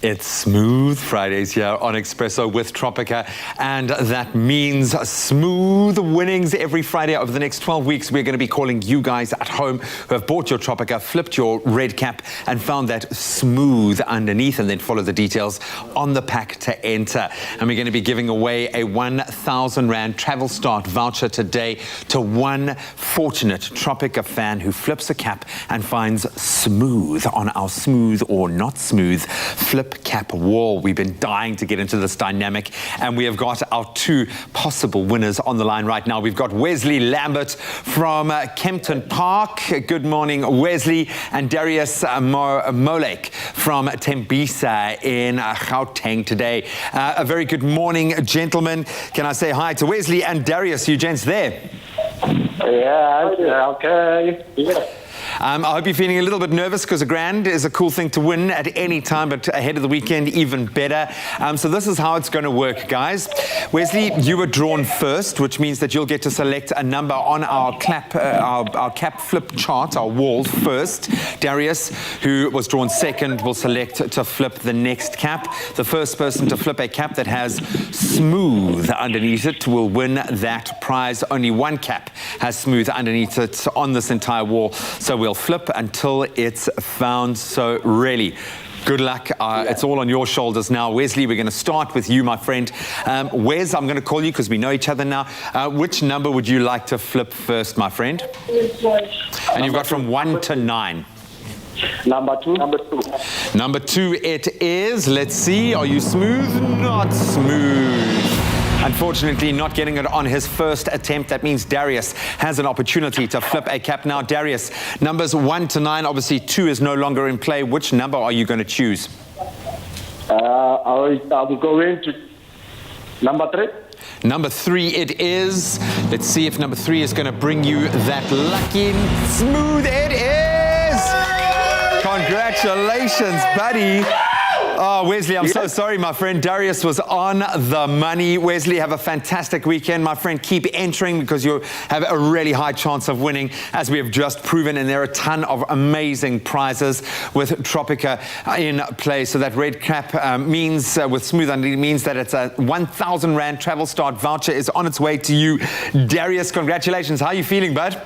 S2: It's Smooth Fridays here on Expresso with Tropica, and that means smooth winnings every Friday. Over the next 12 weeks, we're going to be calling you guys at home who have bought your Tropica, flipped your red cap, and found that smooth underneath, and then follow the details on the pack to enter. And we're going to be giving away a 1,000 Rand travel start voucher today to one fortunate Tropica fan who flips a cap and finds smooth on our smooth or not smooth flip cap wall. We've been dying to get into this dynamic, and we have got our 2 possible winners on the line right now. We've got Wesley Lambert from Kempton Park. Good morning, Wesley. And Darius Molek from Tembisa in Gauteng today. A very good morning, gentlemen. Can I say hi to Wesley and Darius? You gents there?
S14: Yeah, okay. Yeah.
S2: I hope you're feeling a little bit nervous because a grand is a cool thing to win at any time, but ahead of the weekend, even better. So this is how it's going to work, guys. Wesley, you were drawn first, which means that you'll get to select a number on our cap flip chart, our wall first. Darius, who was drawn second, will select to flip the next cap. The first person to flip a cap that has smooth underneath it will win that prize. Only one cap has smooth underneath it on this entire wall. So we'll flip until it's found. So really, good luck. It's all on your shoulders now. Wesley, we're going to start with you, my friend. Wes, I'm going to call you because we know each other now. Which number would you like to flip first, my friend? And you've got from 1 to 9.
S14: Number two.
S2: Number 2 it is. Let's see, are you smooth? Not smooth. Unfortunately, not getting it on his first attempt. That means Darius has an opportunity to flip a cap now. Darius, numbers 1 to 9. Obviously, 2 is no longer in play. Which number are you going to choose?
S14: I'm going to number 3.
S2: Number 3 it is. Let's see if number 3 is going to bring you that lucky smooth. It is! Congratulations, buddy. Oh, Wesley, I'm so sorry, my friend. Darius was on the money. Wesley, have a fantastic weekend, my friend. Keep entering because you have a really high chance of winning, as we have just proven. And there are a ton of amazing prizes with Tropica in play. So that red cap means, with smooth underneath, means that it's a 1,000 Rand travel start voucher is on its way to you. Darius, congratulations. How are you feeling, bud?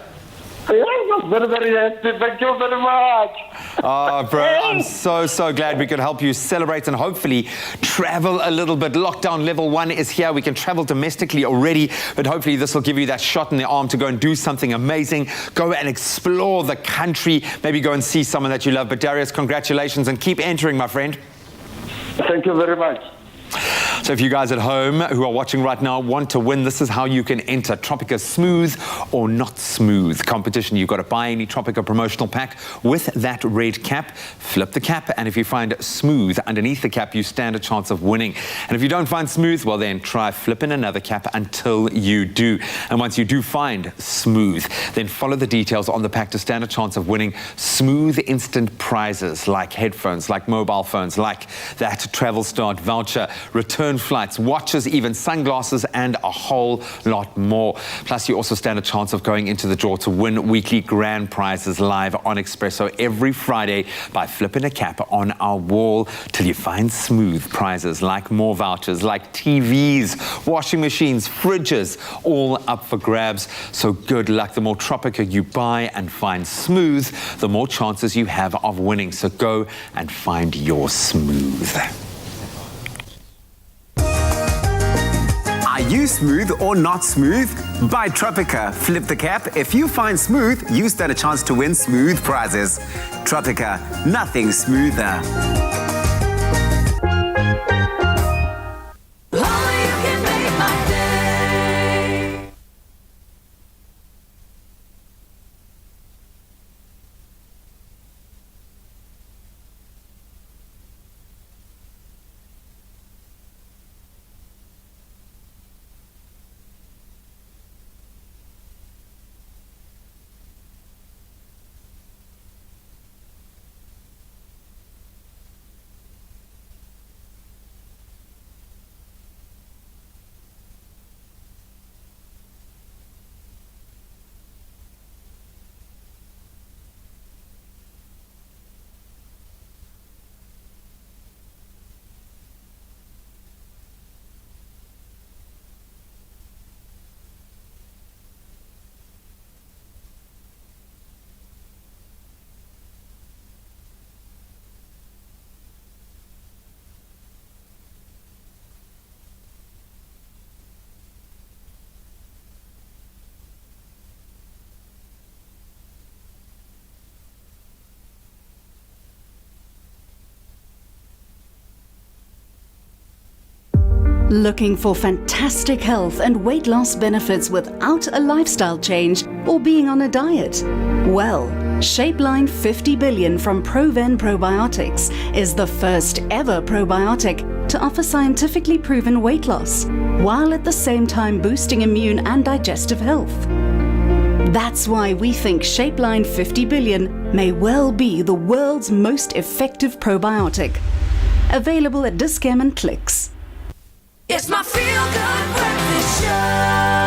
S14: Yes, very, very happy. Thank you very much.
S2: Oh, bro, I'm so glad we could help you celebrate and hopefully travel a little bit. Lockdown level 1 is here. We can travel domestically already, but hopefully this will give you that shot in the arm to go and do something amazing. Go and explore the country. Maybe go and see someone that you love. But Darius, congratulations and keep entering, my friend.
S14: Thank you very much.
S2: So if you guys at home who are watching right now want to win, this is how you can enter Tropica Smooth or Not Smooth competition. You've got to buy any Tropica promotional pack with that red cap, flip the cap, and if you find smooth underneath the cap, you stand a chance of winning. And if you don't find smooth, well then try flipping another cap until you do. And once you do find smooth, then follow the details on the pack to stand a chance of winning smooth instant prizes like headphones, like mobile phones, like that travel start voucher, return flights, watches, even sunglasses, and a whole lot more. Plus, you also stand a chance of going into the draw to win weekly grand prizes live on Expresso every Friday by flipping a cap on our wall till you find smooth prizes like more vouchers, like TVs, washing machines, fridges, all up for grabs. So good luck. The more Tropica you buy and find smooth, the more chances you have of winning. So go and find your smooth.
S13: Are you smooth or not smooth? Buy Tropica, flip the cap. If you find smooth, you stand a chance to win smooth prizes. Tropica, nothing smoother.
S15: Looking for fantastic health and weight loss benefits without a lifestyle change or being on a diet? Well, Shapeline 50 Billion from Proven Probiotics is the first ever probiotic to offer scientifically proven weight loss, while at the same time boosting immune and digestive health. That's why we think Shapeline 50 Billion may well be the world's most effective probiotic. Available at Dis-Chem and Clicks.
S1: It's my feel-good breakfast show.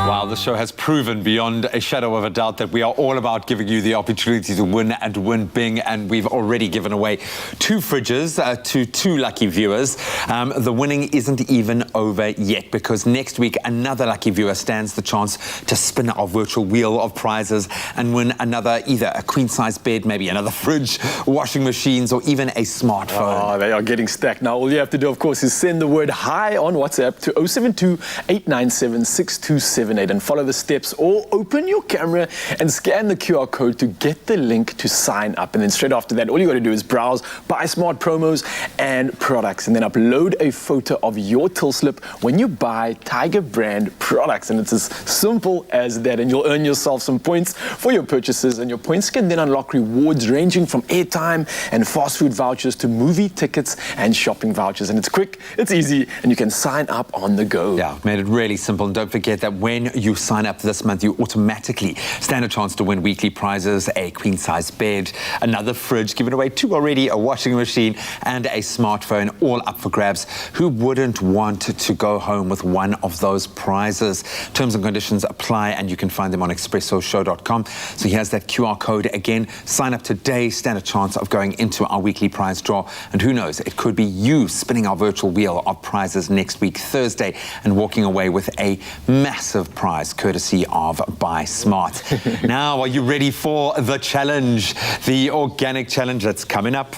S2: Wow, the show has proven beyond a shadow of a doubt that we are all about giving you the opportunity to win and win big, and we've already given away 2 fridges to 2 lucky viewers. The winning isn't even over yet, because next week another lucky viewer stands the chance to spin our virtual wheel of prizes and win another, either a queen-size bed, maybe another fridge, washing machines, or even a smartphone.
S3: Oh, they are getting stacked now. All you have to do, of course, is send the word HI on WhatsApp to 072 897 6278. And and follow the steps, or open your camera and scan the QR code to get the link to sign up. And then straight after that, all you got to do is browse Buy Smart promos and products, and then upload a photo of your till slip when you buy Tiger brand products. And it's as simple as that, and you'll earn yourself some points for your purchases, and your points can then unlock rewards ranging from airtime and fast food vouchers to movie tickets and shopping vouchers. And it's quick, it's easy, and you can sign up on the go.
S2: Yeah, made it really simple. And don't forget that when you sign up this month, you automatically stand a chance to win weekly prizes: a queen-size bed, another fridge, giving away 2 already, a washing machine and a smartphone, all up for grabs. Who wouldn't want to go home with one of those prizes? Terms and conditions apply, and you can find them on expressoshow.com. So here's that QR code again. Sign up today, stand a chance of going into our weekly prize draw. And who knows, it could be you spinning our virtual wheel of prizes next week, Thursday, and walking away with a massive prize courtesy of Buy Smart. Now, are you ready for the challenge? The organic challenge that's coming up.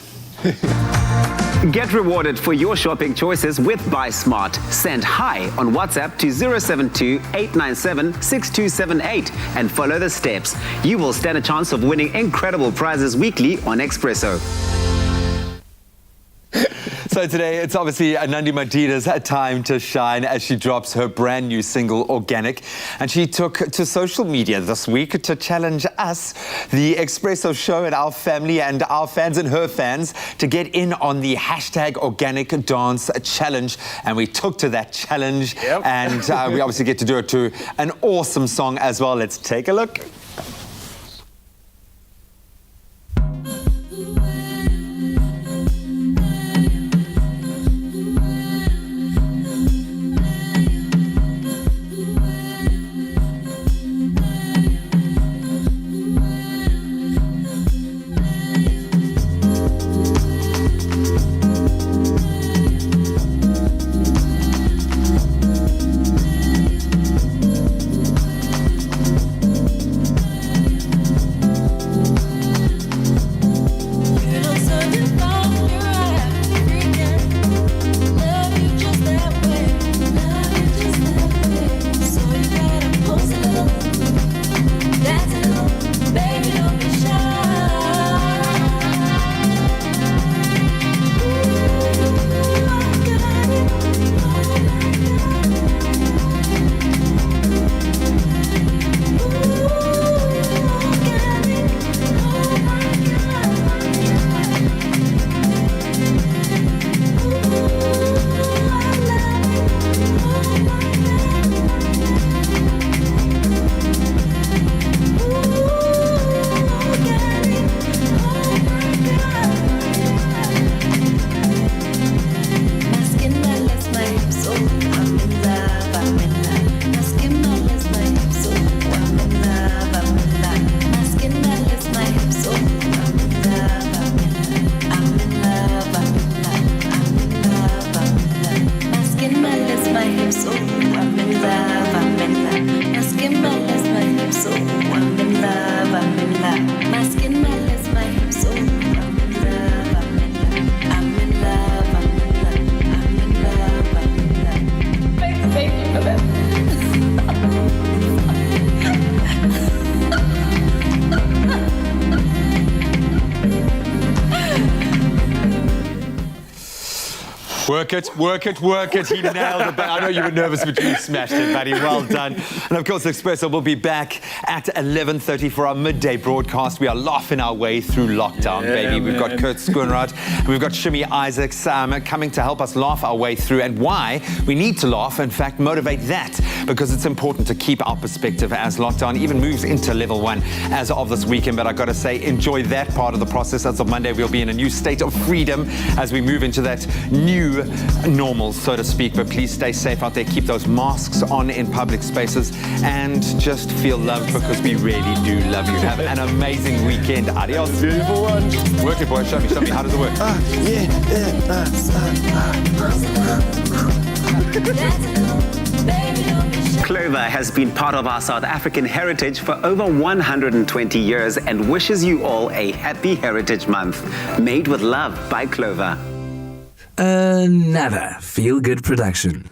S13: Get rewarded for your shopping choices with Buy Smart. Send hi on WhatsApp to 072-897-6278 and follow the steps. You will stand a chance of winning incredible prizes weekly on Expresso.
S2: So today, it's obviously Nandi Madida's time to shine as she drops her brand new single, Organic. And she took to social media this week to challenge us, the Expresso show, and our family and our fans and her fans to get in on the hashtag Organic Dance Challenge. And we took to that challenge. Yep. And we obviously get to do it to an awesome song as well. Let's take a look. Work it, work it, work it. He nailed it. But I know you were nervous, but you smashed it, buddy. Well done. And of course, Expresso will be back at 11:30 for our midday broadcast. We are laughing our way through lockdown, baby. We've got Kurt Schoenrath, and we've got Shimmy Isaacs coming to help us laugh our way through. And why we need to laugh, in fact, motivate that, because it's important to keep our perspective as lockdown even moves into level 1 as of this weekend. But I've got to say, enjoy that part of the process. As of Monday, we'll be in a new state of freedom as we move into that new normal, so to speak. But please stay safe out there. Keep those masks on in public spaces and just feel loved, because we really do love you. Have an amazing weekend. Adios.
S3: Beautiful one.
S2: Work it, boy. Show me. How does it work?
S13: Clover has been part of our South African heritage for over 120 years and wishes you all a happy Heritage Month. Made with love by Clover.
S16: Another feel-good production.